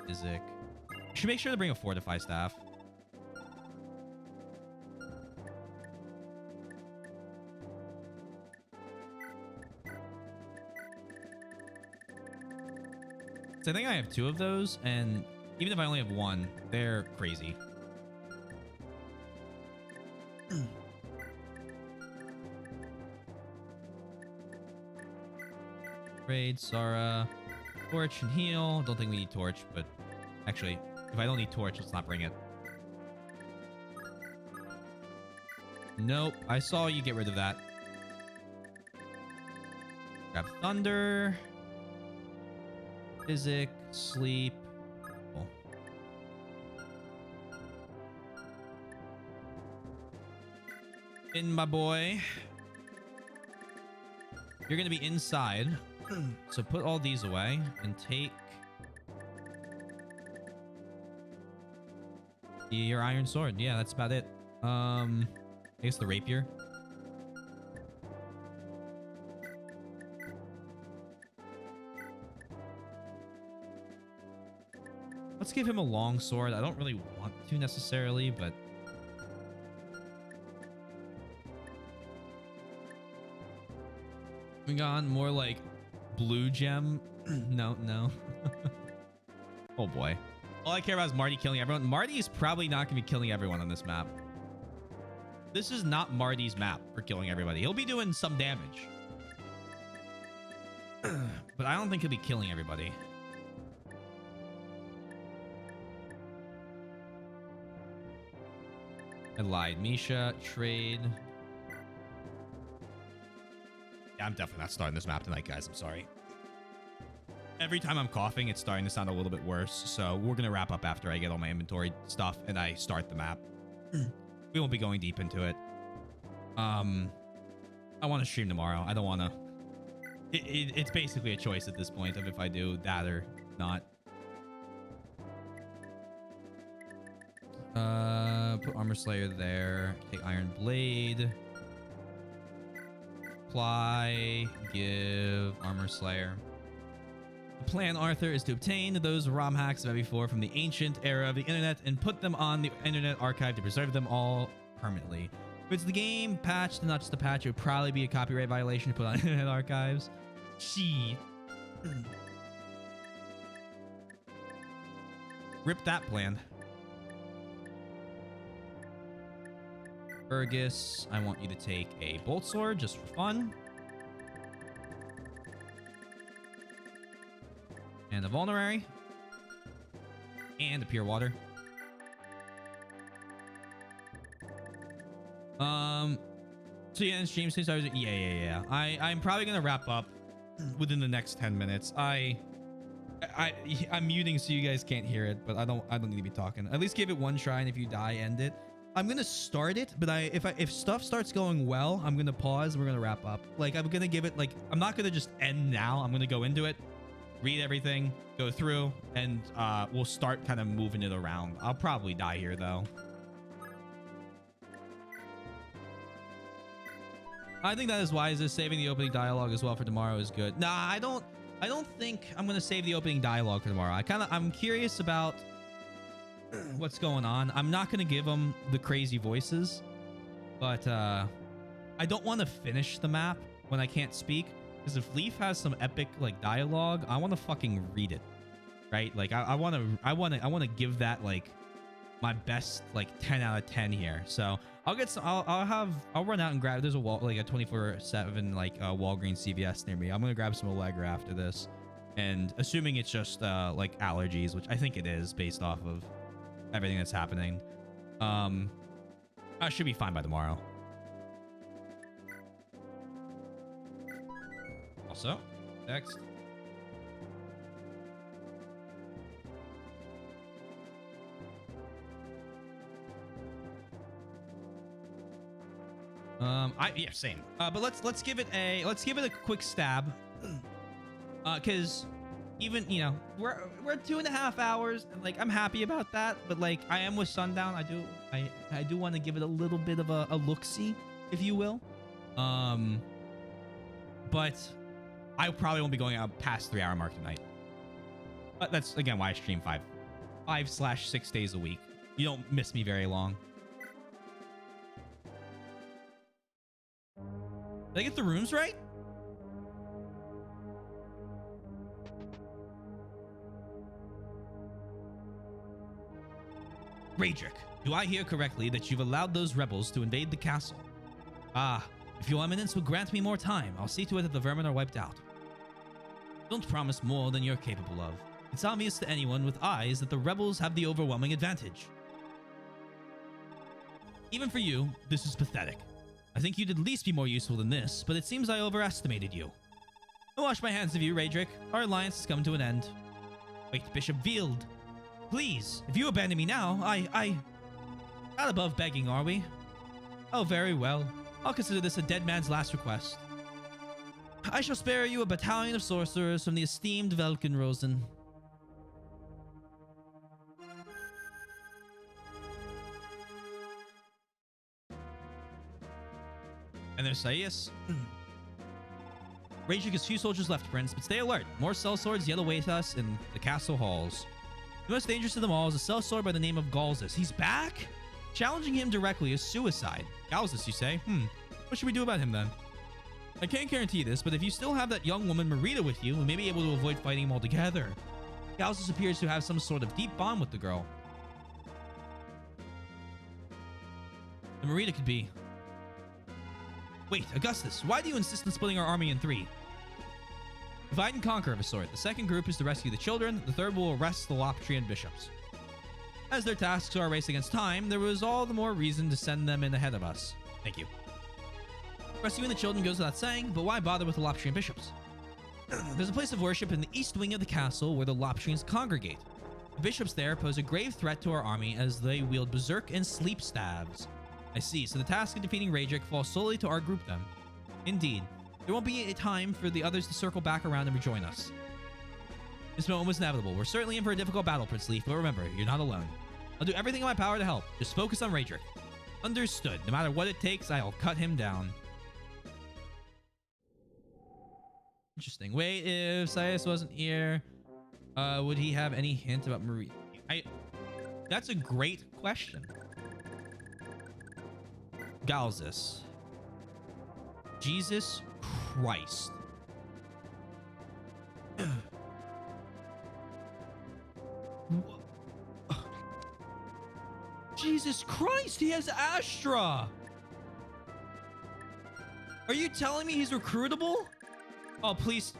Physic. Should make sure to bring a Fortify staff. So I think I have 2 of those, and even if I only have 1, they're crazy. Raid, Sara, Torch, and heal. Don't think we need Torch, but actually, if I don't need Torch, let's not bring it. Nope, I saw you get rid of that. Grab Thunder. Physic, Sleep. Cool. In, my boy. You're going to be inside. So put all these away and take your iron sword. Yeah, that's about it. I guess the rapier. Let's give him a long sword. I don't really want to necessarily, but moving on, more like blue gem. No. Oh boy. All I care about is Marty killing everyone. Marty is probably not going to be killing everyone on this map. This is not Marty's map for killing everybody. He'll be doing some damage. But I don't think he'll be killing everybody. I lied. Misha, trade. Yeah, I'm definitely not starting this map tonight, guys. I'm sorry. Every time I'm coughing, it's starting to sound a little bit worse. So we're going to wrap up after I get all my inventory stuff and I start the map. We won't be going deep into it. I want to stream tomorrow. I don't want to. It's basically a choice at this point of if I do that or not. Put Armor Slayer there. Take Iron Blade. Apply. Give Armor Slayer. The plan, Arthur, is to obtain those ROM hacks of before from the ancient era of the internet and put them on the Internet Archive to preserve them all permanently. If it's the game patched and not just a patch, it would probably be a copyright violation to put on Internet Archives. Gee. Rip that plan. Fergus, I want you to take a bolt sword just for fun. And a vulnerary. And a pure water. So yeah, in stream since I was yeah. I'm probably gonna wrap up within the next 10 minutes. I'm muting so you guys can't hear it, but I don't need to be talking. At least give it one try, and if you die, end it. I'm gonna start it, but if stuff starts going well, I'm gonna pause. We're gonna wrap up. Like I'm gonna give it like I'm not gonna just end now. I'm gonna go into it, read everything, go through, and we'll start kind of moving it around. I'll probably die here though. I think that is wise. Is saving the opening dialogue as well for tomorrow is good. Nah, I don't think I'm gonna save the opening dialogue for tomorrow. I'm curious about what's going on. I'm not gonna give them the crazy voices, but I don't want to finish the map when I can't speak, because if Leaf has some epic like dialogue, I want to fucking read it, right? Like I want to give that like my best like 10 out of 10 here. So I'll get some. I'll run out and grab. There's a wall like a 24/7 like Walgreens CVS near me. I'm gonna grab some Allegra after this, and assuming it's just like allergies, which I think it is based off of everything that's happening, I should be fine by tomorrow. Also, next. Yeah, same. But let's give it a quick stab. Cause even, you know, we're 2.5 hours, and like I'm happy about that, but like I am with Sundown. I do want to give it a little bit of a look-see, if you will. But I probably won't be going out past 3-hour mark tonight. But that's again why I stream 5/6 days a week. You don't miss me very long. Did I get the rooms right? Raedric, do I hear correctly that you've allowed those rebels to invade the castle? Ah, if your eminence will grant me more time, I'll see to it that the vermin are wiped out. Don't promise more than you're capable of. It's obvious to anyone with eyes that the rebels have the overwhelming advantage. Even for you, this is pathetic. I think you'd at least be more useful than this, but it seems I overestimated you. I wash my hands of you, Raedric. Our alliance has come to an end. Wait, Bishop Vield. Please, if you abandon me now, I... Not above begging, are we? Oh, very well. I'll consider this a dead man's last request. I shall spare you a battalion of sorcerers from the esteemed Velkenrosen. And there's Saius. Raedric has few soldiers left, Prince, but stay alert. More sellswords yet await us in the castle halls. The most dangerous of them all is a sellsword by the name of Galzus. He's back? Challenging him directly is suicide. Galzus, you say? What should we do about him then? I can't guarantee this, but if you still have that young woman Marita with you, we may be able to avoid fighting him altogether. Galzus appears to have some sort of deep bond with the girl. And Marita could be... Wait, Augustus, why do you insist on splitting our army in 3? Divide and conquer of a sort. The second group is to rescue the children. The third will arrest the Locrian bishops. As their tasks are a race against time, there was all the more reason to send them in ahead of us. Thank you. Rescuing the children goes without saying, but why bother with the Locrian bishops? There's a place of worship in the east wing of the castle where the Loptrians congregate. The bishops there pose a grave threat to our army as they wield berserk and sleep staves. I see, so the task of defeating Raedric falls solely to our group then. Indeed. There won't be a time for the others to circle back around and rejoin us. This moment was inevitable. We're certainly in for a difficult battle, Prince Leaf, but remember, you're not alone. I'll do everything in my power to help. Just focus on Raedric. Understood. No matter what it takes, I'll cut him down. Interesting. Wait, if Sias wasn't here, would he have any hint about Marie? That's a great question. Galzus. Jesus Christ. Jesus Christ, he has Astra. Are you telling me he's recruitable? Oh, please.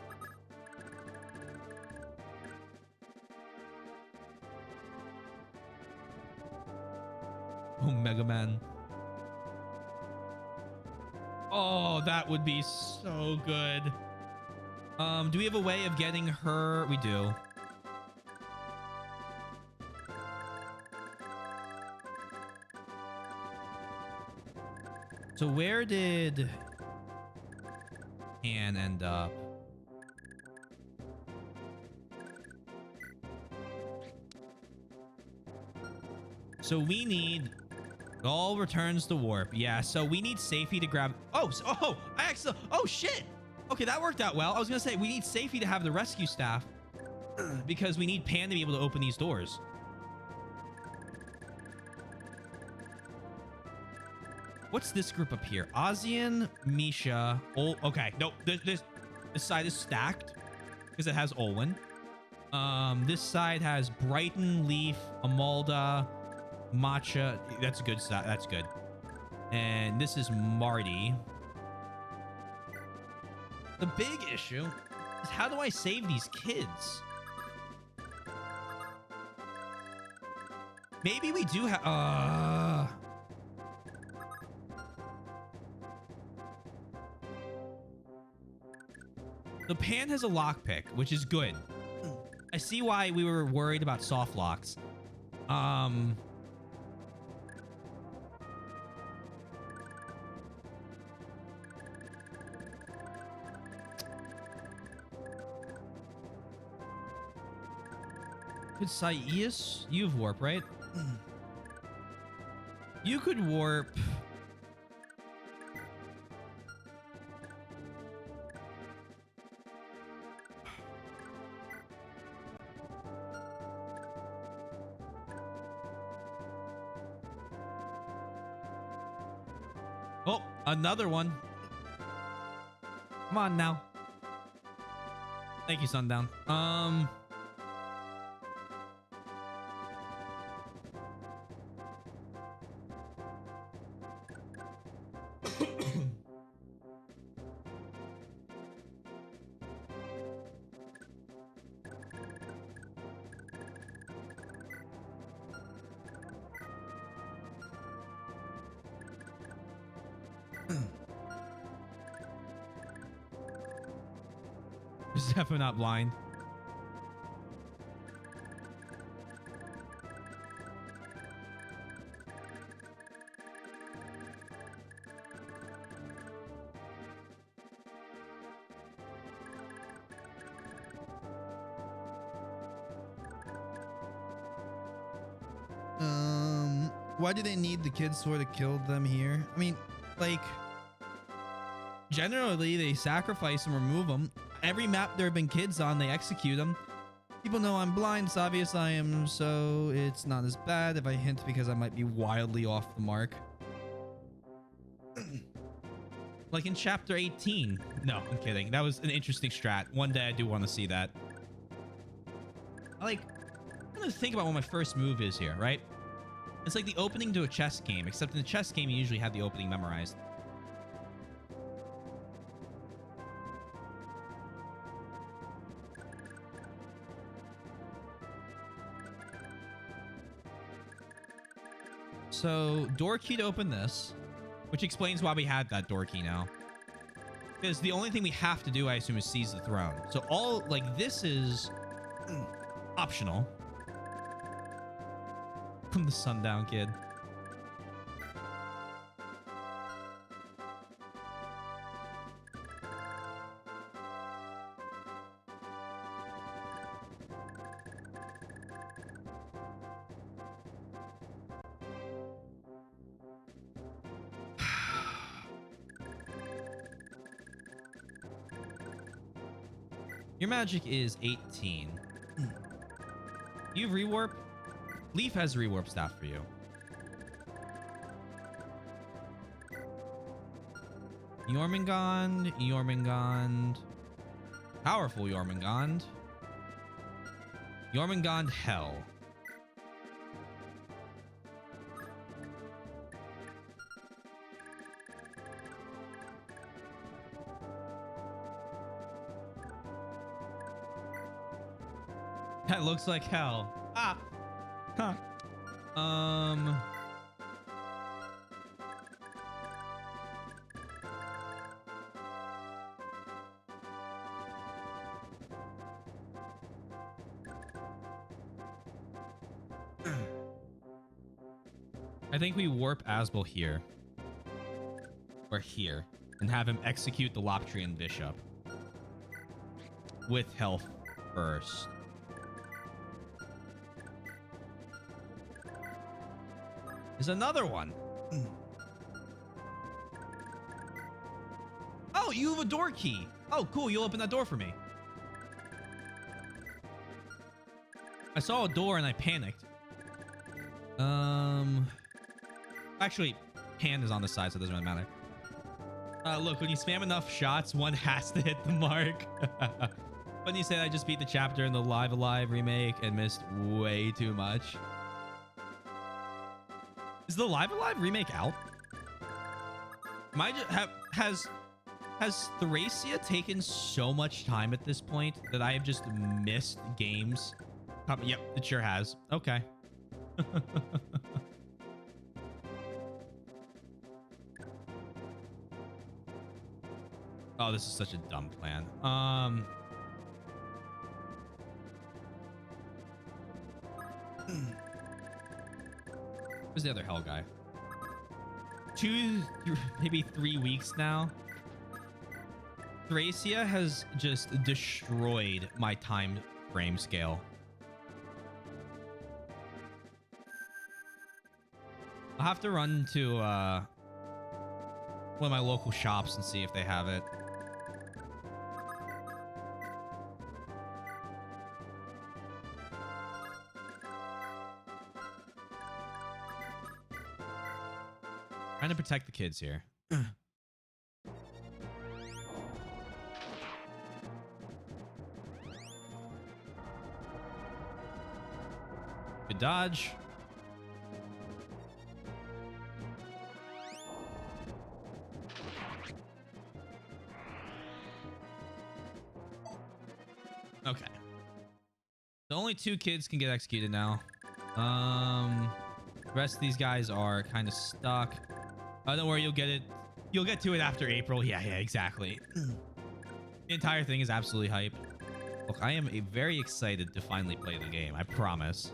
Oh, Mega Man. Oh, that would be so good. Do we have a way of getting her? We do. So where did Han end up? So we need all returns to warp. Yeah, so we need Safety to grab. Oh, I actually. Oh shit. Okay, that worked out well. I was gonna say we need Safety to have the rescue staff because we need Pan to be able to open these doors. What's this group up here? Ozian, Misha. Oh, okay. No, this side is stacked because it has Olwen. This side has Brighton, Leaf, Amalda, Matcha. That's a good side. That's good. And this is Marty. The big issue is how do I save these kids? Maybe we do have. The Pan has a lockpick, which is good. I see why we were worried about soft locks. Could Saius? You have warp, right? You could warp. Oh, another one. Come on now. Thank you, Sundown. He's definitely not blind. Why do they need the kids sort of killed them here? I mean, like, Generally, they sacrifice and remove them. Every map there have been kids on, they execute them. people know I'm blind. It's obvious I am, so it's not as bad if I hint because I might be wildly off the mark. Like in chapter 18. No, I'm kidding. That was an interesting strat. One day I do want to see that. I'm gonna think about what my first move is here, right? It's like the opening to a chess game, except in the chess game you usually have the opening memorized. So door key to open this, which explains why we had that door key now. Because the only thing we have to do, I assume, is seize the throne. So all, like, this is optional. From the Sundown Kid. Your magic is 18. You have rewarp? Leaf has rewarp staff for you. Jormungand, Jormungand. Powerful Jormungand. Jormungand Hell. That looks like hell. Ah. Huh. I think we warp Asbel here. Or here. And have him execute the Loptrian Bishop. With health first. There's another one. Oh, you have a door key. Oh, cool. You'll open that door for me. I saw a door and I panicked. Actually, hand is on the side, so it doesn't really matter. Look, when you spam enough shots, one has to hit the mark. When you said I just beat the chapter in the Live Alive remake and missed way too much. Is the Live Alive remake out? Has Thracia taken so much time at this point that I have just missed games? Yep, it sure has. Okay. Oh, this is such a dumb plan. Where's the other hell guy? 2, maybe 3 weeks now. Thracia has just destroyed my time frame scale. I'll have to run to one of my local shops and see if they have it. Trying to protect the kids here. Good dodge. Okay. So only 2 kids can get executed now. The rest of these guys are kind of stuck. Don't worry, you'll get it. You'll get to it after April. Yeah, exactly. The entire thing is absolutely hype. Look, I am very excited to finally play the game. I promise.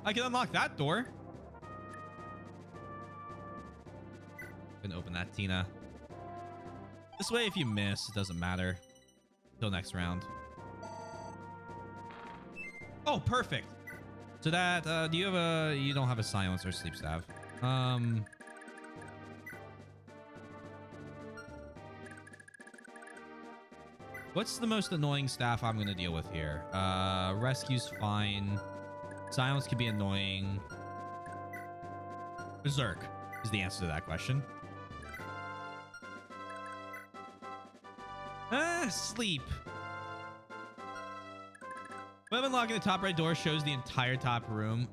I can unlock that door. Gonna open that, Tina. This way, if you miss, it doesn't matter. Until next round. Oh, perfect. So that, do you have a... You don't have a silence or sleep staff. What's the most annoying staff I'm going to deal with here? Rescue's fine. Silence could be annoying. Berserk is the answer to that question. Sleep. Web unlocking the top right door shows the entire top room.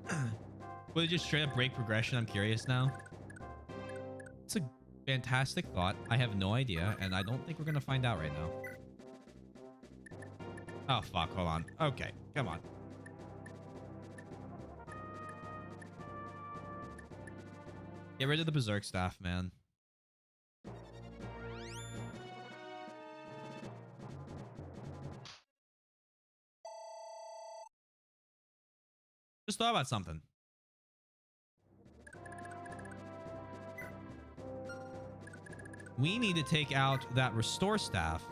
Will it just straight up break progression? I'm curious now. It's a fantastic thought. I have no idea, and I don't think we're going to find out right now. Oh, fuck. Hold on. Okay. Come on. Get rid of the Berserk staff, man. Just thought about something. We need to take out that restore staff.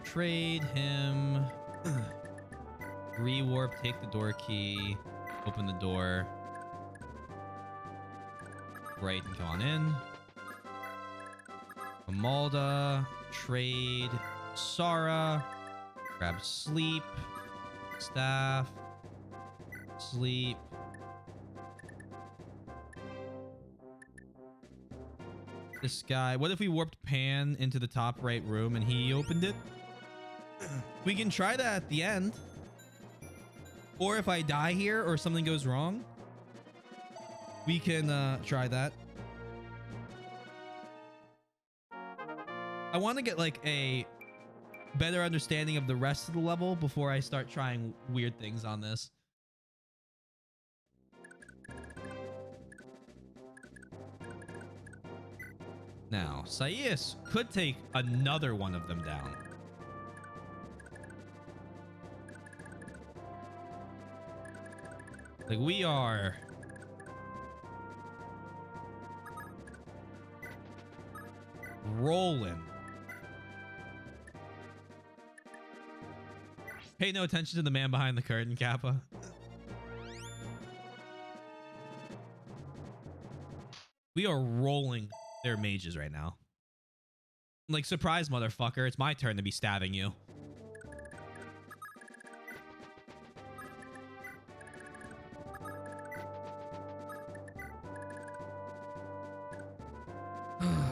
Trade him. Rewarp, take the door key. Open the door. Right, and come on in. Amalda. Trade. Sara. Grab sleep. Staff. Sleep. This guy. What if we warped Pan into the top right room and he opened it? We can try that at the end. Or if I die here or something goes wrong, we can try that. I want to get like a better understanding of the rest of the level before I start trying weird things on this. Now, Saius could take another one of them down. Like, we are rolling. Pay no attention to the man behind the curtain, Kappa. We are rolling their mages right now. Like, surprise, motherfucker. It's my turn to be stabbing you.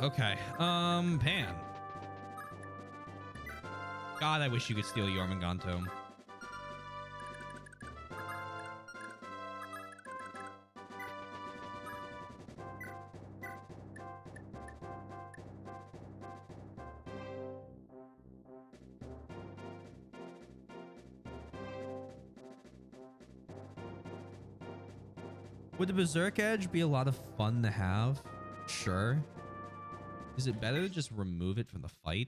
Okay. Pan. God, I wish you could steal Jormungand Tome. Would the Berserk Edge be a lot of fun to have? Sure. Is it better to just remove it from the fight?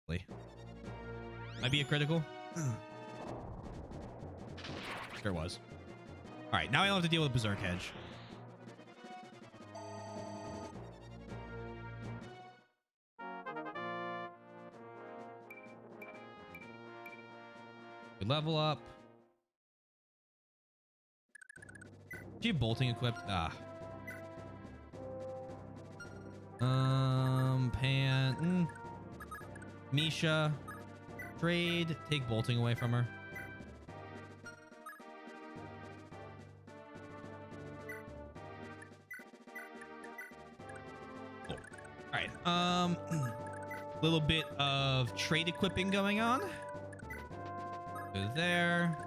Might be a critical. Sure was. All right, now I don't have to deal with Berserk Edge. Good level up. Do you have bolting equipped? Ah. Pan. Misha. Trade. Take bolting away from her. Cool. All right. Little bit of trade equipping going on. Go there.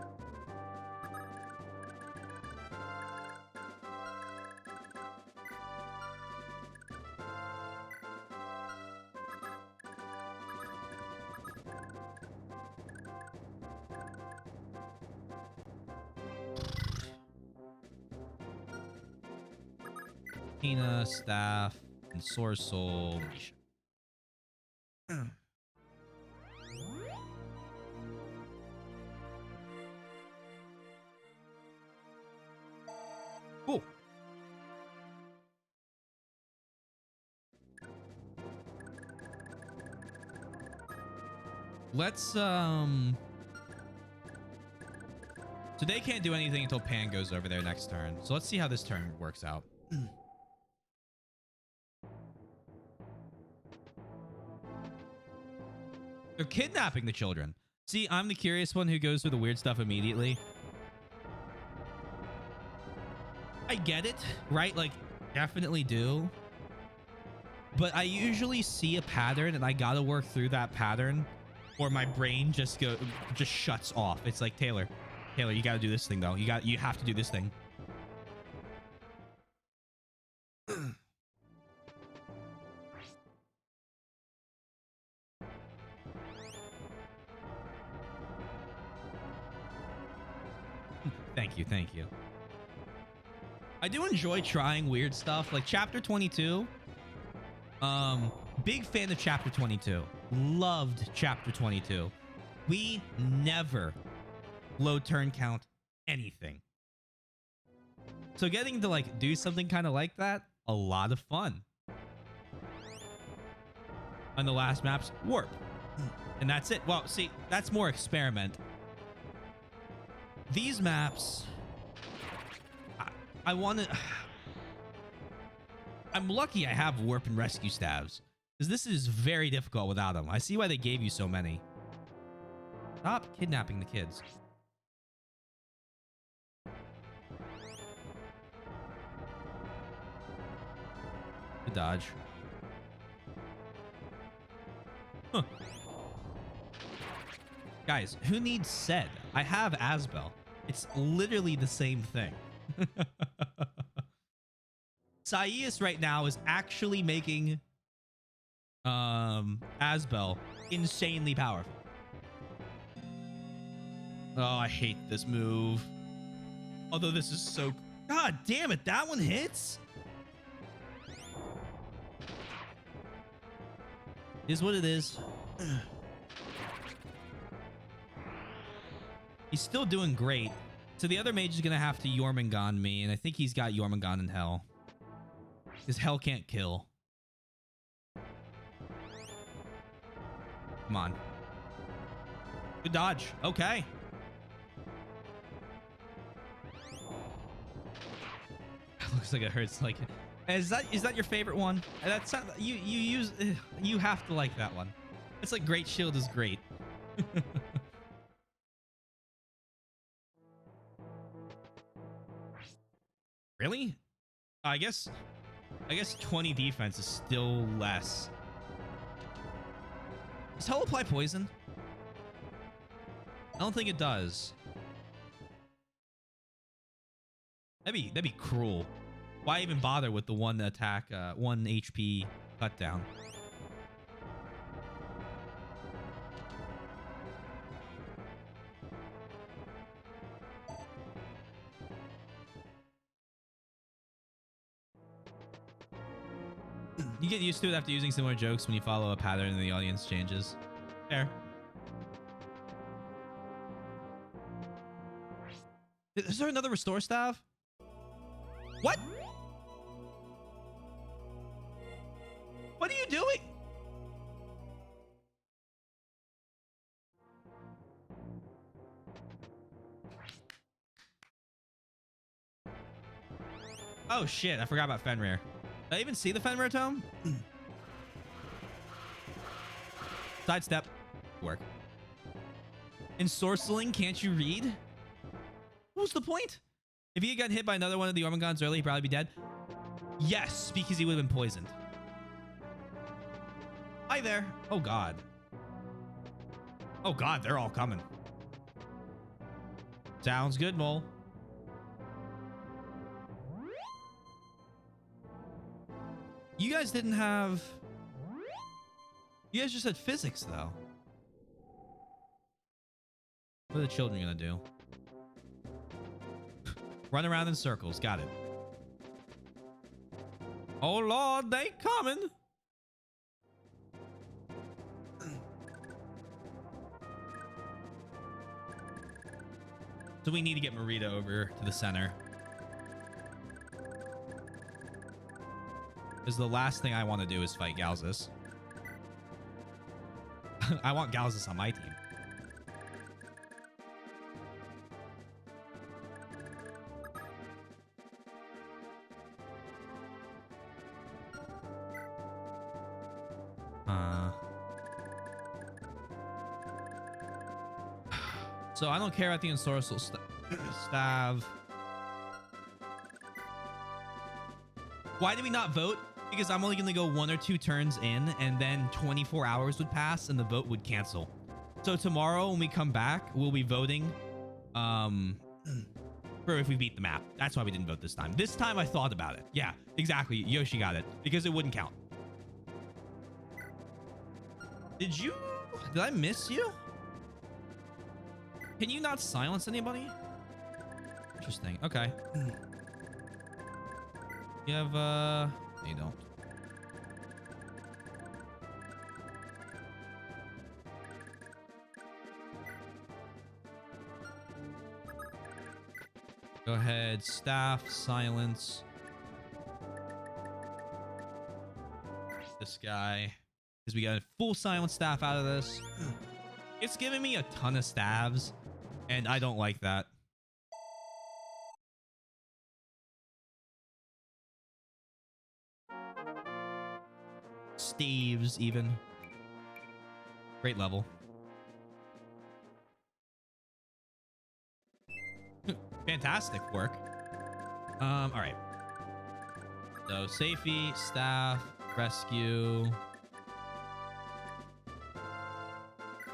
Tina, Staff, and Source Soul. Cool. Let's so they can't do anything until Pan goes over there next turn. So let's see how this turn works out. They're kidnapping the children. See, I'm the curious one who goes through the weird stuff immediately. I get it, right? Like, definitely do. But I usually see a pattern and I gotta work through that pattern or my brain just shuts off. It's like, Taylor, you gotta do this thing though. You have to do this thing. Thank you. I do enjoy trying weird stuff. Like chapter 22. Big fan of chapter 22. Loved chapter 22. We never low turn count anything. So getting to like do something kind of like that, a lot of fun. On the last maps, warp. And that's it. Well, see, that's more experiment. These maps, I want to... I'm lucky I have warp and rescue staves, because this is very difficult without them. I see why they gave you so many. Stop kidnapping the kids. Good dodge. Huh. Guys, who needs Sed? I have Asbel. It's literally the same thing. Saius right now is actually making Asbel insanely powerful. Oh, I hate this move. Although this is so... God damn it, that one hits? Is what it is. He's still doing great. So the other mage is going to have to Jormungand me, and I think he's got Jormungand in Hell. Because Hell can't kill. Come on. Good dodge. Okay. Looks like it hurts. Like, is that your favorite one? That's not, you have to like that one. It's like Great Shield is great. Really? I guess 20 defense is still less. Does Hell apply poison? I don't think it does. That'd be cruel. Why even bother with the one attack, 1 HP cut down? You get used to it after using similar jokes when you follow a pattern and the audience changes. Fair. Is there another restore staff? What? What are you doing? Oh shit, I forgot about Fenrir. Did I even see the Fenrir tome? Sidestep. Work. In Sorceling, can't you read? What was the point? If he had gotten hit by another one of the Jormungands early, he'd probably be dead. Yes, because he would have been poisoned. Hi there. Oh, God. Oh, God, they're all coming. Sounds good, Mole. You guys didn't have... You guys just had physics, though. What are the children gonna do? Run around in circles. Got it. Oh, Lord, they coming. So we need to get Marita over to the center. Because the last thing I want to do is fight Galzus. I want Galzus on my team. So I don't care about the ensorcel stav. Why did we not vote? Because I'm only going to go 1 or 2 turns in, and then 24 hours would pass, and the vote would cancel. So tomorrow, when we come back, we'll be voting for if we beat the map. That's why we didn't vote this time. This time, I thought about it. Yeah, exactly. Yoshi got it. Because it wouldn't count. Did I miss you? Can you not silence anybody? Interesting. Okay. You have you don't. Go ahead, staff, silence. This guy. Because we got a full silence staff out of this. It's giving me a ton of staves, and I don't like that. Staves, even. Great level. Fantastic work. All right. So safety, staff, rescue,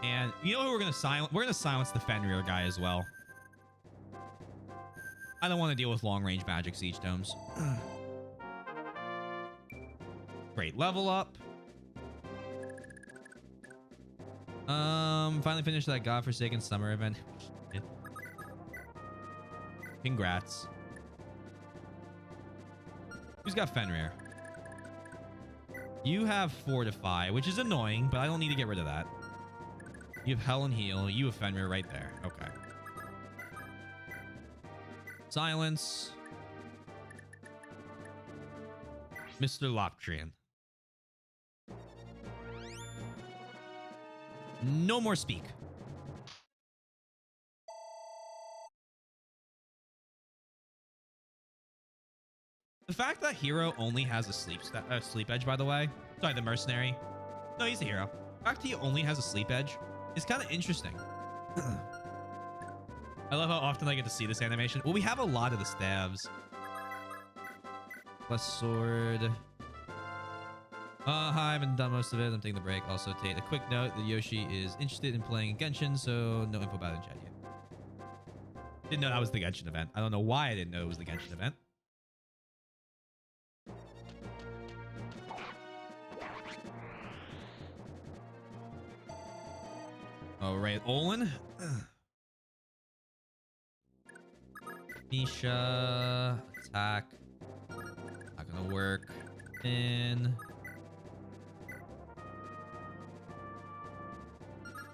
and you know who we're gonna silence? We're gonna silence the Fenrir guy as well. I don't want to deal with long range magic siege domes. Great level up. Finally finished that godforsaken summer event. Congrats. Who's got Fenrir? You have Fortify, which is annoying, but I don't need to get rid of that. You have Hell and Heal. You have Fenrir right there. Okay. Silence. Mr. Loptrian. No more speak. The fact that hero only has a sleep edge, by the way. Sorry, the mercenary. No, he's a hero. The fact he only has a sleep edge is kind of interesting. I love how often I get to see this animation. Well, we have a lot of the staves. Plus sword. Hi, I haven't done most of it. I'm taking the break. Also, take a quick note that Yoshi is interested in playing Genshin, so no info about it in chat yet. Didn't know that was the Genshin event. I don't know why I didn't know it was the Genshin event. All right, Olin. Misha. Attack. Not gonna work. And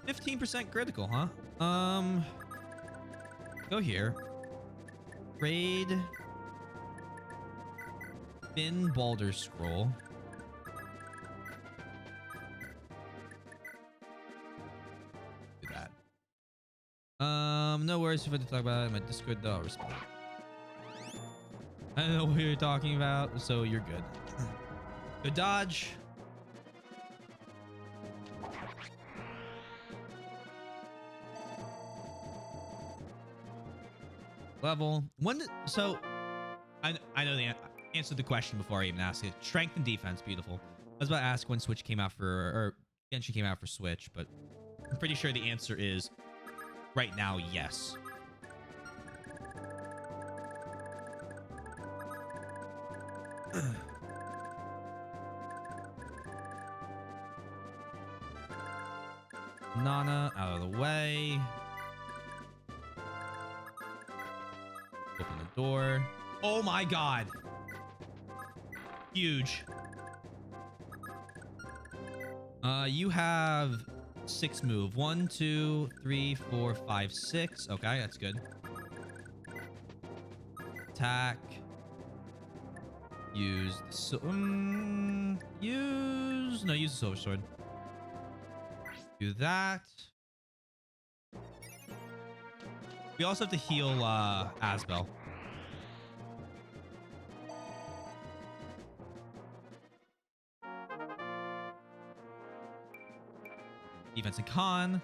15% critical, huh? Go here. Raid. Finn Baldur's Scroll. Do that. No worries if I have to talk about it in my Discord though. I'll respond. I don't know what you're talking about, so you're good. Good dodge. Level one. So I know the answer to the question before I even ask it. Strength and defense, beautiful. I was about to ask when Switch came out for, or Genshin came out for Switch, but I'm pretty sure the answer is right now, yes. Nana out of the way. Open the door. Oh my god. Huge. You have 6 move. 1, 2, 3, 4, 5, 6. Okay, that's good. Attack. Use use the silver sword. Do that. We also have to heal Asbel. Defense and Con.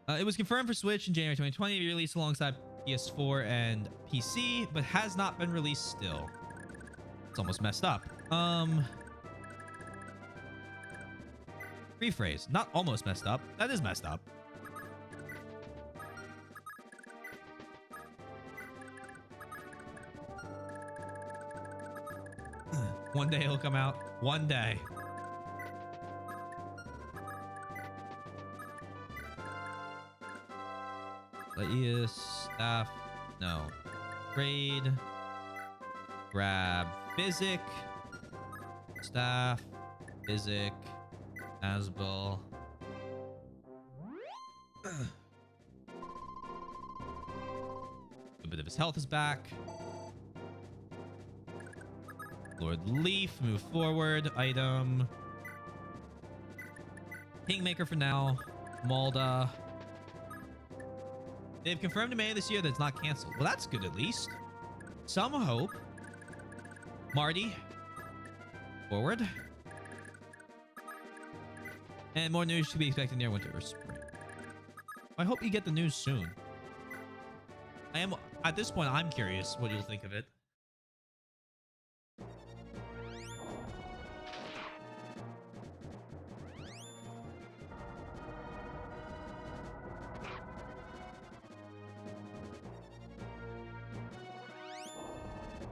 It was confirmed for Switch in January 2020 to be released alongside PS4 and PC, but has not been released still. It's almost messed up. Rephrase. Not almost messed up. That is messed up. One day it'll come out. One day. Laius, staff. No. Raid. Grab Physic. Staff. Physic. Asbel. A bit of his health is back. Lord Leaf, move forward. Item. Kingmaker for now. Malda. They've confirmed in May this year that it's not canceled. Well, that's good at least. Some hope. Marty. Forward. And more news to be expected near winter or spring. I hope you get the news soon. I am, at this point, I'm curious what you'll think of it.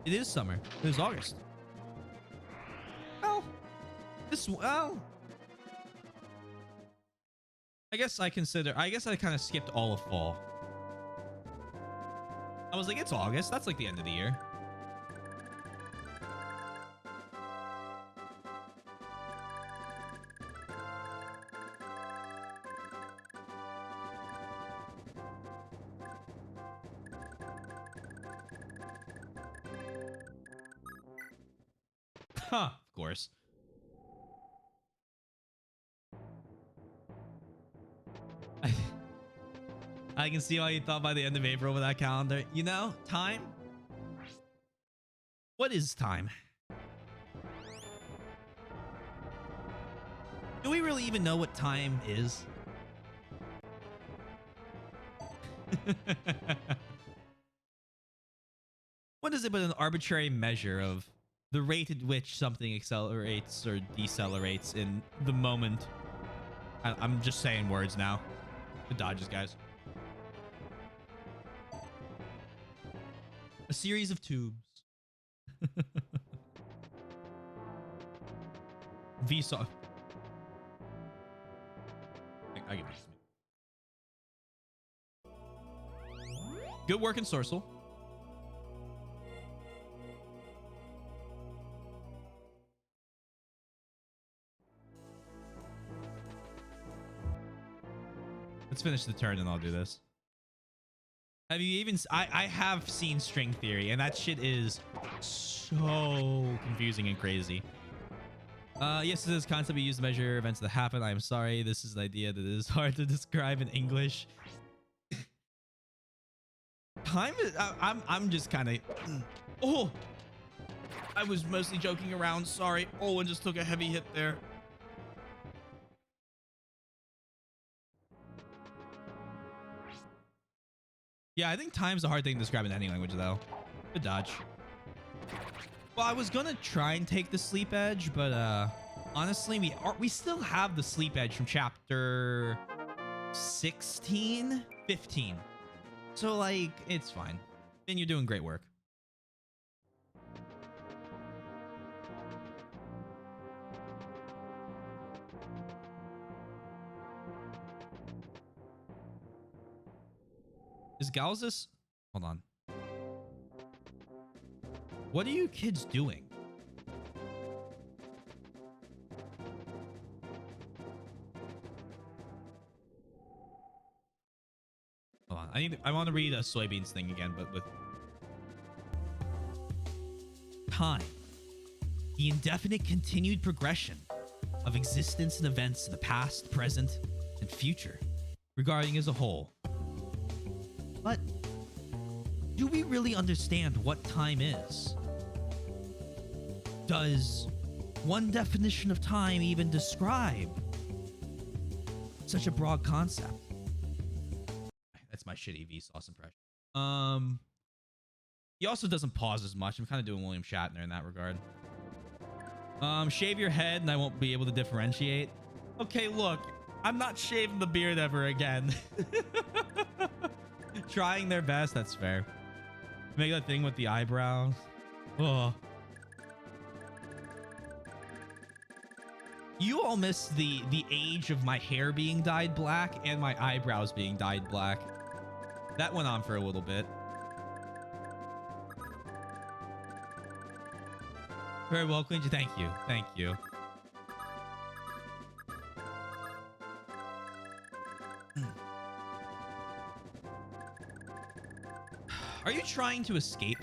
It is summer. It is August. Well, well, I guess I kind of skipped all of fall. I was like, it's August. That's like the end of the year. Huh, of course. I can see why you thought by the end of April with that calendar. You know, time? What is time? Do we really even know what time is? What is it but an arbitrary measure of the rate at which something accelerates or decelerates in the moment? I'm just saying words now. Good dodges, guys. A series of tubes. Vsauce. I get this. Good work in Sorcel. Let's finish the turn and I'll do this. Have you even... I have seen string theory and that shit is so confusing and crazy. Yes, this is concept we use to measure events that happen. I'm sorry. This is an idea that is hard to describe in English. Time is... I'm just kind of... Oh! I was mostly joking around. Sorry. Owen just took a heavy hit there. Yeah, I think time's a hard thing to describe in any language, though. Good dodge. Well, I was gonna try and take the sleep edge, but honestly, we still have the sleep edge from chapter 16, 15. So like, it's fine. And you're doing great work. Is Galzus? Hold on. What are you kids doing? Hold on. I want to read a soybeans thing again, but with time. The indefinite continued progression of existence and events in the past, present, and future regarding as a whole. But do we really understand what time is? Does one definition of time even describe such a broad concept? That's my shitty Vsauce impression. He also doesn't pause as much. I'm kind of doing William Shatner in that regard. Shave your head and I won't be able to differentiate. Okay, look, I'm not shaving the beard ever again. Trying their best, that's fair. Make that thing with the eyebrows. Oh. You all missed the age of my hair being dyed black and my eyebrows being dyed black. That went on for a little bit. Very well, Quincy. Thank you. Thank you. Are you trying to escape?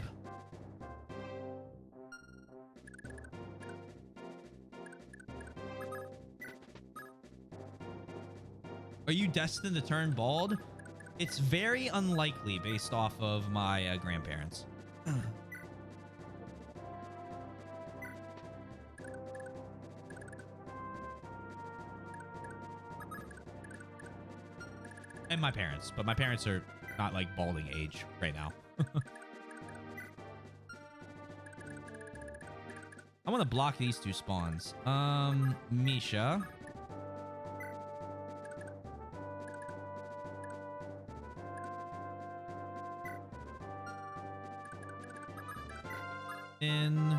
Are you destined to turn bald? It's very unlikely based off of my grandparents. And my parents, but my parents are not like balding age right now. I want to block these two spawns. Misha. In.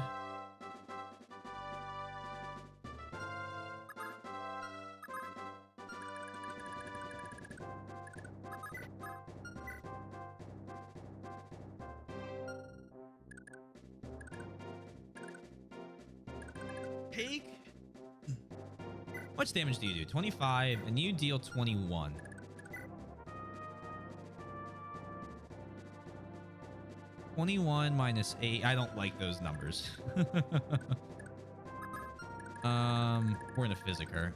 Take. How much damage do you do? 25, and you deal 21. -8. I don't like those numbers. We're gonna physic her.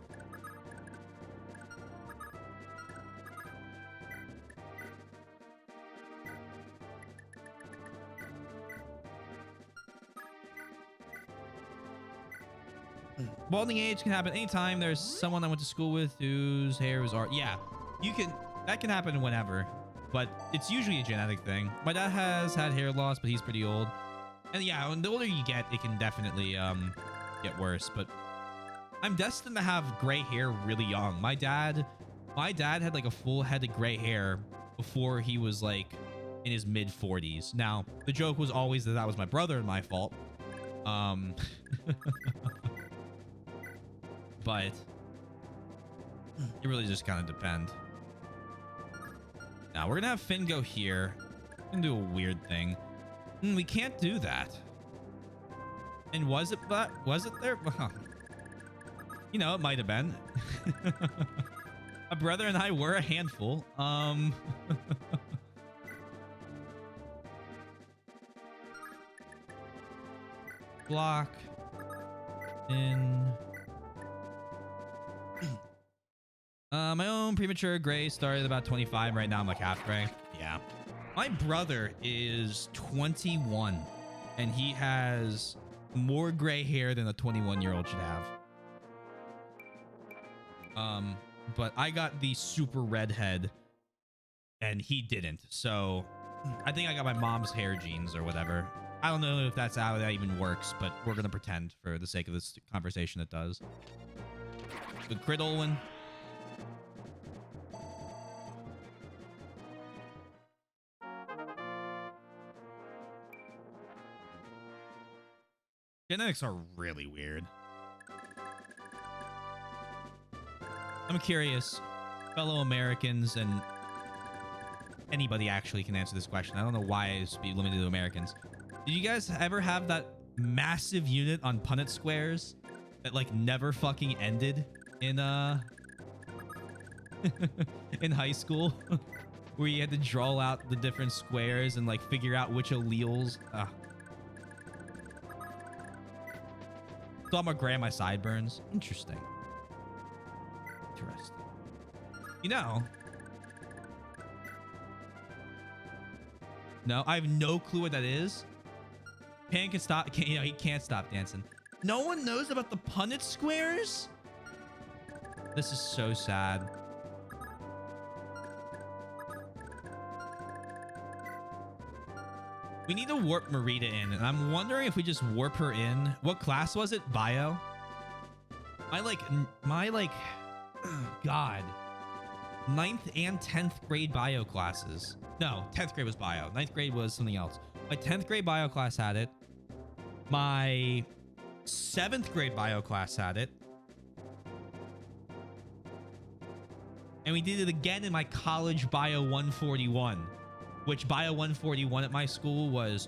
Balding age can happen anytime there's someone I went to school with whose hair is art. Yeah, you can. That can happen whenever, but it's usually a genetic thing. My dad has had hair loss, but he's pretty old. And yeah, when the older you get, it can definitely get worse. But I'm destined to have gray hair really young. My dad had like a full head of gray hair before he was like in his mid 40s. Now the joke was always that that was my brother and my fault. But it really just kind of depends. Now we're gonna have Finn go here and do a weird thing. We can't do that. And was it there? You know, it might have been. My brother and I were a handful. Block in. My own premature gray started about 25. Right now I'm like half gray. Yeah. My brother is 21 and he has more gray hair than a 21-year-old should have. But I got the super redhead and he didn't. So I think I got my mom's hair genes or whatever. I don't know if that's how that even works, but we're going to pretend for the sake of this conversation it does. Good crit, Olwen. Genetics are really weird. I'm curious, fellow Americans and anybody actually can answer this question. I don't know why it's be limited to Americans. Did you guys ever have that massive unit on Punnett squares that like never fucking ended in in high school? Where you had to draw out the different squares and like figure out which alleles. So I'm gonna grab my sideburns. Interesting. Interesting. You know. No, I have no clue what that is. Pan can stop. You know, he can't stop dancing. No one knows about the Punnett squares? This is so sad. We need to warp Marita in, and I'm wondering if we just warp her in. What class was it? Bio? God. 9th and 10th grade bio classes. No, 10th grade was bio. 9th grade was something else. My 10th grade bio class had it. My 7th grade bio class had it. And we did it again in my college bio 141. Which bio 141 at my school was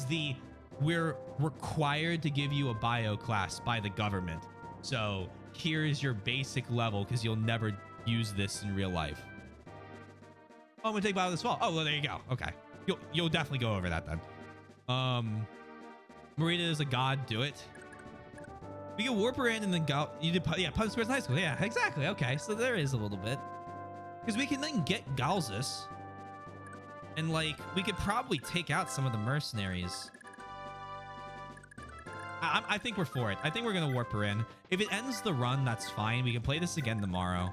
the we're required to give you a bio class by the government. So here's your basic level because you'll never use this in real life. Oh, I'm gonna take bio this fall. Oh, well, there you go. Okay, you'll definitely go over that then. Marita is a god. Do it. We can warp her in and then go. You did, yeah, Punch Sports High School. Yeah, exactly. Okay, so there is a little bit because we can then get Galzus, and like we could probably take out some of the mercenaries. I think we're for it. I think we're gonna warp her in. If it ends the run, that's fine. We can play this again tomorrow.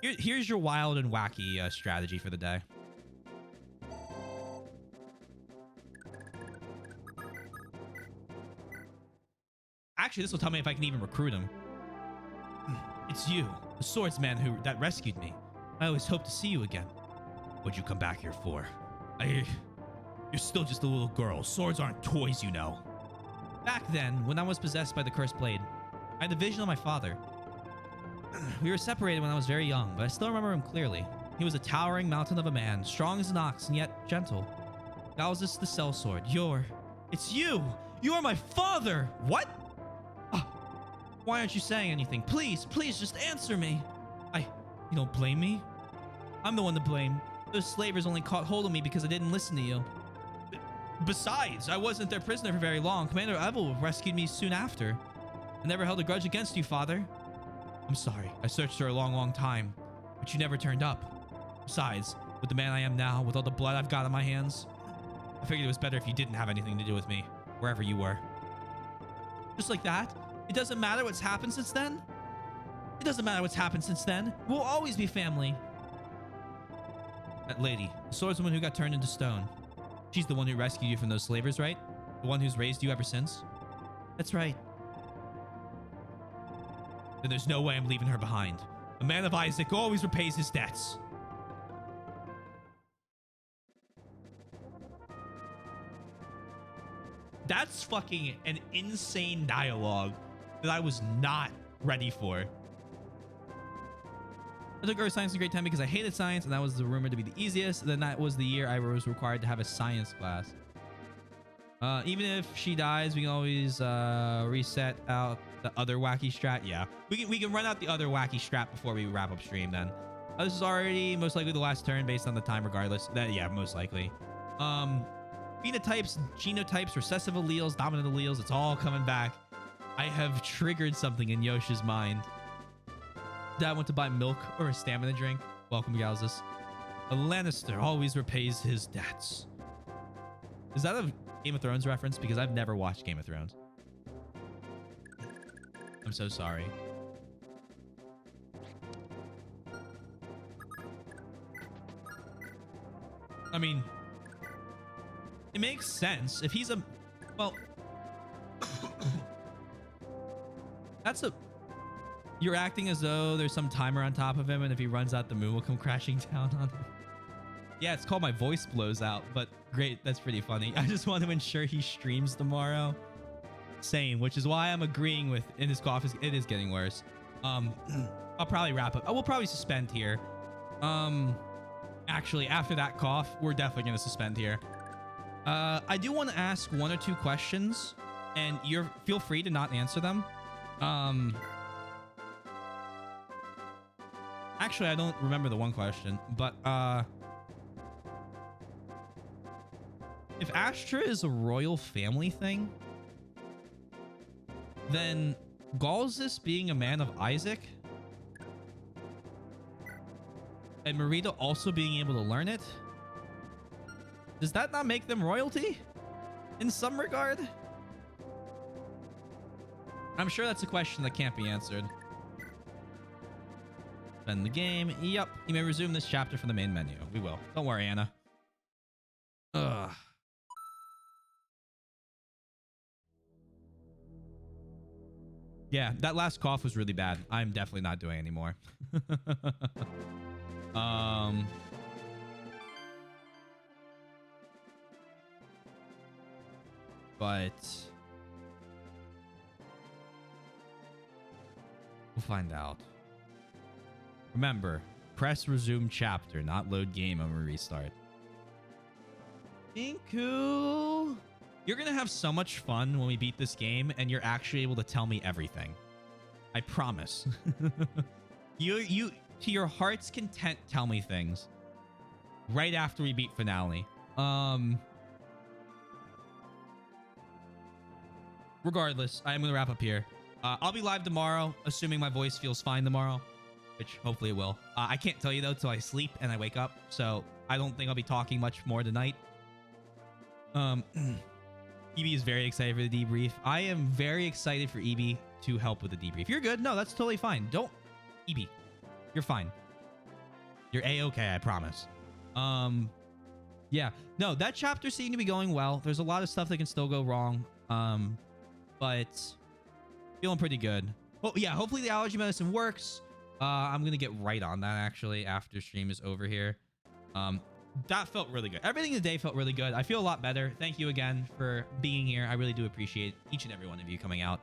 Here's your wild and wacky strategy for the day. Actually, this will tell me if I can even recruit him. It's you, the swordsman that rescued me. I always hope to see you again. What'd you come back here for? You're still just a little girl. Swords aren't toys, you know. Back then, when I was possessed by the cursed blade, I had a vision of my father. We were separated when I was very young, but I still remember him clearly. He was a towering mountain of a man, strong as an ox and yet gentle. Galzus the sellsword. It's you! You are my father! What? Why aren't you saying anything? Please, just answer me. You don't blame me? I'm the one to blame. Those slavers only caught hold of me because I didn't listen to you. Besides, I wasn't their prisoner for very long. Commander Evel rescued me soon after. I never held a grudge against you, father. I'm sorry. I searched for a long time, but you never turned up. Besides, with the man I am now, with all the blood I've got on my hands, I figured it was better if you didn't have anything to do with me, wherever you were. Just like that? It doesn't matter what's happened since then? It doesn't matter what's happened since then. We'll always be family. That lady, the swordswoman who got turned into stone. She's the one who rescued you from those slavers, right? The one who's raised you ever since? That's right. Then there's no way I'm leaving her behind. A man of Isaac always repays his debts. That's fucking an insane dialogue that I was not ready for. I took earth science in grade 10 because I hated science, and that was the rumored to be the easiest. Then that was the year I was required to have a science class. Even if she dies, we can always reset out the other wacky strat. Yeah, we can run out the other wacky strat before we wrap up stream then. This is already most likely the last turn based on the time regardless. Yeah, most likely. Phenotypes, genotypes, recessive alleles, dominant alleles, it's all coming back. I have triggered something in Yosha's mind. Dad went to buy milk or a stamina drink. Welcome, Galzus. A Lannister always repays his debts. Is that a Game of Thrones reference? Because I've never watched Game of Thrones. I'm so sorry. I mean, it makes sense. If he's a... Well... That's a... You're acting as though there's some timer on top of him, and if he runs out, the moon will come crashing down on him. Yeah, it's called My Voice Blows Out, but great. That's pretty funny. I just want to ensure he streams tomorrow. Same, which is why I'm agreeing with in his cough. It is getting worse. I'll probably wrap up. I will probably suspend here. Actually, after that cough, we're definitely going to suspend here. I do want to ask one or two questions, and feel free to not answer them. Actually, I don't remember the one question, but if Astra is a royal family thing, then Galzus being a man of Isaac and Marita also being able to learn it, does that not make them royalty in some regard? I'm sure that's a question that can't be answered. Spend the game. Yep. You may resume this chapter from the main menu. We will. Don't worry, Anna. Ugh. Yeah, that last cough was really bad. I'm definitely not doing anymore. But we'll find out. Remember, press resume chapter, not load game when we restart. Inku, you're gonna have so much fun when we beat this game and you're actually able to tell me everything. I promise. You to your heart's content tell me things right after we beat finale. Regardless, I am gonna wrap up here. I'll be live tomorrow, assuming my voice feels fine tomorrow, which hopefully it will. I can't tell you though till I sleep and I wake up, so I don't think I'll be talking much more tonight. EB is very excited for the debrief. I am very excited for EB to help with the debrief. You're good. No, that's totally fine. Don't, EB, you're fine. You're a-okay, I promise. Yeah, no, that chapter seemed to be going well. There's a lot of stuff that can still go wrong. But feeling pretty good. Oh yeah, hopefully the allergy medicine works. I'm gonna get right on that actually after stream is over here. That felt really good. Everything today felt really good. I feel a lot better. Thank you again for being here. I really do appreciate each and every one of you coming out.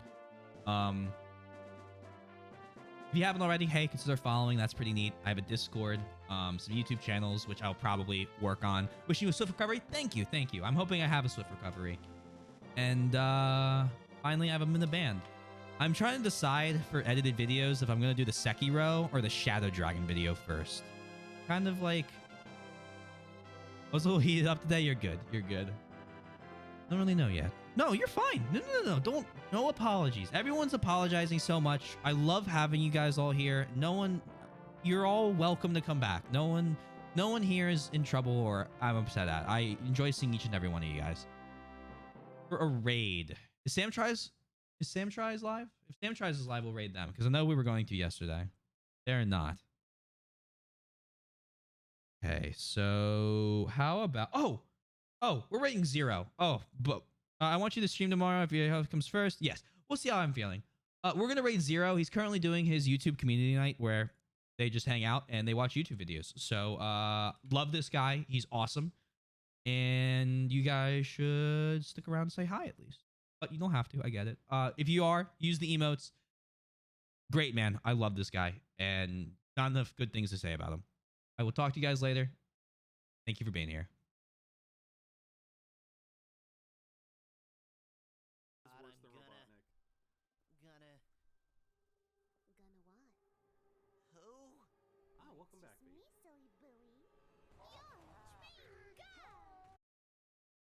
If you haven't already, hey, consider following. That's pretty neat. I have a Discord, some YouTube channels, which I'll probably work on. Wishing you a swift recovery. Thank you. Thank you. I'm hoping I have a swift recovery. And finally, I have them in the band. I'm trying to decide for edited videos if I'm going to do the Sekiro or the Shadow Dragon video first. Kind of like... I was a little heated up today. You're good. You're good. I don't really know yet. No, you're fine. No. Don't. No apologies. Everyone's apologizing so much. I love having you guys all here. No one... You're all welcome to come back. No one here is in trouble or I'm upset at. I enjoy seeing each and every one of you guys. For a raid. Is Sam Tries live? If Sam Tries is live, we'll raid them. Because I know we were going to yesterday. They're not. Okay, so how about... Oh, we're rating 0. Oh, but I want you to stream tomorrow if your health comes first. Yes, we'll see how I'm feeling. We're going to rate 0. He's currently doing his YouTube community night where they just hang out and they watch YouTube videos. So love this guy. He's awesome. And you guys should stick around and say hi at least. But you don't have to. I get it. If you are, use the emotes. Great, man. I love this guy. And not enough good things to say about him. I will talk to you guys later. Thank you for being here. Gonna what? Who? Ah, welcome back, Just me, Beast.